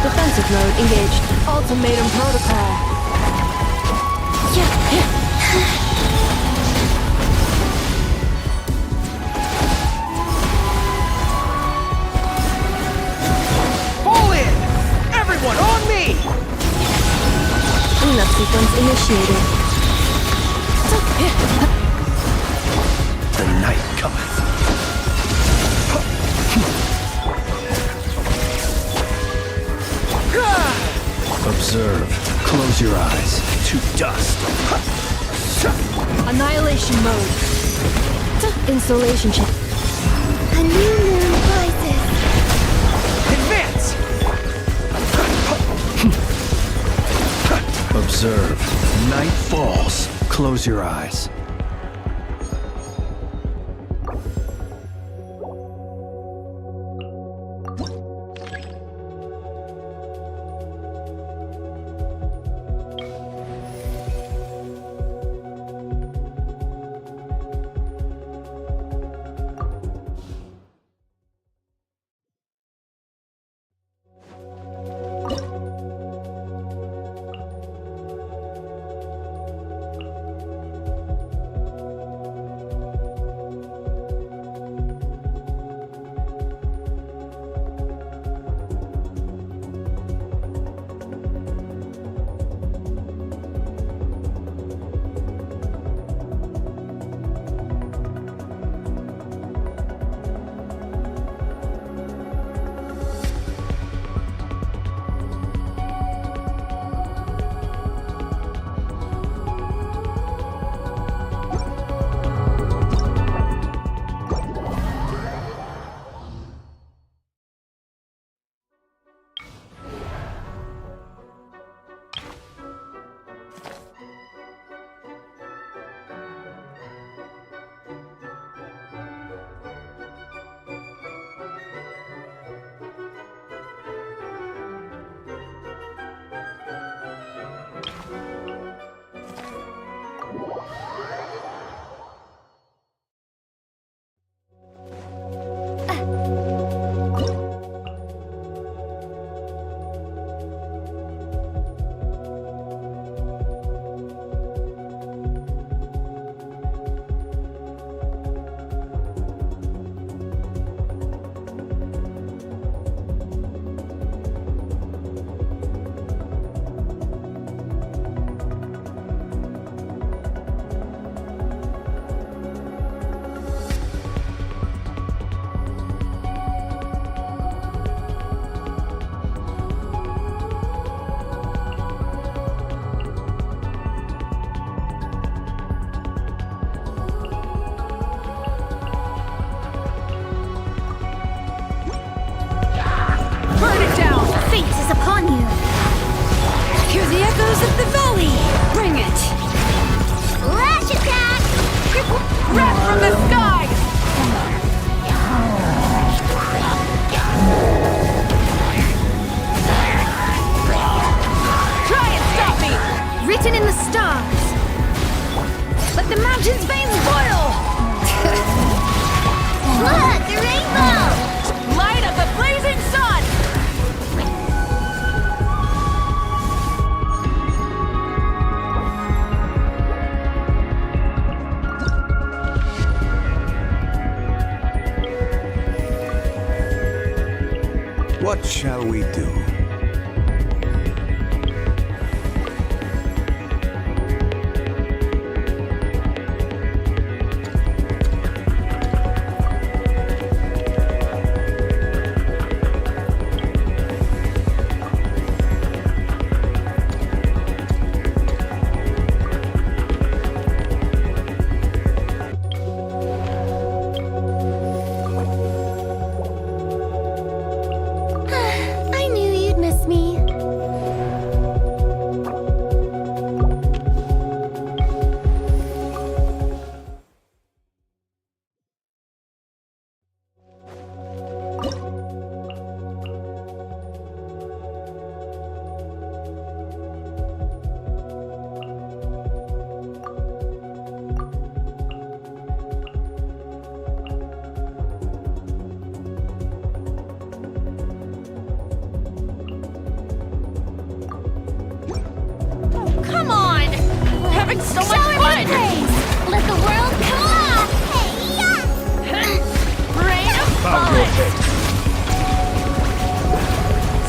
Defensive mode engaged. Ultimatum protocol. Fall in! Everyone on me! Cleanup sequence initiated. The night cometh. Observe. Close your eyes. To dust. Annihilation mode. Installation check. A new moon rises. Advance! Observe. Night falls. Close your eyes. of the valley! Bring it! Lash attack! Wrath from the skies! Try and stop me! Written in the stars! Let the mountain's veins boil! Look, a rainbow! Light of the blazing sun! What shall we do? I knew you'd miss me. Come on! We're having so much fun! Let the world come alive! Rain of bullets!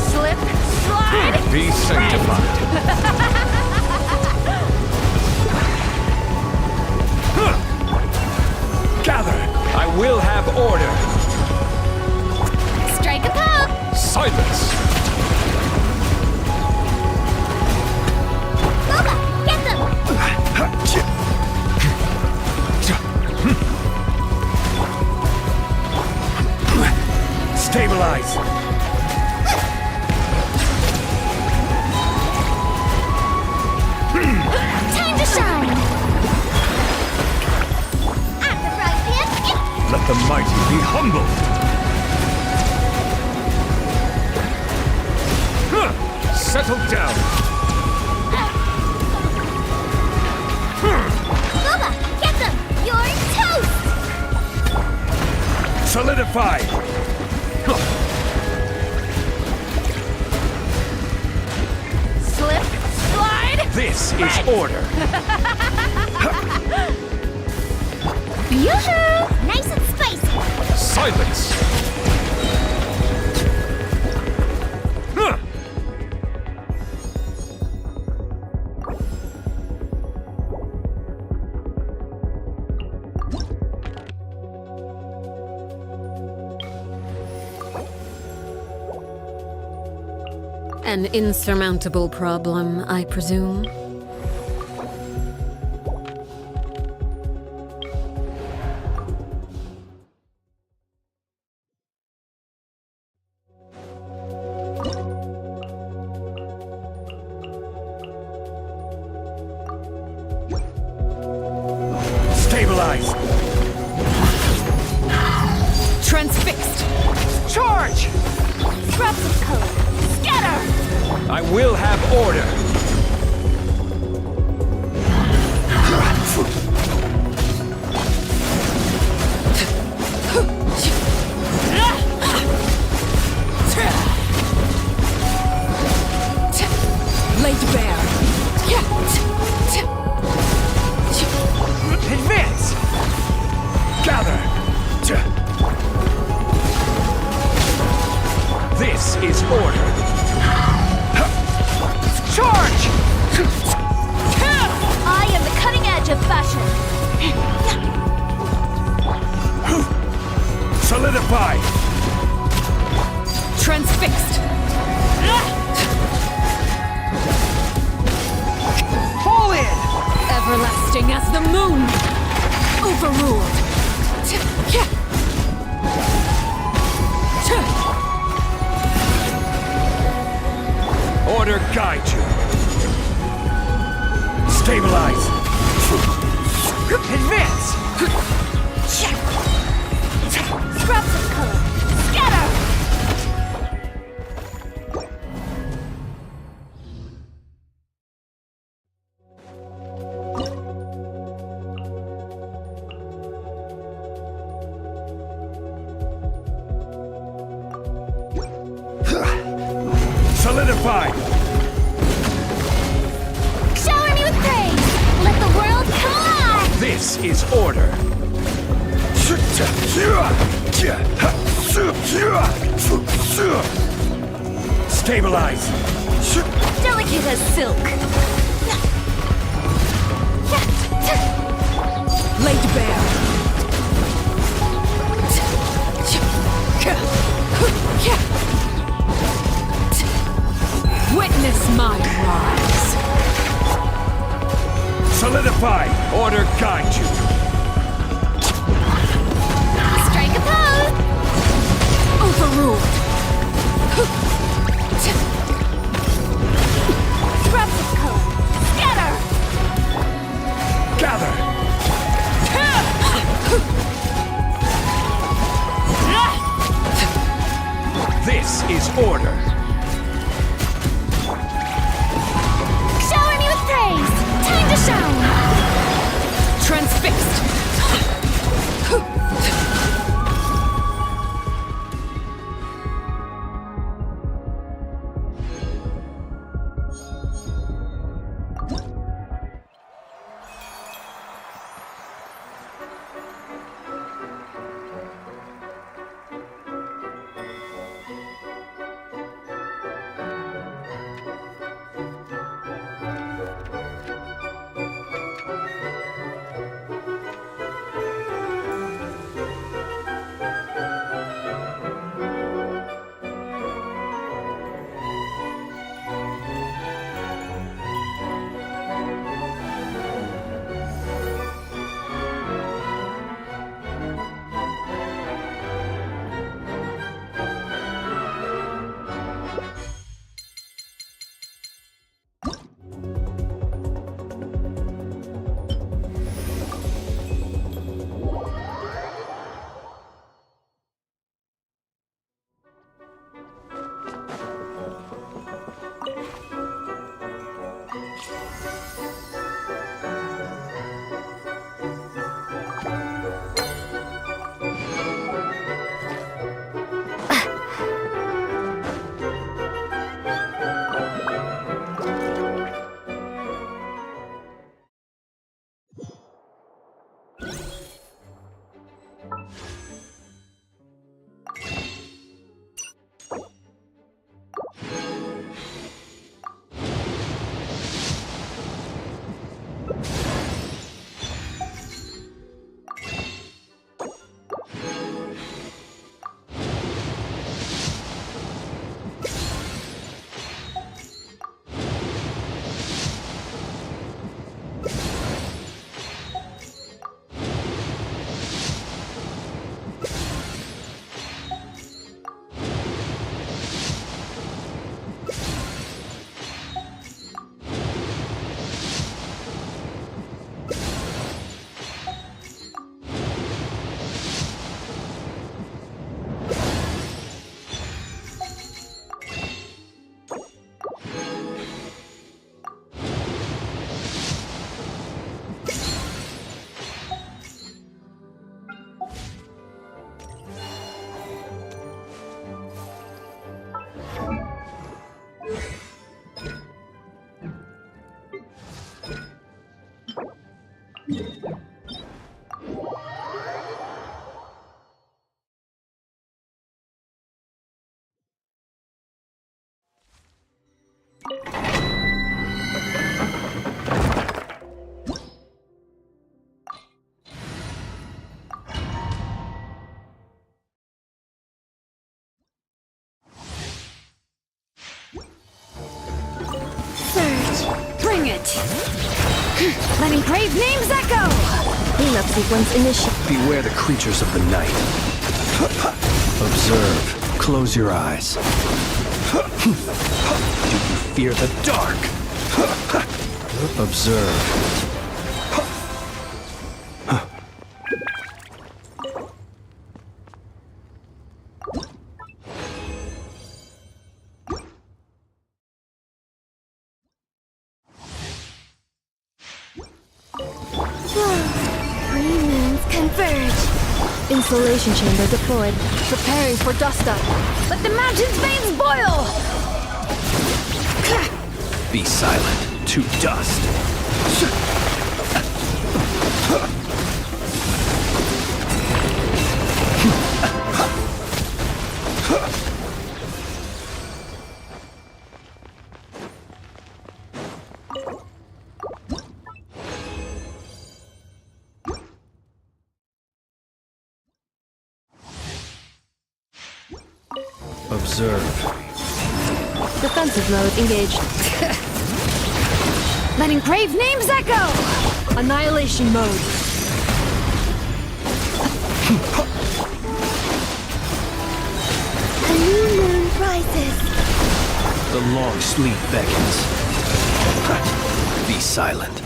Slip, slide! Be sanctified. Gather! I will have order. Strike a pop! Silence! Get them! Stabilize. Time to shine! At the fry pan! Let the mighty be humbled. Settle down. Bubba, get them! You're toast! Solidify. Slip, slide! This is order. Yoo-hoo! Nice and spicy! Silence! An insurmountable problem, I presume. Stabilize. Transfixed! Charge! Scraps of color! Scatter! I will have order. Laid bare! Advance! Gather! This is order. Charge! I am the cutting edge of fashion! Solidify. Transfixed! Fall in! Everlasting as the moon! Overruled! Order guide you. Stabilize. Advance! Scraps of color! Scatter! Solidify. Shower me with praise! Let the world come alive! This is order. Stabilize! Delicate as silk. Laid bare. Witness my rise. Solidify! Order guide you! Strike a pose. Overruled. Replicate. Scatter. Gather! This is order! Shower me with praise. Time to shower. Transfixed. Letting brave names echo! Cleanup sequence initiated. Beware the creatures of the night. Observe. Close your eyes. Do you fear the dark? Observe. Insulation chamber deployed. Preparing for dust up. Let the mountain's veins boil! Be silent. To dust. Observe. Defensive mode engaged. Letting brave names echo! Annihilation mode. A new moon rises. The long sleep beckons. Be silent.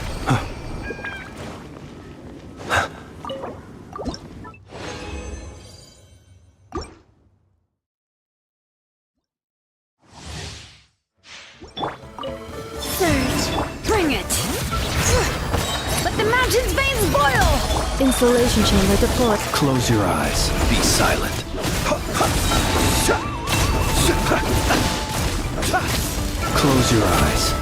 Surge! Bring it! Let the mountain's veins boil! Insulation chamber deployed. Close your eyes. Be silent. Close your eyes.